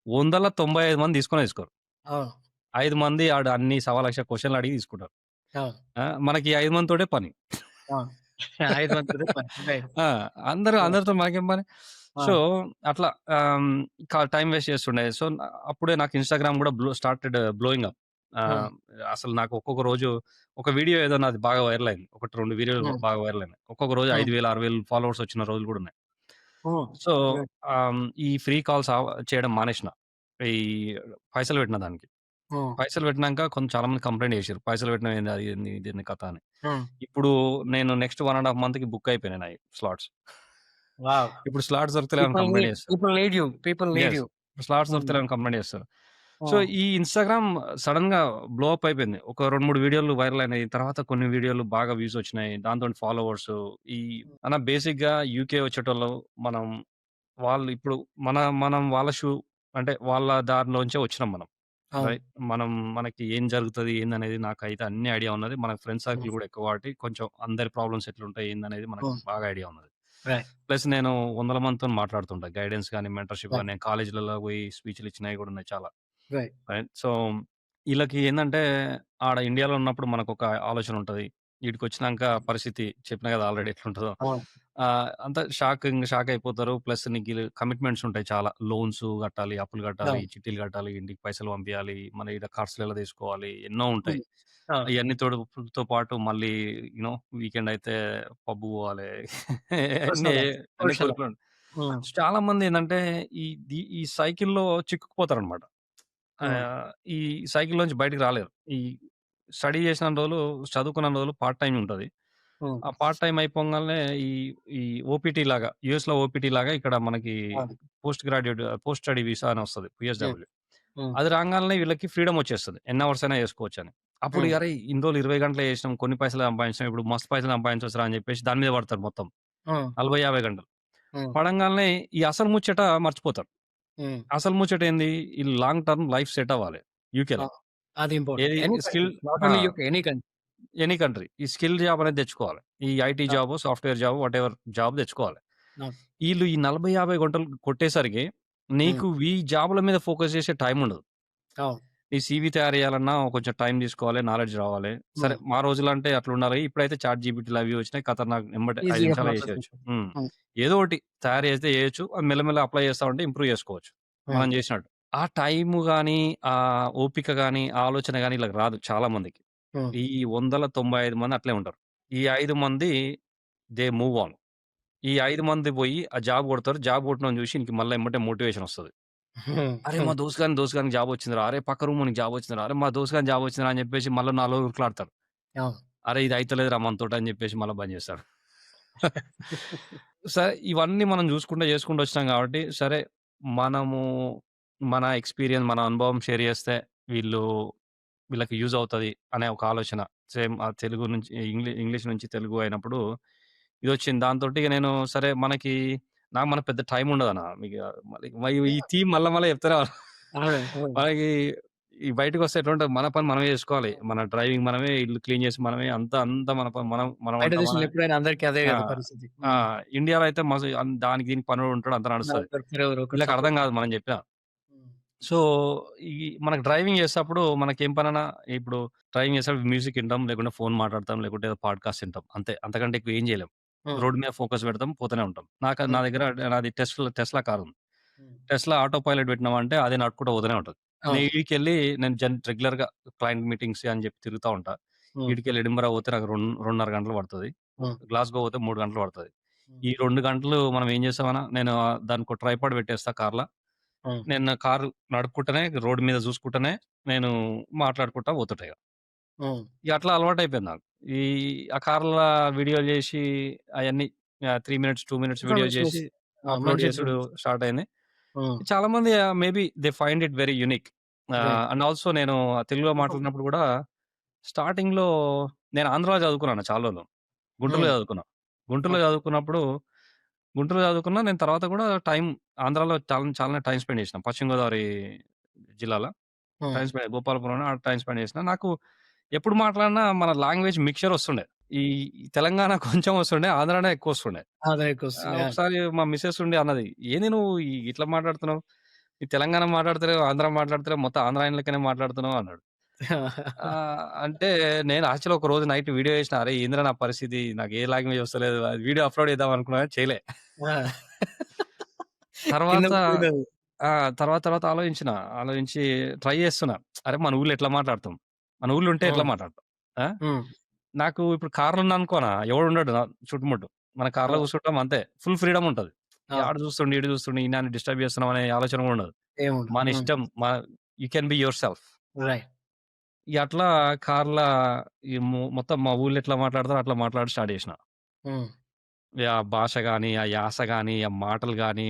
100లో 95 మంది తీసుకొనే తీసుకోరు. అవును. 5 మంది ఆడు అన్ని సవాలక్ష క్వెషన్‌లు అడిగి తీసుకుంటారు. అవును. ఆ! మనకి ఈ 5 మందితోటే పని. అవును. 5 మందితోటే పని. రైట్. ఆ! ఆ! అందరితో మనకేం పని? ఆ! సో, అట్లా టైమ్ వేస్ట్ చేస్తుండే. సో, అప్పుడే నాకు ఇన్‌స్టాగ్రామ్ గూడా స్టార్టెడ్ బ్లోయింగ్ అప్. హ్మ్. ఆహ్, అసలు నాకు ఒక్కొక్క రోజు ఒక వీడియో ఏదో నాది బాగా వైరల్ అయింది. ఒకటి, 2 వీడియోలు హ్మ్. బాగా వైరల్ అయినాయి. ఒక్కొక్క రోజు హ్మ్. 5,000, 6,000 ఫాలోవర్స్ వచ్చిన రోజులు గూడా ఉన్నాయి. హ్మ్. So, right. ఈ ఫ్రీ కాల్స్ చేయడం మానేసిన. ఈ పైసలు పెట్టిన దానికి. హ్మ్. పైసలు పెట్టినంక చాలా మంది కంప్లెయింట్ చేసిర్రు. పైసలు పెట్టినవు ఏంది? అది ఏంది? ఇదేంది కథ అని. హ్మ్. ఇప్పుడు నేను నెక్స్ట్ 1 ½ మంత్‌కి బుక్ అయిపోయినాయి నాయి స్లాట్స్. వావ్! ఇప్పుడు స్లాట్స్ దొరుకుతలేవని కంప్లెయింట్ చేస్తారు. People need you. People need yes. You. Slots హ్మ్. దొరుకుతలేవని కంప్లెయింట్ చేస్తారు. సో, హ్మ్. ఈ ఇన్‌స్టాగ్రామ్ సడెన్‌గా బ్లో అప్ అయిపోయింది. ఒక 2, 3 వీడియోలు వైరల్ అయినాయి. తర్వాత కొన్ని వీడియోలు బాగా వ్యూస్ వచ్చినాయి. దాంతోని ఫాలోవర్స్ ఈ బేసిక్‌గా యూకే వచ్చేటోళ్ళు మనం వాళ్ళు ఇప్పుడు మనం వాళ్ళ అంటే వాళ్ళ దారిలోంచే వచ్చినాం మనం. అవును. రైట్. మనకి ఏం జరుగుతది? ఏందనేది నాకైతే అన్ని ఐడియా ఉన్నది. మన ఫ్రెండ్ హ్మ్. సర్కిల్ గూడా ఎక్కువ కాబట్టి కొంచెం అందరి ప్రాబ్లమ్స్ ఎట్లుంటాయి? ఏందనేది మనకు హ్మ్. బాగా ఐడియా ఉన్నది. రైట్. ప్లస్ నేను వందల మందితోని మాట్లాడుతుంటా. గైడెన్స్ గాని, మెంటర్‌షిప్ రైట్. గాని, నేను కాలేజ్‌లలో పోయి స్పీచ్‌లు ఇచ్చినయి గూడా ఉన్నాయి చాలా. రైట్. రైట్. సో, ఈళ్ళకి ఏందంటే ఆడ ఇండియాలో ఉన్నప్పుడు మనకొక ఆలోచన ఉంటది. ఈడికొచ్చినంక పరిస్థితి చెప్పినా గదా! ఆల్రెడీ ఎట్లుంటదో. అవును. అంతా షాక్ అయిపోతారు. ప్లస్ నీకు కమిట్మెంట్స్ ఉంటాయి చాలా. లోన్స్ గట్టాలి, అప్పులు గట్టాలి, అవును. చిట్టీలు గట్టాలి, ఇంటికి పైసలు పంపియాలి, మన ఈడ ఖర్చులు ఎలా తీసుకోవాలి, ఎన్నో ఉంటాయి. హ్మ్. అవును. ఇయన్నీ తో పాటు మళ్ళీ వీకెండ్ అయితే పబ్‌కి పోవాలే. అన్నీ సోషల్ అన్ని సోషల్. కోరికలు హ్మ్. చాలా మందేందంటే ఈ సైకిల్‌లో చిక్కుకుపోతారనమాట. హ్మ్. ఈ సైకిల్‌లోంచి బయటికి రాలేరు. ఈ స్టడీ చేసినన్ని రోజులు, చదువుకున్నన్ని రోజులు పార్ట్ టైమ్ ఉంటది. హ్మ్. ఆ పార్ట్ టైమ్ అయిపోంగాల్నే ఈ ఈ ఓపీటీ లాగా యూఎస్‌లో ఓపీటీ లాగా ఇక్కడ మనకి అవును. పోస్ట్ స్టడీ వీసా అని వస్తది. హ్మ్. పీఎస్‌డబ్ల్యూ. హ్మ్. అది రాంగాల్నే వీళ్ళకి ఫ్రీడమ్ వచ్చేస్తది. ఎన్ని అవర్స్ అయినా చేసుకోవచ్చని. అప్పుడు హ్మ్. అరే! ఇన్ని రోజులు 20 గంటలే చేసినాం. కొన్ని పైసలే సంపాదించినాం. ఇప్పుడు మస్తు పైసలు సంపాదించొచ్చురా అని చెప్పేసి దాని మీద పడతారు మొత్తం. హ్మ్. 40, 50 గంటలు. హ్మ్. పడంగాల్నే ఈ అసలు ముచ్చట మర్చిపోతారు. హ్మ్. అసలు ముచ్చటేంది? ఈ లాంగ్ టర్మ్ లైఫ్ సెట్ అవ్వాలి ఆ! యూకేలో. అది ఇంపార్టెంట్. ఏది ఎనీ స్కిల్ కంట్రీ. నాట్ ఆ! Only UK. Any country. Any country. ఈ స్కిల్ జాబ్ అనేది తెచ్చుకోవాలి. ఈ ఐటీ అవును. జాబో, సాఫ్ట్‌వేర్ జాబో వాటెవర్ జాబ్ తెచ్చుకోవాలి. అవును. ఈళ్ళు ఈ 40, 50 గంటలు కొట్టేసరికి హ్మ్. నీకు ఈ జాబ్‌ల మీద ఫోకస్ చేసే టైం ఉండదు. అవును. ఈ సీవీ తయారు చేయాలన్నా కొంచెం టైం తీసుకోవాలి. నాలెడ్జ్ రావాలి. సరే హ్మ్. మా రోజులంటే అట్లుండాలి. ఇప్పుడైతే చాట్ జీపీటీలు అవి వచ్చినాయి. ఖతర్నాక్ ఎమ్మటే 5 ఈజీగా నిమిషాల్లో ప్రాసెస్ చేసేయొచ్చు. అయిపోతుంది. హ్మ్. ఏదో ఒకటి తయారు చేస్తే చేయొచ్చు. అది మెల్లమెల్ల అప్లై చేస్తా ఉంటే ఇంప్రూవ్ చేసుకోవచ్చు. హ్మ్. మనం చేసినట్టు. ఆ టైము గాని, ఆ ఓపిక గాని, ఆ ఆలోచన గాని ఈళ్ళకి రాదు చాలా మందికి. హ్మ్. ఈ 100లో 95 మంది అట్లే ఉంటారు. ఈ 5 మంది దే మూవ్ ఆన్. ఈ 5 మంది పోయి ఆ జాబ్ కొడతారు. జాబ్ కొట్టినోడిని చూసి ఈనికి మళ్ళా ఎమ్మటే మోటివేషన్ వస్తది. హ్మ్. అరే! మా హ్మ్. దోస్త్ గానికి జాబ్ వచ్చిందిరా. అరే! పక్క రూమోనికి జాబ్ వచ్చిందిరా. అరే! మా దోస్త్ గానికి జాబ్ వచ్చిందిరా అని చెప్పేసి మళ్ళా 4 రోజులు ఉరుకులాడతారు. అవును. అరే! ఇది అయితలేదురా మనతోటి అని చెప్పేసి మళ్ళా బంద్ చేస్తాడు. సరే ఇవన్నీ మనం చూసుకుంటూ చేసుకుంటూ వచ్చినాం కాబట్టి, సరే మనము మన ఎక్స్‌పీరియన్స్, మన అనుభవం షేర్ చేస్తే వీళ్ళు వీళ్ళకి యూజ్ అవుతది అనే ఒక ఆలోచన. సేమ్ తెలుగు నుంచి ఇంగ్లీష్ నుంచి తెలుగు అయినప్పుడు ఇదొచ్చింది. దాంతోటి ఇగ నేను సరే మనకు పెద్ద టైం ఉండదన్న. ఇగ మళ్ళీ ఈ యాహ్! థీమ్ మళ్ళా చెప్తూనే అవునండి. అవును. మనకి ఈ బయటకొస్తే ఎట్లుంటది మన పని మనమే చేసుకోవాలి. మన డ్రైవింగ్ మనమే, ఇల్లు క్లీన్ చేసి మనమే అంతా మన పని మన బయట వంట దేశంలో మనమే. ఎప్పుడైనా అందరికి అదే ఆ! గదా పరిస్థితి. ఆ! హ్మ్. ఇండియాలో అయితే దానికి దీనికి పనోడుంటాడు అంతా నడుస్తది. దొరుకుతారు ఎవరో ఒకరు వీళ్ళకి అర్థం సపోర్ట్. కాదు మనం చెప్పినా. హ్మ్. సో, ఈ మనకు డ్రైవింగ్ చేసేటప్పుడు మనకేం పనన్నా ఇప్పుడు డ్రైవింగ్ చేసేటప్పుడు మ్యూజిక్ ఇంటాం, లేకుంటే ఫోన్ మాట్లాడతాం, లేకుంటే ఏదో పాడ్‌కాస్ట్ ఇంటాం. అంతే. అంతకంటే ఎక్కువ ఏం చేయలేం. హ్మ్. రోడ్ మీద ఫోకస్ పెడతాం, పోతూనే ఉంటాం. నా హ్మ్. దగ్గర నాది టెస్లా కారుంది. హ్మ్. టెస్లా ఆటో పైలట్ పెట్టినామంటే అదే నడుపుకుంటూ పోతూనే ఉంటది. అవును. ఈడికెళ్ళి నేను రెగ్యులర్‌గా క్లయింట్ మీటింగ్స్ అని చెప్పి తిరుగుతా ఉంటా. హ్మ్. ఈడికెళ్ళి ఎడింబరా పోతే నాకు 2:30 గంటలు పడతది. హ్మ్. గ్లాస్‌గో పోతే 3 గంటలు పడతది. హ్మ్. ఈ 2 గంటలు మనం ఏం చేస్తామన్నా నేను దానికో ట్రైపాడ్ పెట్టేస్తా కార్‌ల. హ్మ్. నేను నా కారు నడుపుకుంటనే రోడ్ మీద చూసుకుంటనే నేను మాట్లాడుకుంటా పోతుంటా ఇగ. హ్మ్. ఇగ అట్లా అలవాటయిపోయింది నాకు. ఈ ఆ కార్‌ల వీడియోలు చేసి అయన్నీ 3 మినిట్స్, 2 మినిట్స్ వీడియో ఇన్ఫర్మేషన్ చేసి ఆ! అప్‌లోడ్ మంచిది. చేసుడు స్టార్ట్ అయింది. హ్మ్. చాలా మంది maybe they find it very unique. Right. And also నేను తెలుగులో మాట్లాడినప్పుడు గూడా స్టార్టింగ్‌లో నేను ఆంధ్రాలో చదువుకున్నాను చాలా రోజులు. గుంటూరులో హ్మ్. చదువుకున్నా. గుంటూరులో ఓకే. చదువుకున్నప్పుడు గుంటూరులో చదువుకున్నా. నేను తర్వాత కూడా ఆంధ్రాలో చాలానే టైమ్ స్పెండ్ చేసినా. పశ్చిమ గోదావరి జిల్లాలో హ్మ్. గోపాలపురంలో ఆడ టైమ్ స్పెండ్ చేసినా. నాకు ఎప్పుడు మాట్లాడినా మన లాంగ్వేజ్ మిక్స్చర్ వస్తుండే. ఈ తెలంగాణ కొంచెం వస్తుండే. ఆంధ్రానే ఎక్కువొస్తుండే. అదే ఎక్కువొస్తుంది. యాహ్! ఒకసారి మా మిసెస్ ఉండి అన్నది, "ఏంది నువ్వు ఇట్లా మాట్లాడుతున్నావు? ఈ తెలంగాణ మాట్లాడతలేవు, ఆంధ్ర మాట్లాడతలేవు, మొత్తం ఆంధ్రాయన్ లెక్కనే మాట్లాడుతున్నావు" అన్నాడు. అంటే నేను యాక్చువల్‌గా ఒక రోజు నైట్ వీడియో చేసినా. అరే! ఏందిరా నా పరిస్థితి? నాకు ఏ లాంగ్వేజ్ వస్తలేదు. అది వీడియో అప్‌లోడ్ చేద్దాం అనుకున్నా గాని చేయలే. ఆ! కింద తర్వాత పోయినది. ఆ! తర్వాత ఆలోచించిన. ఆలోచించి ట్రై చేస్తున్నా. అరే! మన ఊర్లో ఎట్లా మాట్లాడతాం? మన ఊర్లో ఉంటే ఎట్లా హ్మ్. మాట్లాడతాం? ఆ! హ్మ్. నాకు ఇప్పుడు కార్‌లో ఉన్నా అనుకోనా, ఎవడుండడు నా చుట్టుముట్టు. మన కార్‌లో అవును. కూర్చుంటాం అంతే. ఫుల్ ఫ్రీడమ్ ఉంటది. అవును. ఆడు చూస్తుండు, ఈడు చూస్తుండు, ఈడు నన్ను డిస్టర్బ్ చేస్తున్నాం అనే ఆలోచన కూడా ఉండదు. ఏముండదు. మన హ్మ్. ఇష్టం. You can be your self. Right. ఇగ అట్లా కార్‌ల మొత్తం మా ఊర్లో ఎట్లా మాట్లాడతారో అట్లా మాట్లాడడం స్టార్ట్ చేసిన. హ్మ్. ఆ భాష గాని, ఆ యాస గాని, ఆ మాటలు గాని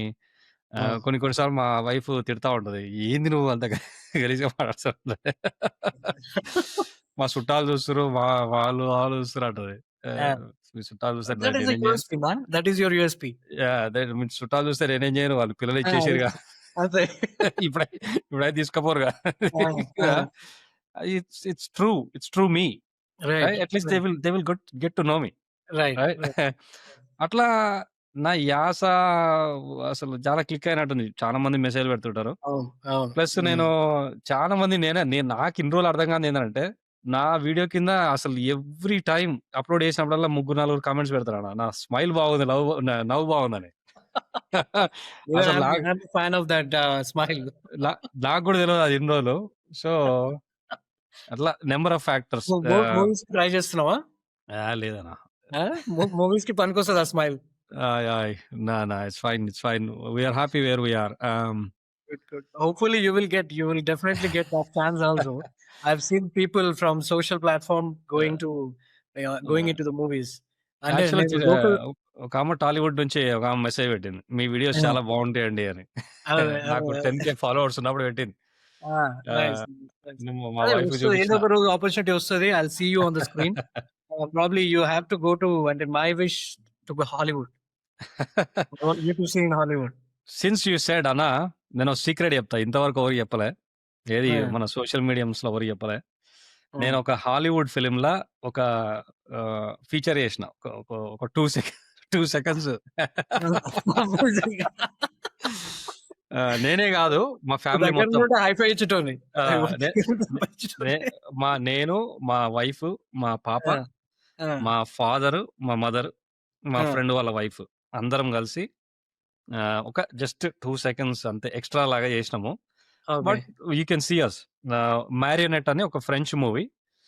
హ్మ్. కొన్ని కొన్ని సార్లు మా వైఫ్ తిడతా ఉంటది. "ఏంది నువ్వు అంత గలీజ్‌గా మాట్లాడుతున్నావు" మా చుట్టాలు చూస్తుర్రు. వాళ్ళు చూస్తుర్రు అంటది. ఆ! మీ చుట్టాలు చూస్తే దట్ ఈస్ ఎ నేనేం చేయను. USP man. That is your USP. Yeah! అదే మీ చుట్టాలు చూస్తే నేనేం చేయను. వాళ్ళు పిల్లలు ఆ! అది. ఇచ్చేసిర్రుగా. అంతే. ఇప్పుడై ఇప్పుడైతే తీసుకపోరుగా. ఆ! ఆ! It's true. It's true me. Right. Right. At least right. They will get to know me. Right. Right. Right. అట్లా నా యాస అసలు చాలా క్లిక్ అయినట్టుంది. చాలా మంది మెసేజ్‌లు పెడుతుంటారు. అవును. అవును. ప్లస్ హ్మ్. నేను చాలా మంది నాకు ఇన్ని రోజులు అర్థం కానిది ఏందంటే, నా వీడియో కింద అసలు ఎవ్రి టైమ్ అప్‌లోడ్ చేసినప్పుడల్లా ముగ్గురు, నలుగురు కామెంట్స్ పెడతారన్న. నా స్మైల్ బాగుంది. నవ్వు బాగుందని. అసలు I'm fan of that smile. నా నాకు కూడా తెలవదు అది ఇన్ని రోజులు. సో, అట్లా నంబర్ ఆఫ్ ఫ్యాక్టర్స్. మూవీస్‌కి ట్రై చేస్తున్నావా? లేదన్న. ఆ! మూవీస్‌కి పనికొస్తదా స్మైల్? ఆయ్! ఆయ్! నా it's fine. It's fine. We are happy where we are. Good, good. Hopefully, you will definitely get that chance also. I've seen people from social platform going ఆహ్, into the movies. అంటే యాక్చువల్‌గా నేను local ఒకామె టాలీవుడ్ నుంచి ఒకామె message పెట్టింది. మీ videos ఆ! చాలా బాగుంటాయండి అని. అదే. నాకు అదే. 10,000 ఫాలోవర్స్ ఉన్నప్పుడు పెట్టింది. ఆ! నైస్. ఆహ్, నైస్. మా అదే వైఫ్‌కి వస్తది. ఏదో చూపించిన. ఒక రోజు ఆపర్చునిటీ వస్తది. I'll see you on the screen. Probably you have to go to అంటే my wish to Hollywood. I want you to see in Hollywood. Since you said అన్న, నేనో సీక్రెట్ చెప్తా. ఇంతవరకు ఎవరికీ చెప్పలే. ఏది ఆ! మన సోషల్ మీడియంస్‌లో ఎవరికీ చెప్పలే. హ్మ్. నేనొక హాలీవుడ్ ఫిల్మ్‌లా ఒక ఫీచర్ చేసిన. ఒక ఒక ఒక 2 సెకండ్స్. నేనే గాదు, మా ఫ్యామిలీ దగ్గర మొత్తం. నుండి హైఫై ఇచ్చేటోడిని. ఆహ్, నే నే నేను, మా వైఫ్, మా పాప, ఆ! ఆ! మా ఫాదరు, మా మదర్, మా ఆ! ఫ్రెండ్ వాళ్ళ వైఫ్ అందరం కలిసి ఒక జస్ట్ 2 సెకండ్స్ అంతే ఎక్స్‌ట్రా లాగా చేసినాము. Okay. But you can see us. 'Marionette' అని ఒక ఫ్రెంచ్ మూవీ.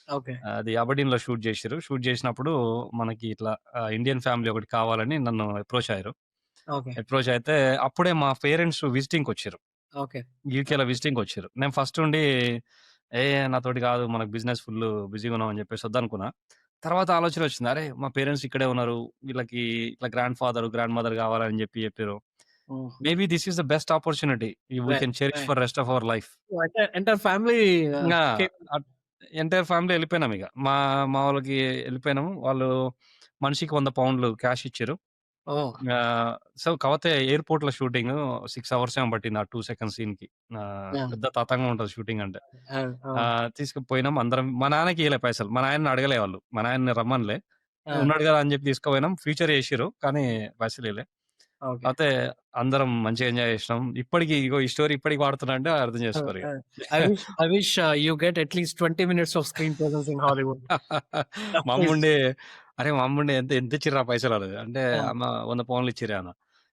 ఓకే. అది అబర్డీన్‌లో షూట్ జేషిర్రు. షూట్ జేసినప్పుడు మనకి ఇట్లా ఇండియన్ ఫ్యామిలీ ఒకటి కావాలని నన్ను అప్రోచ్ అయ్యారు. ఓకే. అప్రోచ్ అయితే అప్పుడే మా పేరెంట్స్ విజిటింగ్‌కొచ్చిర్రు. ఓకే. యూకేలో విజిటింగ్‌కొచ్చిర్రు. నేను ఫస్ట్ ఉండి నాతోటి కాదు, మనకు బిజినెస్ ఫుల్లు బిజీగా ఉన్నాం అని చెప్పేసి వద్దనుకున్నా. తర్వాత ఆలోచనొచ్చింది. అరే! మా పేరెంట్స్ ఇక్కడే ఉన్నారు. వీళ్ళకి ఇట్లా గ్రాండ్ ఫాదర్, గ్రాండ్ మదర్ కావాలని చెప్పిర్రు. Hmm. Maybe this is the best opportunity we right. Can cherish right. For rest of our life. అంటే ఎంటైర్ ఫ్యామిలీ ఇంగా కేమ్ అట్ ఎంటైర్ ఫ్యామిలీ ఎళ్ళిపోయినామిగ. మా వోళ్ళకి ఎళ్ళిపోయినాము. వాళ్ళు మనిషికి 100 పౌండ్లు క్యాష్ ఇచ్చిర్రు. ఓహ్! సో, కాపోతే ఎయిర్‌పోర్ట్‌లో షూటింగు 6 అవర్స్ ఏమో పట్టింది ఆ 2 సెకండ్స్ సీన్‌కి. ఆ! పెద్ద తతంగం ఉంటది షూటింగ్ అంటే. అవును. తీసుకుపోయినాం అందరం. మా నాన్నకి ఇయలే పైసలు. మా నాయనని అడగలే వాళ్ళు. మా నాయనని రమ్మనలే. ఆ! ఉన్నాడు గదా అని జెప్పి తీసుకుపోయినాం. ఫీచర్ చేషిర్రు. కానీ పైసలియలే. ఓకే. కాపోతే అందరం మంచిగా ఎంజాయ్ చేసినాం. ఇప్పటికి ఇగో ఈ స్టోరీ ఇప్పటికి వాడుతున్నా అంటే అర్థం ఆ! చేసుకోరిగ. ఆ! I wish you get at least 20 minutes off screen presence in Hollywood. మా అట్‌లీస్ట్. అమ్ముండి, "అరే! మా అమ్ముండి ఎంత ఇచ్చిర్రా పైసలు" అన్నది. అంటే ఆ! అమ్మ 100 పౌండ్లు ఇచ్చిర్రే అన్న.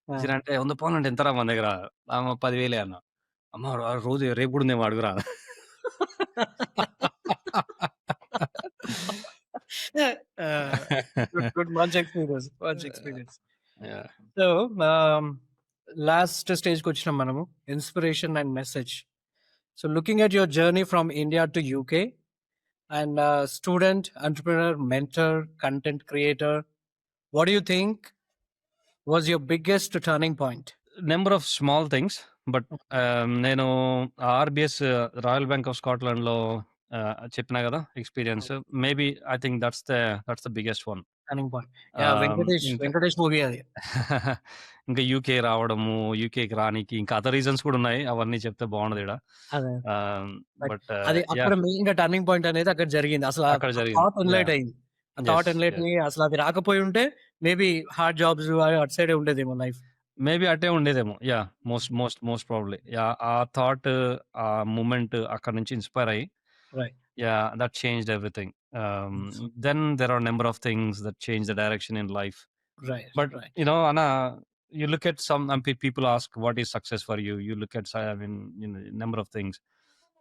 ఆ! ఇచ్చిరంటే, "100 పౌండ్లు అంటే ఎంతరా మన దగ్గర?" అమ్మ 10,000 అన్న. అమ్మ రోజు రేపు గూడా ఉందేమో అడుగురా. గుడ్. గుడ్. మంచి ఎక్స్‌పీరియన్స్. మంచి ఎక్స్‌పీరియన్స్. యాహ్! సో, ఆహ్, లాస్ట్ స్టేజ్‌కొచ్చినాం మనము. Inspiration and message. So, looking at your journey from India to UK and student, entrepreneur, mentor, content creator, what do you think was your biggest turning point? Number of small things. But నేను RBS royal bank of స్కాట్లాండ్‌లో చెప్పినా గదా! Experience. Maybe I think that's the biggest one. Turning point. Yeah! ఆహ్, 'వెంకటేష్', ఇంకా 'Venkatesh' movie అది. ఇంకా UK రావడము, యూకేకి రానీకి ఇంకా అదర్ రీజన్స్ కూడా ఉన్నాయి. అవన్నీ చెప్తే బాగుండదు ఈడ. అదే. ఆహ్, బట్ బట్ అది అక్కడ యాహ్! మెయిన్‌గా టర్నింగ్ పాయింట్ అనేది అక్కడ జరిగింది. అక్కడ ఆ జరిగింది. Thought ఎన్‌లైట్ yeah! అయింది. ఆ థాట్ యెస్. ఎన్‌లైట్ యెస్. అయ్యి అసలది రాకపోయుంటే మేబీ హార్డ్ జాబ్స్ అటు సైడే ఉండేదేమో లైఫ్. మేబీ అట్టే ఉండేదేమో. యాహ్! Most probably. యాహ్! ఆ థాట్, ఆ మూమెంట్ అక్కడి నుంచి ఇన్‌స్పైర్ అయ్యి right. Yeah! That changed everything. Yes. Then there are number of things that change the direction in life. Right. But right. you know, Anna, you look at some people ask what is success for you. You look at I mean, number of things.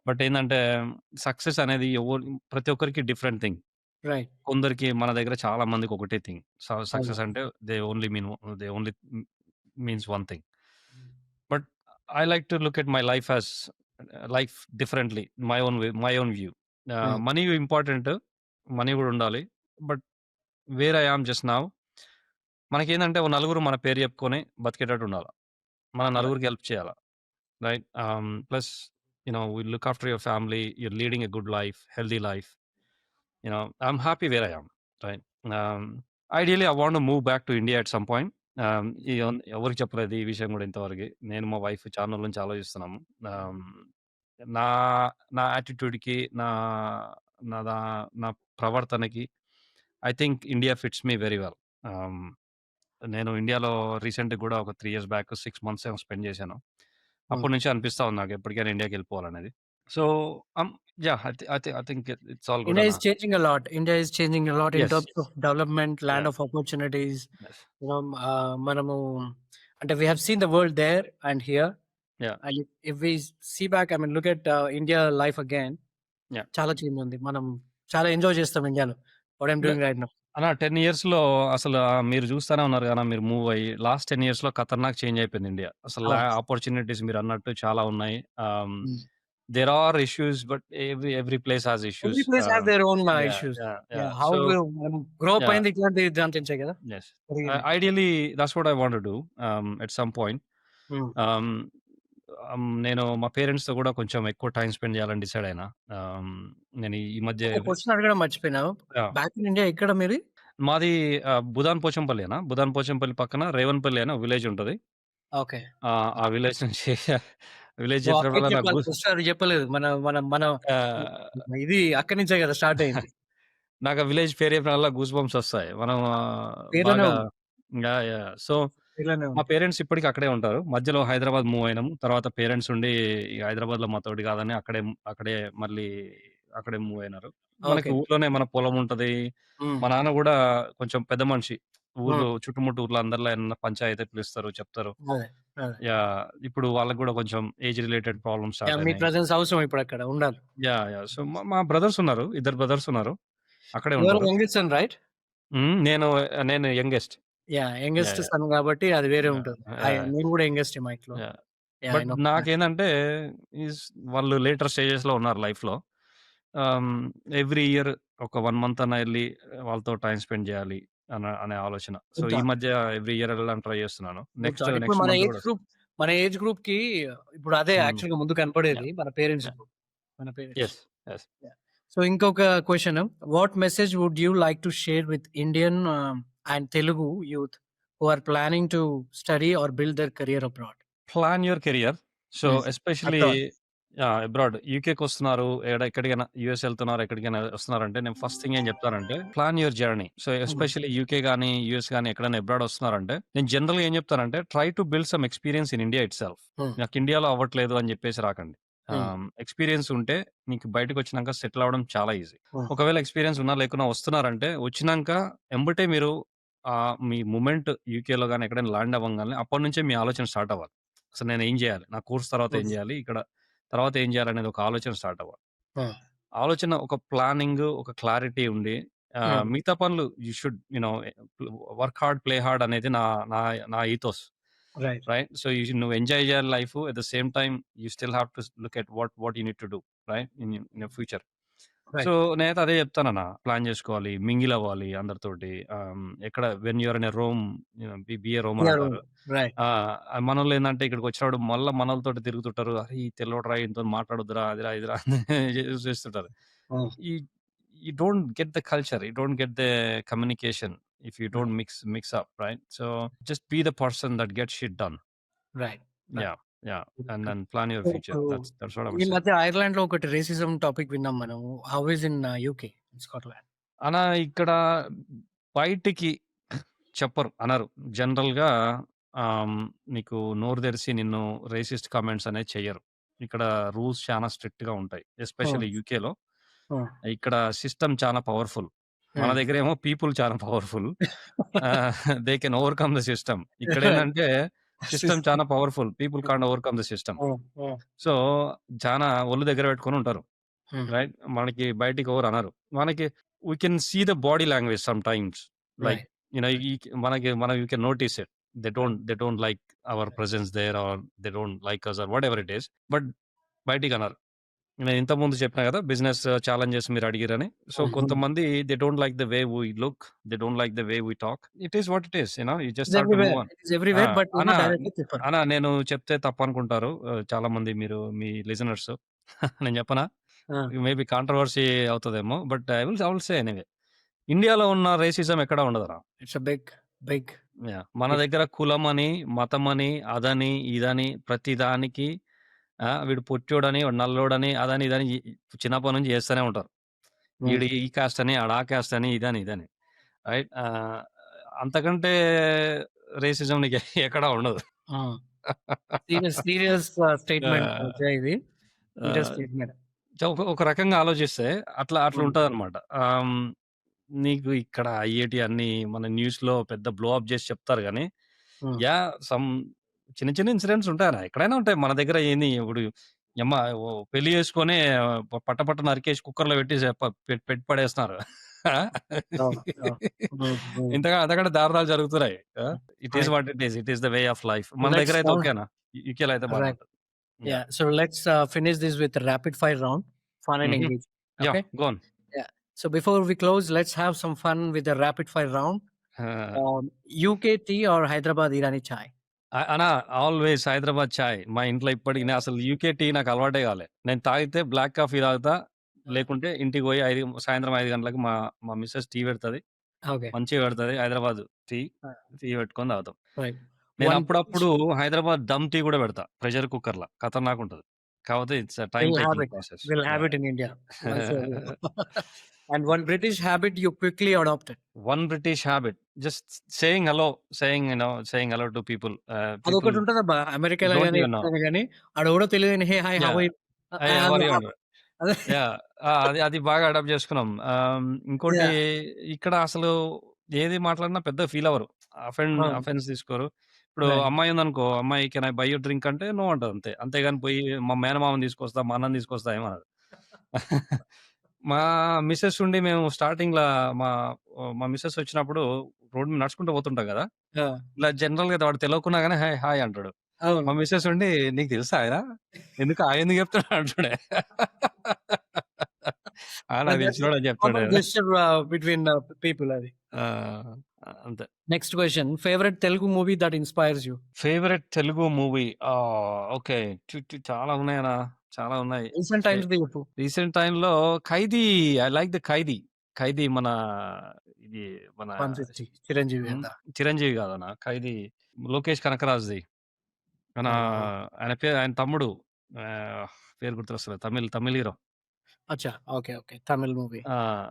But ఏందంటే success అనేది ప్రతి ఒక్కరికి different thing. Right. కొందరికి మన దగ్గర చాలా మందికి ఒకటే థింగ్. అవును. సక్సెస్ అంటే they only means one thing. But I like to look at my life as life differently. My own view. Hmm. Money important. Money గూడా ఉండాలి. But where I am just now మనకేందంటే ఓ నలుగురు మన పేరు చెప్పుకొని బతికేటట్టు ఉండాల. మన రైట్. నలుగురికి హెల్ప్ చేయాల. Right? Plus we look after your family. You're leading a good life, healthy life. I'm happy where I am. Right? Ah, ideally I want to move back to India at some point. ఎవరికీ చెప్పలేదు ఈ విషయం గూడా ఇంతవరకి. నేను మా wife చాలా రోజుల నుంచి ఆలోచిస్తున్నాము. ఆహ్, నా నా యాటిట్యూడ్‌కి, నా నా దా నా ప్రవర్తనకి I think India fits me very well. Ah, నేను ఇండియాలో రీసెంట్‌గా గూడా ఒక 3 ఇయర్స్ బ్యాక్ 6 మంత్స్ ఏమో స్పెండ్ చేశాను. హ్మ్. అప్పటి నుంచి అనిపిస్తా ఉంది నాకు ఎప్పటికైనా ఇండియాకెళ్ళిపోవాలనేది. So, um, yeah! I think it's all good India అన్న. is changing a lot. India is changing a lot in yes. terms of development, land yeah! of opportunities. Yes. మనము అంటే we have seen the world there and here. Yeah! And if we see back, I mean, look at India life again. Yeah! చాలా change ఉంది. మనం చాలా enjoy చేస్తాం ఇండియాలో. What I'm లే doing right now. అన్న 10 ఇయర్స్‌లో అసలు మీరు చూస్తానే ఉన్నారు గదా! మీరు మూవ్ అయ్యి. లాస్ట్ 10 ఇయర్స్‌లో ఖతర్నాక్ చేంజ్ అయిపోయింది ఇండియా. అసలు అవును. ఆపర్చునిటీస్ మీరన్నట్టు చాలా ఉన్నాయి. Hmm. There are issues but every place has every issues. Place have their own yeah! Issues. Yeah! Yeah! Yeah! How so మనం గ్రో అప్ యాహ్! అయింది ఇట్లాంటి దాంట్లో నుంచే కదా! యెస్. పెరిగింది. Ideally that's what I want to do at some point. Hmm. Ah, నేను మా పేరెంట్స్‌తో గూడా కొంచెం ఎక్కువ టైమ్ స్పెండ్ చేయాలని డిసైడ్ అయినా. నేను ఈ మధ్య ఒక క్వెషన్ అడగడం మర్చిపోయినా. యాహ్! బ్యాక్ ఇన్ ఇండియా ఎక్కడ మీది? మాది బుదాన్ పోచంపల్లి అన్న. బుదాన్ పోచంపల్లి పక్కన రేవన్పల్లి అని ఒక విలేజ్ ఉంటది. ఓకే. ఆ విలేజ్ నుంచి విలేజ్ నువ్వు అక్కకి చెప్పినప్పుడల్లా నాకు చెప్పాలి. ఫస్ట్ అది చెప్పలేదు. మన మన మన ఆహ్, ఇది అక్కడి నుంచే కదా స్టార్ట్ అయింది. నాకు ఆ విలేజ్ పేరు చెప్పినప్పుడల్లా గూస్ బంప్స్ వస్తాయి. మనం పేర్లోనే బాగా ఉంది. యాహ్! యాహ్! సో, పేర్లోనే మా ఉంది. పేరెంట్స్ ఇప్పటికి అక్కడే ఉంటారు. మధ్యలో హైదరాబాద్ మూవ్ అయినాము. తర్వాత పేరెంట్స్ ఉండి ఇగ హైదరాబాద్‌లో మాతోటి కాదని అక్కడే మళ్ళీ అక్కడే మూవ్ అయినారు. మనకి ఓకే. ఊర్లోనే మన పొలం ఉంటది. హ్మ్. మా నాన్న గూడా కొంచెం పెద్ద మనిషి. ఊర్లో హ్మ్. చుట్టుముట్టు ఊర్లో అందరిలో ఏమన్నా పంచాయతీ పిలుస్తారు, చెప్తారు. అదే. అదే. యాహ్! ఇప్పుడు వాళ్ళకి గూడా కొంచెం age related problems start yeah! మీ అయినాయి. ప్రెజెన్స్ అవసరం ఇప్పుడక్కడ ఉండాలి. యాహ్! సో, మా మా బ్రదర్స్ ఉన్నారు. ఇద్దరు బ్రదర్స్ ఉన్నారు. అక్కడే యూ ఆర్ ఉంటారు. Youngest son right? నేను youngest. Yeah! Youngest yeah! Yeah! Son కాబట్టి అది వేరే యాహ్! ఉంటది. యాహ్! నేను కూడా యంగెస్టే మా ఇంట్లో. Yeah! Yeah! I but no. నాకేందంటే ఈస్ వాళ్ళు లేటర్ స్టేజెస్‌లో ఉన్నారు లైఫ్‌లో. ఆహ్, ఎవ్రీ ఇయర్ ఒక 1 మంత్ అన్నా ఎళ్లి వాళ్ళతో టైమ్ స్పెండ్ చేయాలి అనే ఆలోచన. సో, గుడ్ ఈ థాట్. మధ్య ఎవ్రీ ఇయర్ ఎళ్ళడానికి ట్రై చేస్తున్నాను. Good next thought. ఇప్పుడు నెక్స్ట్ మన మంత్ ఏజ్ గూడా గ్రూప్ మన ఏజ్ గ్రూప్‌కి ఇప్పుడు అదే హ్మ్. యాక్చువల్‌గా ముందు కనపడేది యాహ్! మన పేరెంట్స్ యాహ్! ఇప్పుడు. మన parents. Yes. Yes. Yeah! So ఇంకొక question. What message would you like to share with Indian and Telugu youth who are planning to study or build their career abroad? Plan your career. So, hmm. Especially abroad. Abroad యూకేకొస్తున్నారు, ఎక్కడికైనా US ఎళ్తున్నారు, ఎక్కడికైనా వస్తున్నారంటే నేను first thing ఏం చెప్తానంటే plan your journey. So, hmm. Especially UK గాని, US గాని ఎక్కడైనా అబ్రాడ్ వస్తున్నారంటే నేను జనరల్‌గా ఏం చెప్తానంటే try to build some experience in India itself. హ్మ్. నాకు ఇండియాలో అవ్వట్లేదు అని చెప్పేసి రాకండి. హ్మ్. ఎక్స్‌పీరియన్స్ ఉంటే నీకు బయటకొచ్చినాక సెటిల్ అవ్వడం చాలా ఈజీ. హ్మ్. ఒకవేళ ఎక్స్‌పీరియన్స్ ఉన్నా లేకున్నా వస్తున్నారంటే వచ్చినంక ఎంబటే మీరు మీ మూవ్‌మెంట్ యూకేలో గాని ఎక్కడైనా ల్యాండ్ అవ్వంగానే అప్పటినుంచే మీ ఆలోచన స్టార్ట్ అవ్వాలి. అసలు నేనేం జేయాలి? నా కోర్స్ తర్వాత ఏం హ్మ్. జేయాలి? ఇక్కడ తర్వాత ఏం జేయాలనేది ఒక ఆలోచన స్టార్ట్ అవ్వాలి. హ్మ్. ఆలోచన ఒక ప్లానింగ్, ఒక క్లారిటీ ఉండి హ్మ్. మిగతా పనులు you should work hard, play hard అనేది నా నా నా ఈథోస్. రైట్. రైట్? సో, నువ్వు ఎంజాయ్ జేయాలి life. At the same time you still have to look at what you need to do right? In your future. So, right. నేనైతే అదే జెప్తానన్న. Plan జేసుకోవాలి, మింగిల్ అవ్వాలి అందరితోటి. ఎక్కడ when you are in a Rome be a Roman yeah! అంటారు. Right. ఆ! మనోళ్ళేందంటే ఇక్కడికొచ్చినప్పుడు మళ్ళా మనోళ్ళతోటి తిరుగుతుంటారు. అరే! ఈ తెల్లోడురా ఈయనతోని మాట్లాడొద్దురా అదిరా ఇదిరా అని చేస్తుంటారు. హ్మ్. ఈ you don't get the culture. You don't get the communication. if you don't mix up, right? So just be the person that gets shit done. Right. Right. Yeah, and then plan your future. That's what I ఈ would say. మధ్య Ireland లో ఒకటి racism topic విన్నాం మనం. How is in UK, Scotland? అనా ఇక్కడ బయటికి చెప్పరు, అనరు. జనరల్‌గా నీకు నోరు తెరిసి నిన్ను రేసిస్ట్ కామెంట్స్ అనేది చెయ్యరు. ఇక్కడ రూల్స్ చాలా స్ట్రిక్ట్‌గా ఉంటాయి. ఎస్పెషల్లీ యూకేలో. ఇక్కడ సిస్టమ్ చాలా పవర్‌ఫుల్. మన దగ్గరేమో పీపుల్ చాలా powerful. They can overcome the system. ఇక్కడేంటంటే సిస్టమ్ చాలా powerful. People can't overcome the system. So, చాలా ఒళ్ళు దగ్గర పెట్టుకొని ఉంటారు. రైట్? మనకి బయటికి ఎవరు అనరు. మనకి we can see the body language sometimes. Like, you know, you can notice it. They don't like our presence there, or they don't like us, or whatever it is. But బయటికి అనరు. నేను ఇంతకుముందు చెప్పినా కదా, బిజినెస్ ఛాలెంజెస్ మీరు అడిగిరని. So కొంతమంది they don't like the way we look, they don't like the way we talk. It is what it is, you know, you just have to move on. అనా నేను చెప్తే తప్పు అనుకుంటారు చాలా మంది, మీరు మీ లిజనర్స్. నేను చెప్పనా, మేబీ కాంట్రవర్సీ అవుతుందేమో, but I will say anyway, ఇండియాలో ఉన్న రేసిజం ఎక్కడ ఉండదురా. It's big. మన దగ్గర కులం అని, మతం అని, అదని ఇదని, ప్రతి దానికి వీడు పొట్టోడని, వాడు నల్లోడని, అదని ఇదని చిన్నప్పటి నుంచి చేస్తూనే ఉంటారు. వీడు ఈ కాస్ట్ అని, ఆడ ఆ కాస్ట్ అని, ఇదని రైట్. అంతకంటే రేసిజం నీకు ఎక్కడ ఉండదు. సీరియస్ స్టేట్మెంట్ ఇది. ఒక రకంగా ఆలోచిస్తే అట్లా ఉంటది అనమాట. నీకు ఇక్కడ ఐఐటి అన్ని మన న్యూస్ లో పెద్ద బ్లో అప్ చేసి చెప్తారు కానీ, సమ్ చిన్న చిన్న ఇన్సిడెంట్స్ ఉంటాయనా, ఎక్కడైనా ఉంటాయి. మన దగ్గర ఏంది, ఇప్పుడు పెళ్లి చేసుకొని పట్ట నరికేసి కుక్కర్లో పెట్టి పడేస్తున్నారు. ఇంతగా అంతకంటే దారుణాలు జరుగుతున్నాయి. It is what it is the way of life. మన దగ్గర అయితే ఓకేనా, యూకేలో అయితే బాగుంటుంది. Yeah, so let's finish this with a rapid fire round, fun and engaging. Okay, go on. Yeah, so before we close, let's have some fun with the rapid fire round. UK tea or Hyderabad Irani chai? అనా always Hyderabad చాయ్. మా ఇంట్లో ఇప్పటికి అసలు UK tea నాకు అలవాటే కాలే. నేను తాగితే బ్లాక్ కాఫీ తాగుతా, లేకుంటే ఇంటికి పోయి సాయంత్రం 5 గంటలకు మా మిస్సెస్ టీ పెడుతుంది, మంచిగా పెడుతుంది. హైదరాబాద్ టీ పెట్టుకొని తాగుతాం. నేను అప్పుడప్పుడు హైదరాబాద్ దమ్ టీ కూడా పెడతా, ప్రెషర్ కుక్కర్ లా, ఖతర్నాక్ ఉంటుంది. కాకపోతే it's time taking process. We'll have it in India. And one British habit you quickly adopted? One British habit, just saying hello to people. అదొకటి ఉంటుందబ్బా అమెరికాలో కానీ ఆడ కూడా తెలియదు. Hey hi how are you? అది బాగా అడాప్ట్ చేసుకున్నాం. ఇంకోటి, ఇక్కడ అసలు ఏది మాట్లాడినా పెద్ద ఫీల్ అవ్వరు, అఫెన్స్ తీసుకోరు. ఇప్పుడు అమ్మాయి ఉందనుకో, అమ్మాయి can I by you drink అంటే నో అంటది, అంతేగాని పోయి మా మేనమామని తీసుకొస్తా, మా అన్నని తీసుకొస్తా ఏమన్నది. మా మిస్సెస్ ఉండి మేము స్టార్టింగ్ లా మా మిస్సెస్ వచ్చినప్పుడు రోడ్ మీద నడుచుకుంటూ పోతుంటాం కదా, ఇలా జనరల్ గా వాడు తెలియకున్నా గానీ హాయ్ హాయ్ అంటాడు. మా మిస్సెస్ ఉండి, నీకు తెలుసా ఆయన ఎందుకు ఎందుకు చెప్తాడు అంటాడే. నాకు తెలిసినోడు అని చెప్తాడు. బిట్వీన్ పీపుల్ అది అంతే. Next question, favourite Telugu movie that inspires you? Favourite Telugu movie okay, చాలా ఉన్నాయనా, చాలా ఉన్నాయి. రీసెంట్ టైమ్ లో ఖైదీ, ఐ లైక్ ద ఖైదీ మన ఇది మన చిరంజీవి కాదనా, ఖైదీ లోకేష్ కనకరాజ్ది. ఆయన తమ్ముడు పేరు గుర్తొస్తుంది, తమిళ హీరో. తమిళ్ మూవీ.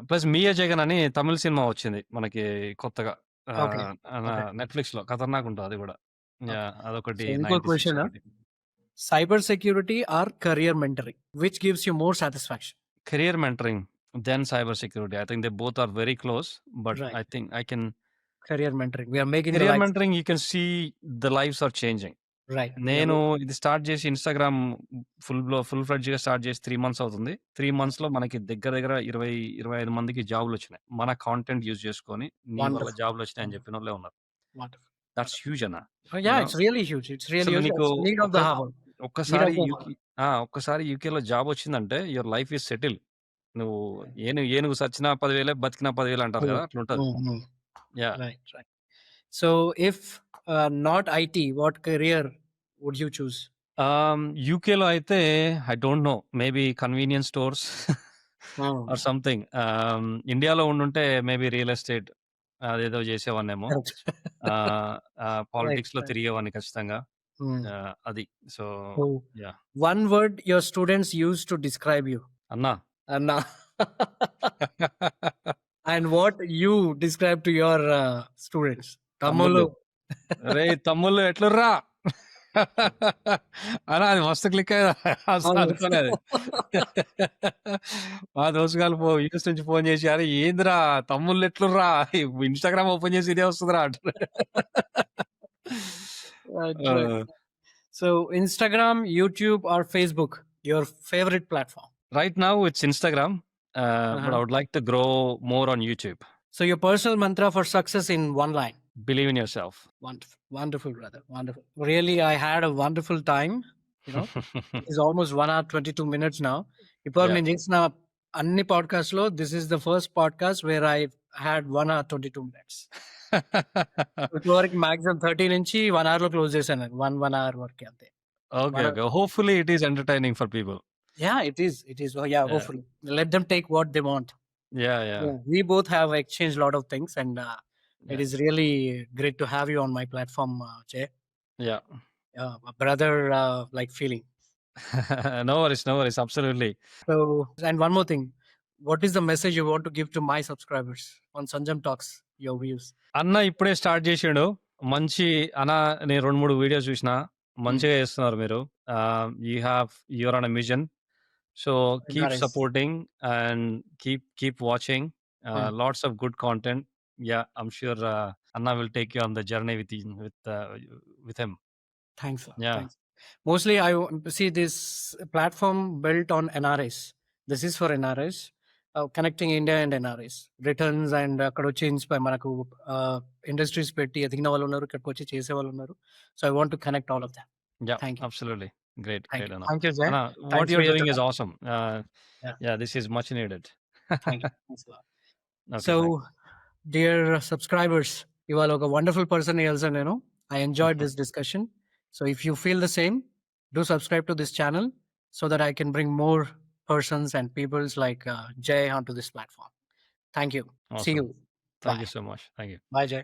ప్లస్ మియా జగన్ అని తమిళ సినిమా వచ్చింది మనకి కొత్తగా నెట్ఫ్లిక్స్ లో, ఖతర్నాక్ ఉంటుంది అది కూడా. అదొకటి. Cyber security or career mentoring, which gives you more satisfaction? Career mentoring, then cyber security. I think they both are very close, but I think I can. Career mentoring, we are making career mentoring. You can see the lives are changing. Right. నేను ఇది start చేసి Instagram full fledged గా start చేసి 3 months అవుతుంది. 3 months లో మనకి దగ్గర 20-25 మందికి జాబ్లు వచ్చినాయి. మన కాంటెంట్ యూజ్ చేసుకొని నీ వల్ల జాబ్లు వచ్చినాయి అని చెప్పిన వాళ్ళే ఉన్నారు. దట్స్ హ్యూజ్ అన్న. Yeah, it's really huge. It's really huge. Need of the hour. ఒక్కసారి యూకేలో జాబ్ వచ్చిందంటే యువర్ లైఫ్ ఈజ్ సెటిల్. నువ్వు ఏనుగు సచ్చినా 10,000 బతికినా 10,000 అంటారు కదా, అట్లా ఉంటుంది. Right. So if not IT, what career would you choose? యూకేలో అయితే I don't know, maybe convenience stores or something. ఇండియాలో ఉండుంటే మేబీ రియల్ ఎస్టేట్ అదేదో చేసేవాడినేమో. Right, పాలిటిక్స్‌లో right. తిరిగేవాడిని ఖచ్చితంగా. అది. So, So, yeah! one word your students use to describe you. అన్నా. Anna. And what you describe to your students. తమ్ముళ్ళు. తమ్ముళ్ళు. "రేయ్ తమ్ముళ్ళు ఎట్లుర్రా?" అన్నా అది మస్తు క్లిక్ అయ్యేది. అవును. అనుకోని అది. మా దోస్తుగాళ్ళు యూఎస్ నుంచి ఫోన్ చేసి, "అరే ఏందిరా తమ్ముళ్ళు ఎట్లుర్రా? ఇన్‌స్టాగ్రామ్ ఓపెన్ చేసి ఇదే వస్తదిరా" అంటారు. Right, ఆ! right. So, Instagram, YouTube, or Facebook, your favorite platform? Right now it's Instagram, but I would like to grow more on YouTube. So, your personal mantra for success in one line. Believe in yourself. Wonderful, wonderful, brother. Wonderful. Really, I had a wonderful time. You know, it's almost 1 hour 22 minutes now. ఇప్పుడు Yeah. నేను చేసిన అన్ని podcast లో this is the first podcast where I had 1 hour 22 minutes. ఇప్పటి వరకు maximum 30 నుంచి 1 hour లో close చేశాను. 1 hour వరకు అంతే. Okay, One- okay. Hopefully it is entertaining for people. Yeah, it is. It is. Oh, yeah, hopefully. Let them take what they want. Yeah, yeah. Yeah, we both have exchanged a lot of things, and it Yeah. is really great to have you on my platform, Jay. Yeah. A brother like feeling. No worries, no worries. Absolutely. So, and one more thing, what is the message you want to give to my subscribers on Sanjam Talks? Your views. అన్న ఇప్పుడే start చేసిండు. మంచి అన్న నేను 2, 3 videos చూసిన. మంచిగా చేస్తున్నారు మీరు. You're on a mission. So keep Nice. Supporting and keep watching. Lots of good content. Yeah, I'm sure Anna will take you on the journey with him. Thanks. Sir. Yeah. Thanks. Mostly, I see this platform built on NRIs. This is for NRIs, connecting India and NRIs. Returns and అక్కడ వచ్చి inspire మనకు industries పెట్టి ఎదిగిన వాళ్ళు ఉన్నారు, ఇక్కడికి వచ్చి చేసే వాళ్ళు ఉన్నారు. So I want to connect all of them. Yeah, Thank you. absolutely. Great, Thank great, you. Anna. Thank you, Jay. Anna, Thanks what for you're your doing is time. awesome. Yeah. Yeah, this is much needed. Thank you. Thanks a lot. Okay, So, thanks. dear subscribers, ఇవాళ ఒక wonderful person కలిసాను నేను. I enjoyed this discussion. So if you feel the same, do subscribe to this channel so that I can bring more persons and peoples like Jay onto this platform. Thank you. See Awesome. you. Thank Bye. you so much. Thank you. Bye, Jay.